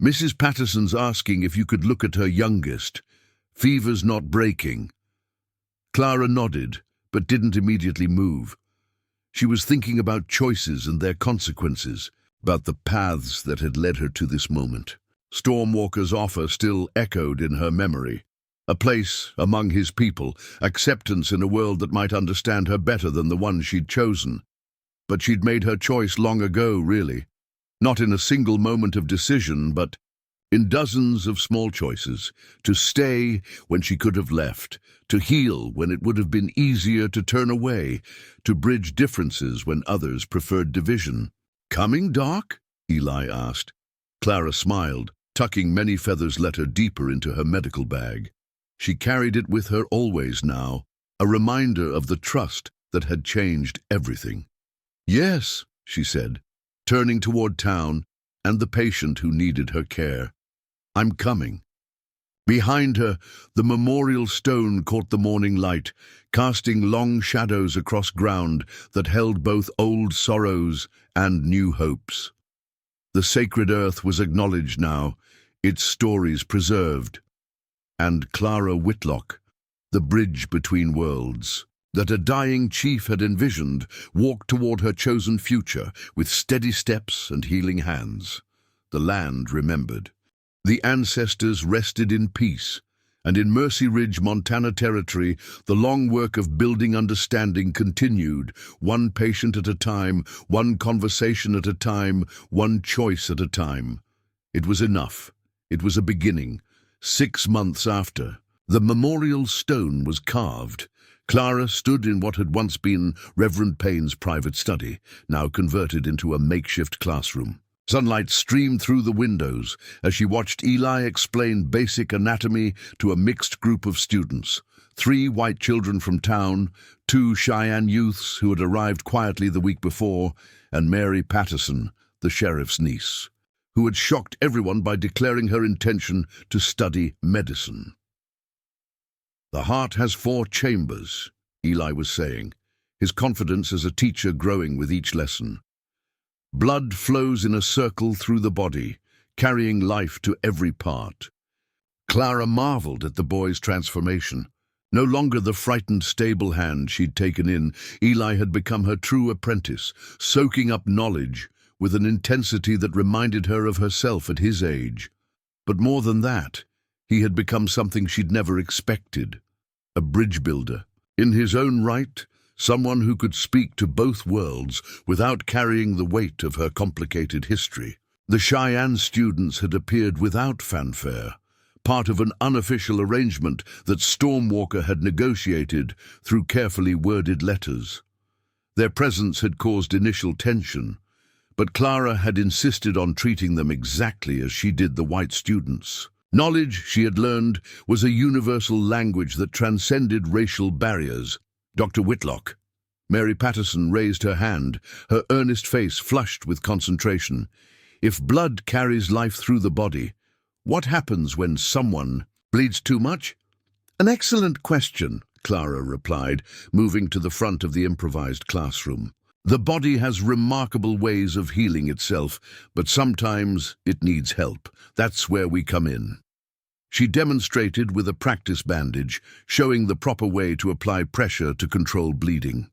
[SPEAKER 1] Mrs. Patterson's asking if you could look at her youngest. Fever's not breaking." Clara nodded, but didn't immediately move. She was thinking about choices and their consequences, about the paths that had led her to this moment. Stormwalker's offer still echoed in her memory. A place among his people, acceptance in a world that might understand her better than the one she'd chosen. But she'd made her choice long ago, really. Not in a single moment of decision, but in dozens of small choices. To stay when she could have left, to heal when it would have been easier to turn away, to bridge differences when others preferred division. "Coming, Doc?" Eli asked. Clara smiled, tucking Many Feathers' letter deeper into her medical bag. She carried it with her always now, a reminder of the trust that had changed everything. "Yes," she said, turning toward town and the patient who needed her care. "I'm coming." Behind her, the memorial stone caught the morning light, casting long shadows across ground that held both old sorrows and new hopes. The sacred earth was acknowledged now, its stories preserved. And Clara Whitlock, the bridge between worlds, that a dying chief had envisioned, walked toward her chosen future with steady steps and healing hands. The land remembered. The ancestors rested in peace, and in Mercy Ridge, Montana Territory, the long work of building understanding continued, one patient at a time, one conversation at a time, one choice at a time. It was enough. It was a beginning. 6 months after, the memorial stone was carved. Clara stood in what had once been Reverend Payne's private study, now converted into a makeshift classroom. Sunlight streamed through the windows as she watched Eli explain basic anatomy to a mixed group of students. 3 white children from town, 2 Cheyenne youths who had arrived quietly the week before, and Mary Patterson, the sheriff's niece, who had shocked everyone by declaring her intention to study medicine. "The heart has 4 chambers," Eli was saying, his confidence as a teacher growing with each lesson. "Blood flows in a circle through the body, carrying life to every part." Clara marveled at the boy's transformation. No longer the frightened stable hand she'd taken in, Eli had become her true apprentice, soaking up knowledge with an intensity that reminded her of herself at his age. But more than that, he had become something she'd never expected, a bridge builder. In his own right, someone who could speak to both worlds without carrying the weight of her complicated history. The Cheyenne students had appeared without fanfare, part of an unofficial arrangement that Stormwalker had negotiated through carefully worded letters. Their presence had caused initial tension, but Clara had insisted on treating them exactly as she did the white students. Knowledge, she had learned, was a universal language that transcended racial barriers. "Dr. Whitlock." Mary Patterson raised her hand, her earnest face flushed with concentration. "If blood carries life through the body, What happens when someone bleeds too much? An excellent question, Clara replied, moving to the front of the improvised classroom. The body has remarkable ways of healing itself, but sometimes it needs help. That's where we come in. She demonstrated with a practice bandage, showing the proper way to apply pressure to control bleeding.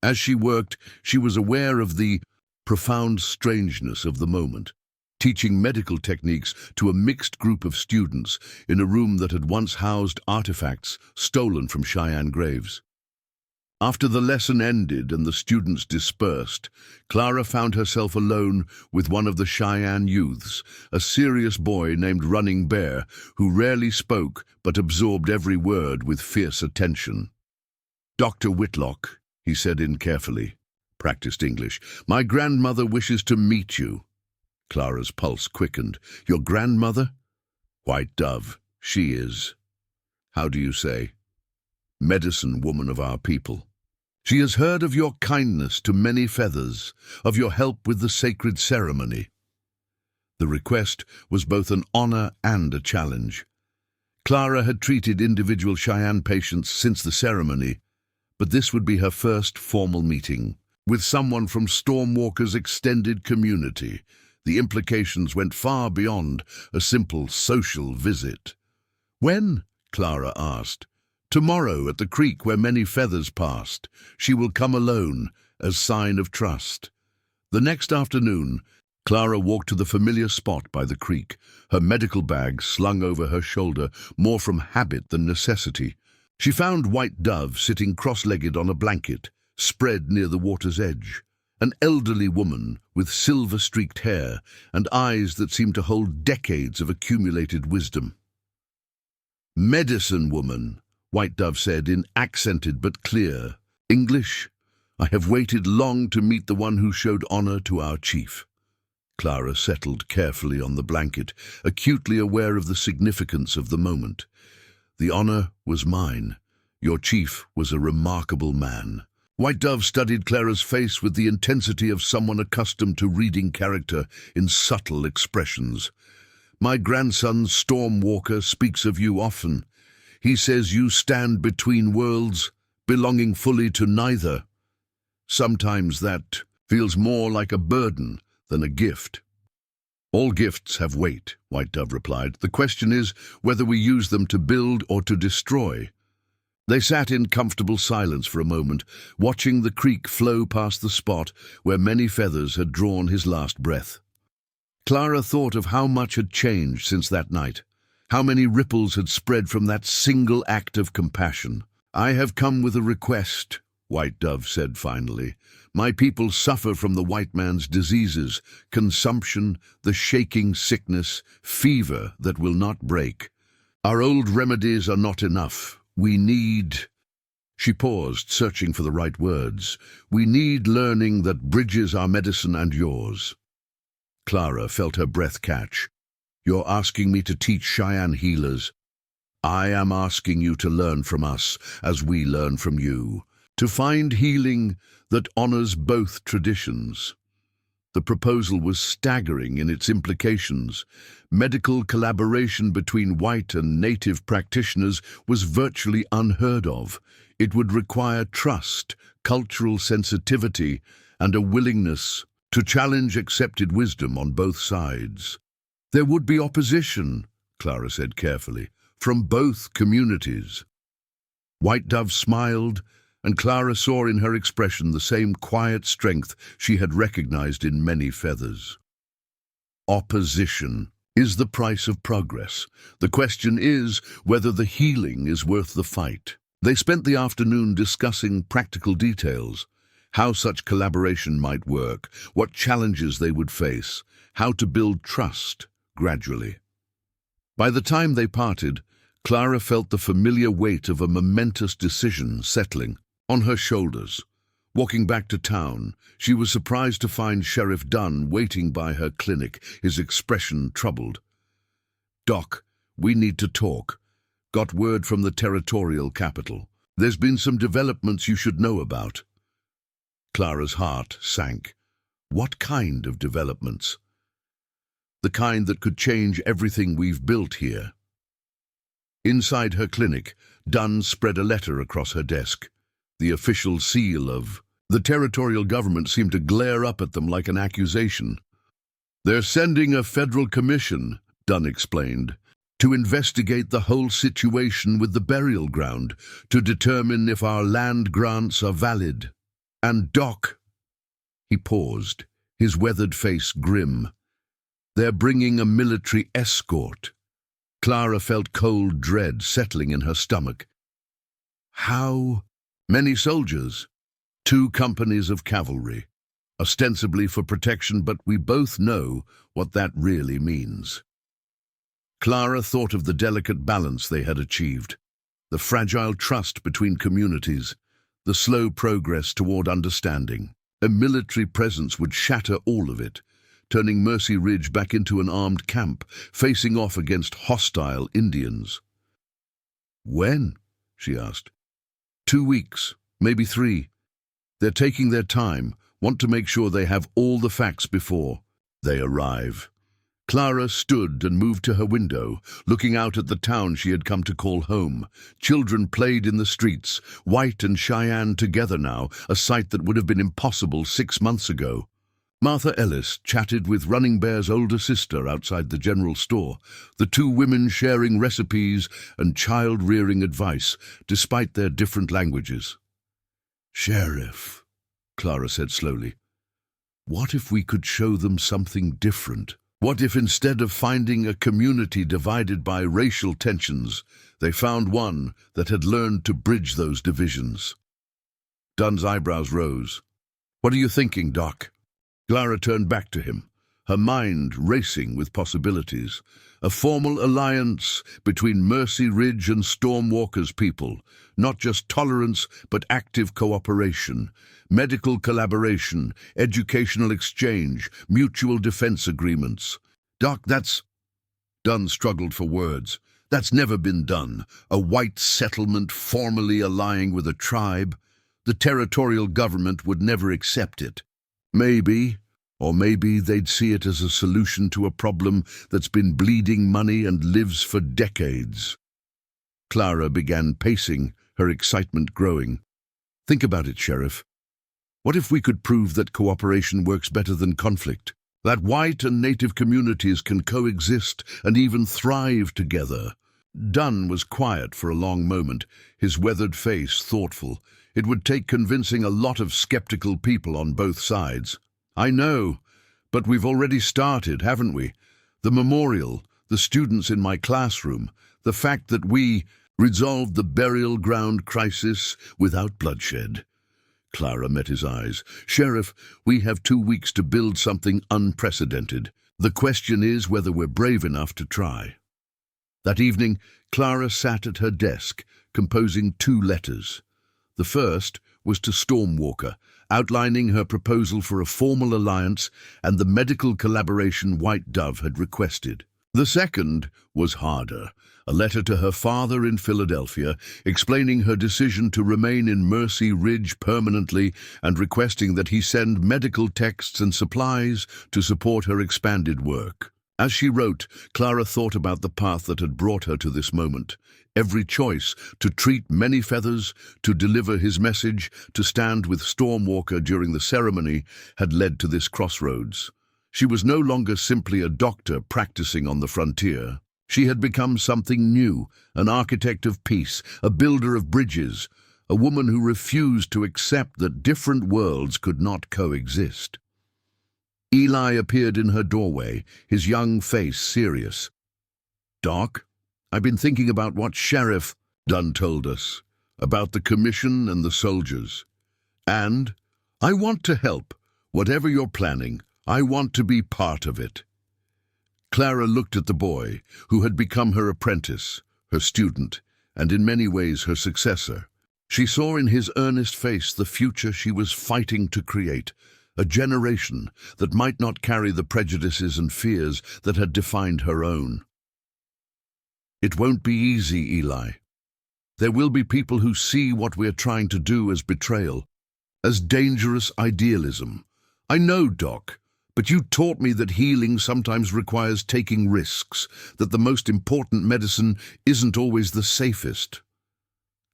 [SPEAKER 1] As she worked, she was aware of the profound strangeness of the moment, teaching medical techniques to a mixed group of students in a room that had once housed artifacts stolen from Cheyenne graves. After the lesson ended and the students dispersed, Clara found herself alone with one of the Cheyenne youths, a serious boy named Running Bear, who rarely spoke but absorbed every word with fierce attention. "Dr. Whitlock," he said in carefully practiced English, "my grandmother wishes to meet you." Clara's pulse quickened. "Your grandmother?" "White Dove, she is." "How do you say?" "Medicine woman of our people. She has heard of your kindness to many feathers, of your help with the sacred ceremony." The request was both an honor and a challenge. Clara had treated individual Cheyenne patients since the ceremony, but this would be her first formal meeting with someone from Stormwalker's extended community. The implications went far beyond a simple social visit. "When?" Clara asked. "Tomorrow at the creek where many feathers passed. She will come alone, as sign of trust." The next afternoon, Clara walked to the familiar spot by the creek, her medical bag slung over her shoulder, more from habit than necessity. She found White Dove sitting cross-legged on a blanket, spread near the water's edge. An elderly woman with silver-streaked hair and eyes that seemed to hold decades of accumulated wisdom. "Medicine woman," White Dove said in accented but clear English. "I have waited long to meet the one who showed honor to our chief." Clara settled carefully on the blanket, acutely aware of the significance of the moment. "The honor was mine. Your chief was a remarkable man." White Dove studied Clara's face with the intensity of someone accustomed to reading character in subtle expressions. "My grandson Stormwalker speaks of you often. He says you stand between worlds, belonging fully to neither. Sometimes that feels more like a burden than a gift." "All gifts have weight," White Dove replied. "The question is whether we use them to build or to destroy." They sat in comfortable silence for a moment, watching the creek flow past the spot where many feathers had drawn his last breath. Clara thought of how much had changed since that night. How many ripples had spread from that single act of compassion. "I have come with a request," White Dove said finally. "My people suffer from the white man's diseases, consumption, the shaking sickness, fever that will not break. Our old remedies are not enough. We need—" She paused, searching for the right words. "We need learning that bridges our medicine and yours." Clara felt her breath catch. "You're asking me to teach Cheyenne healers. I am asking you to learn from us as we learn from you, to find healing that honors both traditions." The proposal was staggering in its implications. Medical collaboration between white and native practitioners was virtually unheard of. It would require trust, cultural sensitivity, and a willingness to challenge accepted wisdom on both sides. "There would be opposition," Clara said carefully, "from both communities." White Dove smiled, and Clara saw in her expression the same quiet strength she had recognized in many feathers. Opposition is the price of progress. The question is whether the healing is worth the fight. They spent the afternoon discussing practical details, how such collaboration might work, what challenges they would face, how to build trust gradually. By the time they parted, Clara felt the familiar weight of a momentous decision settling on her shoulders. Walking back to town, she was surprised to find Sheriff Dunn waiting by her clinic, his expression troubled. "Doc, we need to talk. Got word from the territorial capital. There's been some developments you should know about." Clara's heart sank. What kind of developments? the kind that could change everything we've built here. Inside her clinic, Dunn spread a letter across her desk. The official seal of the territorial government seemed to glare up at them like an accusation. "They're sending a federal commission," Dunn explained, "to investigate the whole situation with the burial ground, to determine if our land grants are valid. And Doc—" He paused, his weathered face grim. "They're bringing a military escort." Clara felt cold dread settling in her stomach. "How many soldiers?" "2 companies of cavalry, ostensibly for protection, but we both know what that really means." Clara thought of the delicate balance they had achieved, the fragile trust between communities, the slow progress toward understanding. A military presence would shatter all of it, turning Mercy Ridge back into an armed camp, facing off against hostile Indians. "When?" she asked. 2 weeks, maybe 3. They're taking their time, want to make sure they have all the facts before they arrive. Clara stood and moved to her window, looking out at the town she had come to call home. Children played in the streets, White and Cheyenne together now, a sight that would have been impossible 6 months ago. Martha Ellis chatted with Running Bear's older sister outside the general store, the 2 women sharing recipes and child-rearing advice, despite their different languages. "Sheriff," Clara said slowly, "what if we could show them something different? What if instead of finding a community divided by racial tensions, they found one that had learned to bridge those divisions?" Dunn's eyebrows rose. "What are you thinking, Doc?" Clara turned back to him, her mind racing with possibilities. A formal alliance between Mercy Ridge and Stormwalker's people, not just tolerance but active cooperation, medical collaboration, educational exchange, mutual defense agreements. "Doc, that's—" Dunn struggled for words. "That's never been done. A white settlement formally allying with a tribe. The territorial government would never accept it." "Maybe. Or maybe they'd see it as a solution to a problem that's been bleeding money and lives for decades." Clara began pacing, her excitement growing. "Think about it, Sheriff. What if we could prove that cooperation works better than conflict? That white and native communities can coexist and even thrive together?" Dunn was quiet for a long moment, his weathered face thoughtful. It would take convincing a lot of skeptical people on both sides. "I know, but we've already started, haven't we? The memorial, the students in my classroom, the fact that we resolved the burial ground crisis without bloodshed." Clara met his eyes. "Sheriff, we have 2 weeks to build something unprecedented. The question is whether we're brave enough to try." That evening, Clara sat at her desk, composing 2 letters. The first was to Stormwalker, outlining her proposal for a formal alliance and the medical collaboration White Dove had requested. The second was harder, a letter to her father in Philadelphia, explaining her decision to remain in Mercy Ridge permanently and requesting that he send medical texts and supplies to support her expanded work. As she wrote, Clara thought about the path that had brought her to this moment. Every choice, to treat many feathers, to deliver his message, to stand with Stormwalker during the ceremony, had led to this crossroads. She was no longer simply a doctor practicing on the frontier. She had become something new, an architect of peace, a builder of bridges, a woman who refused to accept that different worlds could not coexist. Eli appeared in her doorway, his young face serious. "Doc, I've been thinking about what Sheriff Dunn told us, about the commission and the soldiers. And I want to help. Whatever you're planning, I want to be part of it." Clara looked at the boy, who had become her apprentice, her student, and in many ways her successor. She saw in his earnest face the future she was fighting to create, a generation that might not carry the prejudices and fears that had defined her own. "It won't be easy, Eli. There will be people who see what we're trying to do as betrayal, as dangerous idealism. I know, Doc, But you taught me that healing sometimes requires taking risks, that the most important medicine isn't always the safest."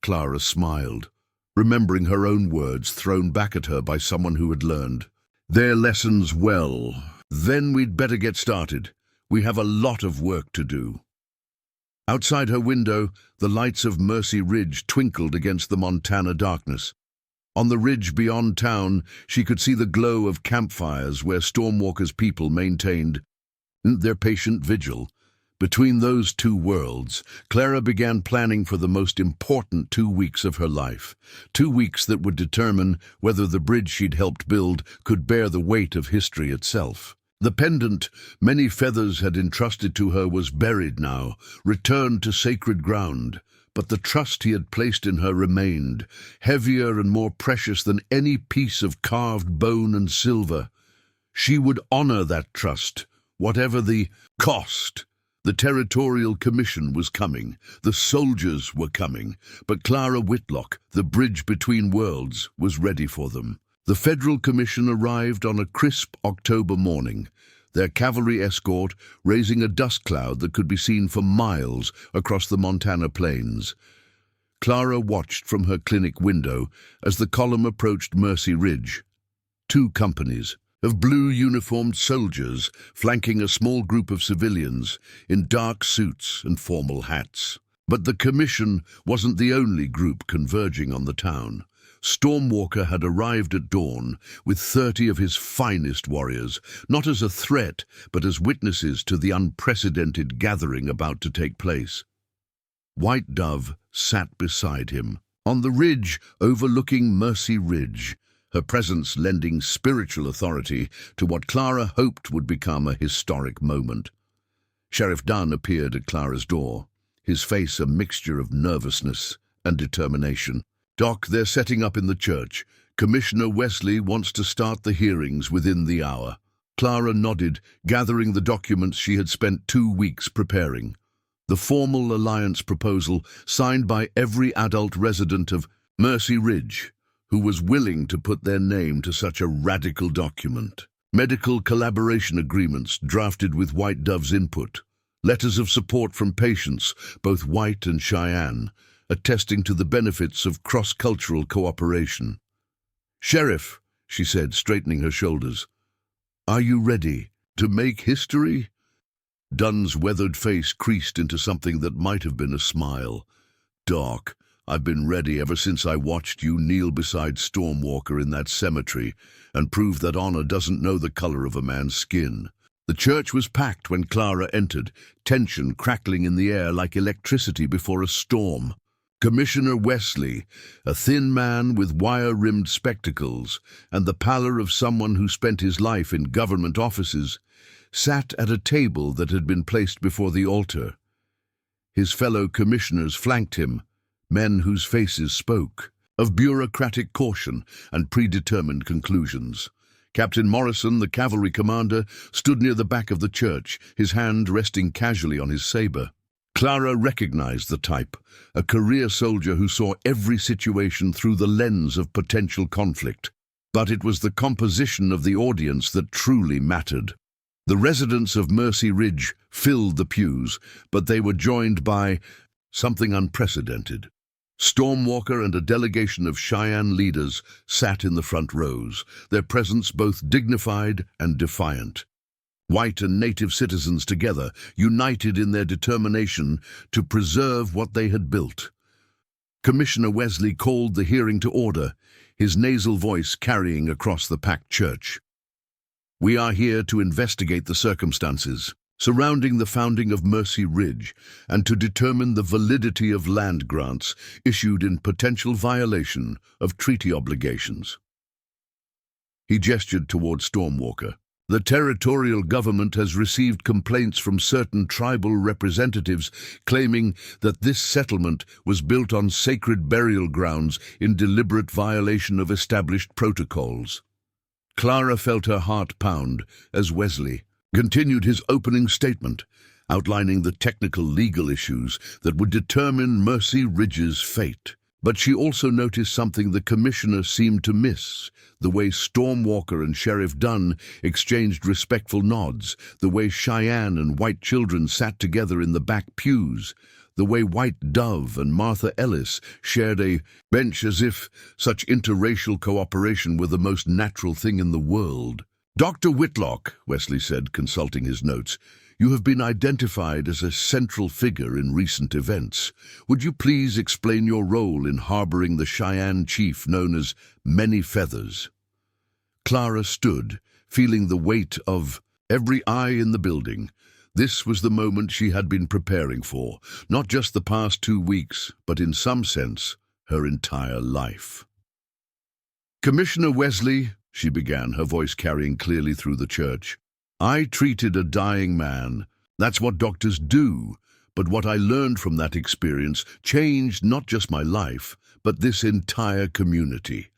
[SPEAKER 1] Clara smiled, remembering her own words thrown back at her by someone who had learned their lessons well. "Then we'd better get started. We have a lot of work to do." Outside her window, the lights of Mercy Ridge twinkled against the Montana darkness. On the ridge beyond town, she could see the glow of campfires where Stormwalker's people maintained their patient vigil. Between those two worlds, Clara began planning for the most important 2 weeks of her life. 2 weeks that would determine whether the bridge she'd helped build could bear the weight of history itself. The pendant many feathers had entrusted to her was buried now, returned to sacred ground. But the trust he had placed in her remained, heavier and more precious than any piece of carved bone and silver. She would honor that trust, whatever the cost. The Territorial Commission was coming, the soldiers were coming, but Clara Whitlock, the bridge between worlds, was ready for them. The Federal Commission arrived on a crisp October morning, their cavalry escort raising a dust cloud that could be seen for miles across the Montana plains. Clara watched from her clinic window as the column approached Mercy Ridge. 2 companies of blue-uniformed soldiers flanking a small group of civilians in dark suits and formal hats. But the commission wasn't the only group converging on the town. Stormwalker had arrived at dawn with 30 of his finest warriors, not as a threat, but as witnesses to the unprecedented gathering about to take place. White Dove sat beside him, on the ridge overlooking Mercy Ridge, her presence lending spiritual authority to what Clara hoped would become a historic moment. Sheriff Dunn appeared at Clara's door, his face a mixture of nervousness and determination. "Doc, they're setting up in the church. Commissioner Wesley wants to start the hearings within the hour." Clara nodded, gathering the documents she had spent 2 weeks preparing. The formal alliance proposal signed by every adult resident of Mercy Ridge who was willing to put their name to such a radical document. Medical collaboration agreements drafted with White Dove's input. Letters of support from patients, both white and Cheyenne, attesting to the benefits of cross-cultural cooperation. "Sheriff," she said, straightening her shoulders, "are you ready to make history?" Dunn's weathered face creased into something that might have been a smile. "Doc, I've been ready ever since I watched you kneel beside Stormwalker in that cemetery and prove that honor doesn't know the color of a man's skin." The church was packed when Clara entered, tension crackling in the air like electricity before a storm. Commissioner Wesley, a thin man with wire-rimmed spectacles and the pallor of someone who spent his life in government offices, sat at a table that had been placed before the altar. His fellow commissioners flanked him, men whose faces spoke of bureaucratic caution and predetermined conclusions. Captain Morrison, the cavalry commander, stood near the back of the church, his hand resting casually on his saber. Clara recognized the type, a career soldier who saw every situation through the lens of potential conflict. But it was the composition of the audience that truly mattered. The residents of Mercy Ridge filled the pews, but they were joined by something unprecedented. Stormwalker and a delegation of Cheyenne leaders sat in the front rows, their presence both dignified and defiant. White and native citizens together, united in their determination to preserve what they had built. Commissioner Wesley called the hearing to order, his nasal voice carrying across the packed church. "We are here to investigate the circumstances surrounding the founding of Mercy Ridge and to determine the validity of land grants issued in potential violation of treaty obligations." He gestured toward Stormwalker. "The territorial government has received complaints from certain tribal representatives claiming that this settlement was built on sacred burial grounds in deliberate violation of established protocols." Clara felt her heart pound as Wesley continued his opening statement, outlining the technical legal issues that would determine Mercy Ridge's fate. But she also noticed something the commissioner seemed to miss: the way Stormwalker and Sheriff Dunn exchanged respectful nods, the way Cheyenne and white children sat together in the back pews, the way White Dove and Martha Ellis shared a bench as if such interracial cooperation were the most natural thing in the world. "Dr. Whitlock," Wesley said, consulting his notes, "you have been identified as a central figure in recent events. Would you please explain your role in harboring the Cheyenne chief known as Many Feathers?" Clara stood, feeling the weight of every eye in the building. This was the moment she had been preparing for, not just the past 2 weeks, but in some sense, her entire life. "Commissioner Wesley," she began, her voice carrying clearly through the church, "I treated a dying man. That's what doctors do. But what I learned from that experience changed not just my life, but this entire community."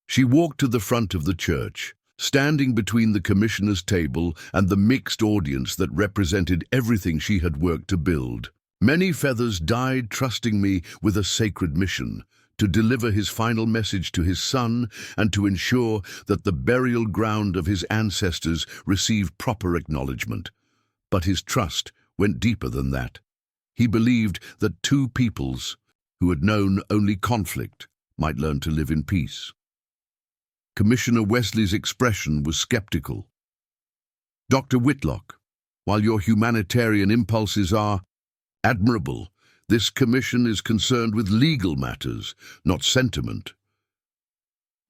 [SPEAKER 1] She walked to the front of the church, standing between the commissioner's table and the mixed audience that represented everything she had worked to build. "Many Feathers died trusting me with a sacred mission, to deliver his final message to his son and to ensure that the burial ground of his ancestors received proper acknowledgement. But his trust went deeper than that. He believed that two peoples, who had known only conflict, might learn to live in peace." Commissioner Wesley's expression was skeptical. "Dr. Whitlock, while your humanitarian impulses are admirable, this commission is concerned with legal matters, not sentiment."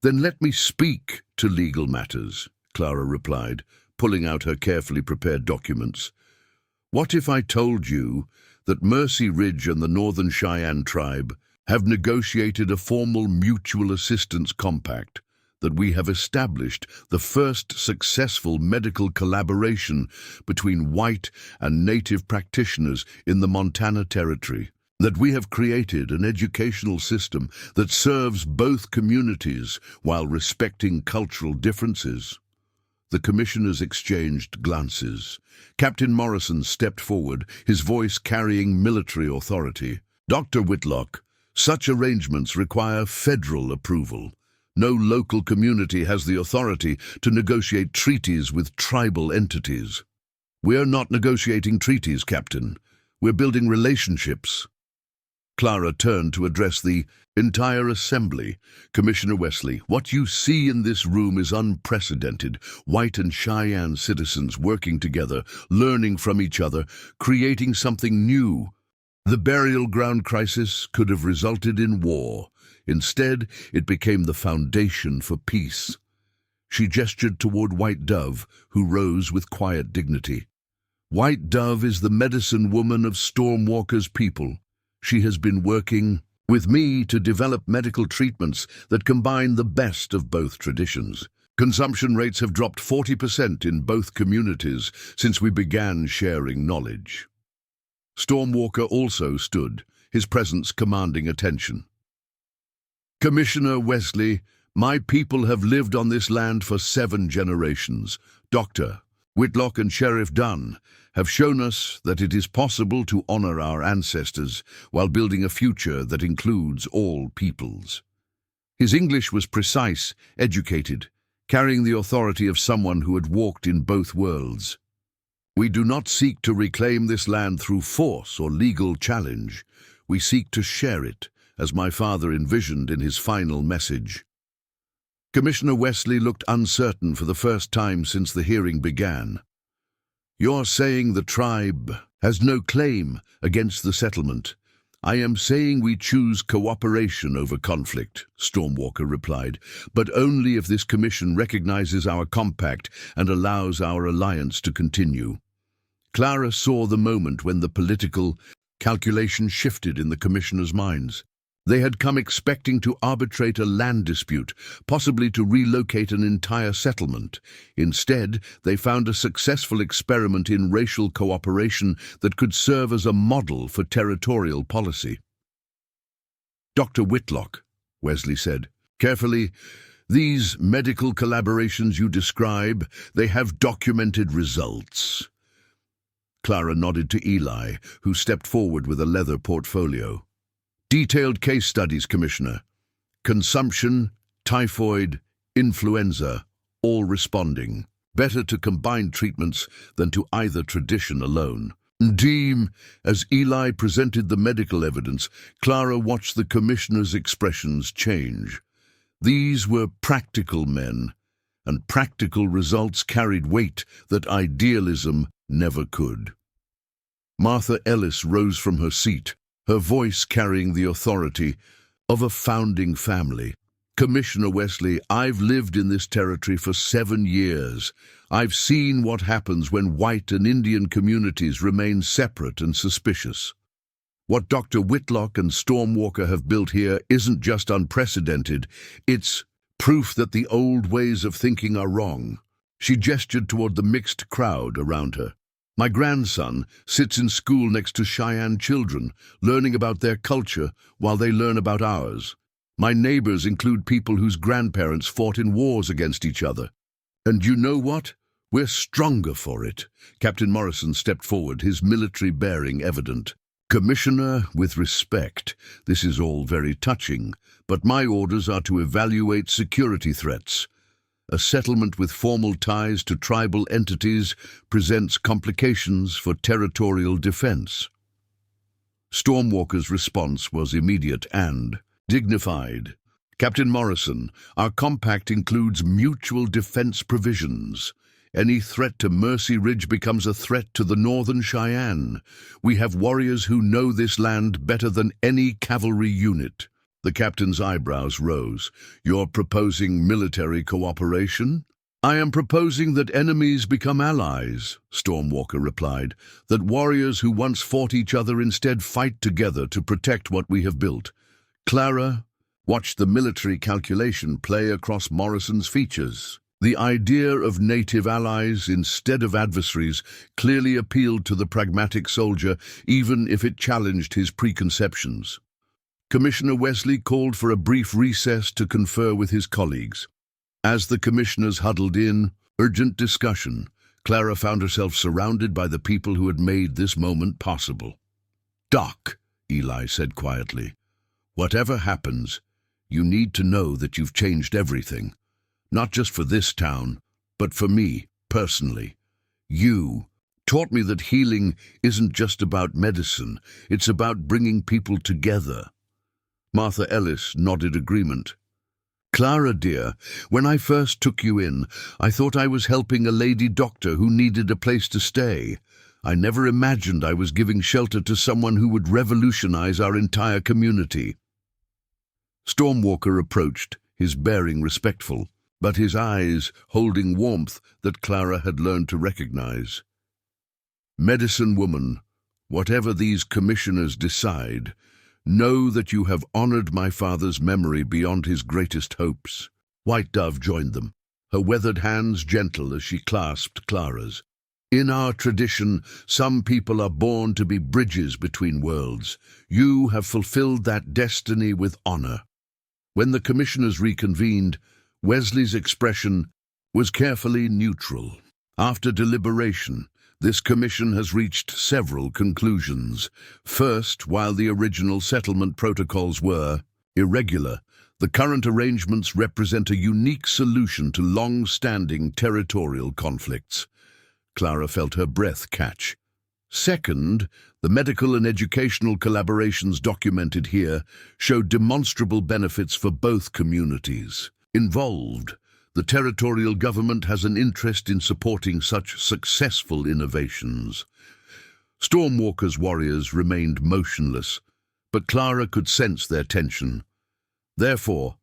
[SPEAKER 1] "Then let me speak to legal matters," Clara replied, pulling out her carefully prepared documents. "What if I told you that Mercy Ridge and the Northern Cheyenne tribe have negotiated a formal mutual assistance compact, that we have established the first successful medical collaboration between white and native practitioners in the Montana Territory, that we have created an educational system that serves both communities while respecting cultural differences?" The commissioners exchanged glances. Captain Morrison stepped forward, his voice carrying military authority. "Dr. Whitlock, such arrangements require federal approval. No local community has the authority to negotiate treaties with tribal entities." "We're not negotiating treaties, Captain. We're building relationships." Clara turned to address the entire assembly. "Commissioner Wesley, what you see in this room is unprecedented. White and Cheyenne citizens working together, learning from each other, creating something new. The burial ground crisis could have resulted in war. Instead, it became the foundation for peace." She gestured toward White Dove, who rose with quiet dignity. "White Dove is the medicine woman of Stormwalker's people. She has been working with me to develop medical treatments that combine the best of both traditions. Consumption rates have dropped 40% in both communities since we began sharing knowledge." Stormwalker also stood, his presence commanding attention. "Commissioner Wesley, my people have lived on this land for 7 generations. Dr. Whitlock and Sheriff Dunn have shown us that it is possible to honor our ancestors while building a future that includes all peoples." His English was precise, educated, carrying the authority of someone who had walked in both worlds. "We do not seek to reclaim this land through force or legal challenge. We seek to share it, as my father envisioned in his final message." Commissioner Wesley looked uncertain for the first time since the hearing began. "You're saying the tribe has no claim against the settlement. I am saying we choose cooperation over conflict," Stormwalker replied, "but only if this commission recognizes our compact and allows our alliance to continue." Clara saw the moment when the political calculation shifted in the commissioners' minds. They had come expecting to arbitrate a land dispute, possibly to relocate an entire settlement. Instead, they found a successful experiment in racial cooperation that could serve as a model for territorial policy. "Dr. Whitlock," Wesley said, carefully, "these medical collaborations you describe, they have documented results." Clara nodded to Eli, who stepped forward with a leather portfolio. Detailed case studies, Commissioner. Consumption, typhoid, influenza, all responding. Better to combine treatments than to either tradition alone. Deem, as Eli presented the medical evidence, Clara watched the Commissioner's expressions change. These were practical men, and practical results carried weight that idealism never could. Martha Ellis rose from her seat, her voice carrying the authority of a founding family. Commissioner Wesley, I've lived in this territory for 7 years. I've seen what happens when white and Indian communities remain separate and suspicious. What Dr. Whitlock and Stormwalker have built here isn't just unprecedented, it's proof that the old ways of thinking are wrong. She gestured toward the mixed crowd around her. My grandson sits in school next to Cheyenne children, learning about their culture while they learn about ours. My neighbors include people whose grandparents fought in wars against each other. And you know what? We're stronger for it. Captain Morrison stepped forward, his military bearing evident. Commissioner, with respect, this is all very touching, but my orders are to evaluate security threats. A settlement with formal ties to tribal entities presents complications for territorial defense. Stormwalker's response was immediate and dignified. Captain Morrison, our compact includes mutual defense provisions. Any threat to Mercy Ridge becomes a threat to the Northern Cheyenne. We have warriors who know this land better than any cavalry unit. The captain's eyebrows rose. You're proposing military cooperation? I am proposing that enemies become allies, Stormwalker replied, that warriors who once fought each other instead fight together to protect what we have built. Clara watched the military calculation play across Morrison's features. The idea of native allies instead of adversaries clearly appealed to the pragmatic soldier, even if it challenged his preconceptions. Commissioner Wesley called for a brief recess to confer with his colleagues. As the commissioners huddled in urgent discussion, Clara found herself surrounded by the people who had made this moment possible. Doc, Eli said quietly, whatever happens, you need to know that you've changed everything. Not just for this town, but for me, personally. You taught me that healing isn't just about medicine, it's about bringing people together. Martha Ellis nodded agreement. Clara, dear, when I first took you in, I thought I was helping a lady doctor who needed a place to stay. I never imagined I was giving shelter to someone who would revolutionize our entire community. Stormwalker approached, his bearing respectful, but his eyes holding warmth that Clara had learned to recognize. Medicine woman, whatever these commissioners decide, know that you have honored my father's memory beyond his greatest hopes. White Dove joined them, her weathered hands gentle as she clasped Clara's. In our tradition, some people are born to be bridges between worlds. You have fulfilled that destiny with honor. When the commissioners reconvened, Wesley's expression was carefully neutral. After deliberation, this commission has reached several conclusions. First, while the original settlement protocols were irregular, the current arrangements represent a unique solution to long-standing territorial conflicts. Clara felt her breath catch. Second, the medical and educational collaborations documented here showed demonstrable benefits for both communities involved. The territorial government has an interest in supporting such successful innovations. Stormwalker's warriors remained motionless, but Clara could sense their tension. Therefore,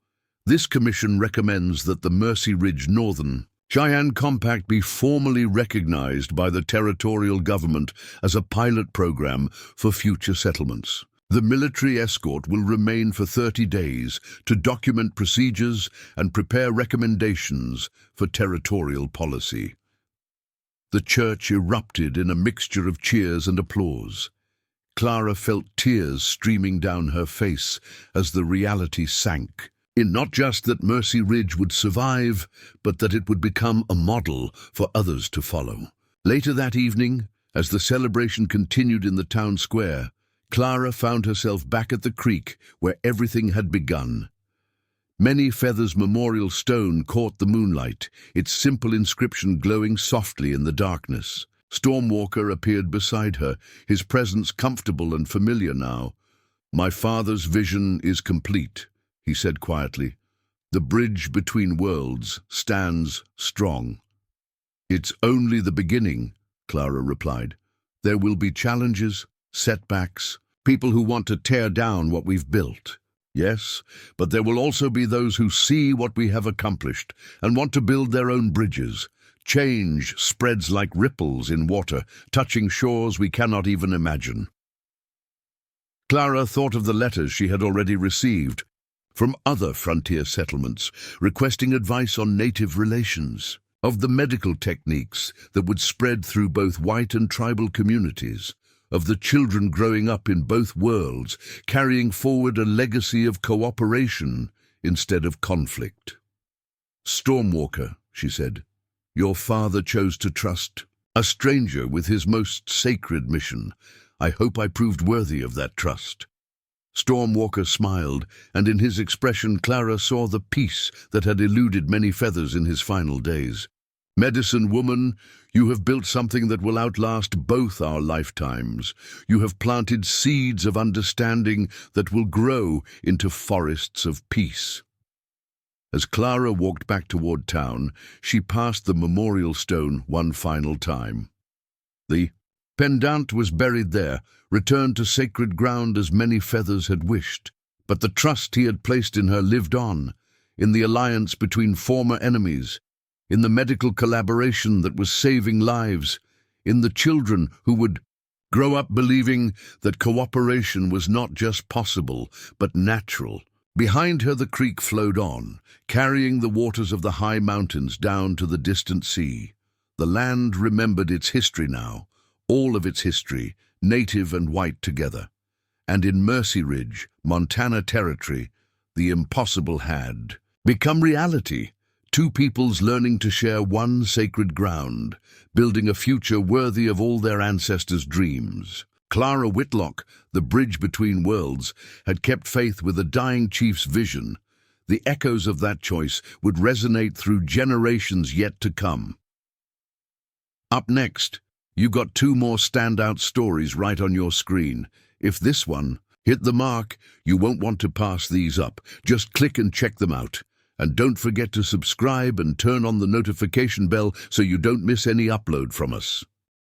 [SPEAKER 1] this commission recommends that the Mercy Ridge Northern Cheyenne Compact be formally recognized by the territorial government as a pilot program for future settlements. The military escort will remain for 30 days to document procedures and prepare recommendations for territorial policy. The church erupted in a mixture of cheers and applause. Clara felt tears streaming down her face as the reality sank. In not just that Mercy Ridge would survive, but that it would become a model for others to follow. Later that evening, as the celebration continued in the town square, Clara found herself back at the creek where everything had begun. Many Feathers' memorial stone caught the moonlight, its simple inscription glowing softly in the darkness. Stormwalker appeared beside her, his presence comfortable and familiar now. "My father's vision is complete," he said quietly. "The bridge between worlds stands strong." "It's only the beginning," Clara replied. "There will be challenges, setbacks, people who want to tear down what we've built. Yes, but there will also be those who see what we have accomplished and want to build their own bridges. Change spreads like ripples in water, touching shores we cannot even imagine." Clara thought of the letters she had already received from other frontier settlements, requesting advice on native relations, of the medical techniques that would spread through both white and tribal communities, of the children growing up in both worlds, carrying forward a legacy of cooperation instead of conflict. "Stormwalker," she said, "your father chose to trust a stranger with his most sacred mission. I hope I proved worthy of that trust." Stormwalker smiled, and in his expression Clara saw the peace that had eluded many Feathers in his final days. "Medicine Woman, you have built something that will outlast both our lifetimes. You have planted seeds of understanding that will grow into forests of peace." As Clara walked back toward town, she passed the memorial stone one final time. The pendant was buried there, returned to sacred ground as many Feathers had wished. But the trust he had placed in her lived on, in the alliance between former enemies, in the medical collaboration that was saving lives, in the children who would grow up believing that cooperation was not just possible, but natural. Behind her the creek flowed on, carrying the waters of the high mountains down to the distant sea. The land remembered its history now, all of its history, native and white together. And in Mercy Ridge, Montana Territory, the impossible had become reality. Two peoples learning to share one sacred ground, building a future worthy of all their ancestors' dreams. Clara Whitlock, the bridge between worlds, had kept faith with a dying chief's vision. The echoes of that choice would resonate through generations yet to come. Up next, you got two more standout stories right on your screen. If this one hit the mark, you won't want to pass these up. Just click and check them out. And don't forget to subscribe and turn on the notification bell so you don't miss any upload from us.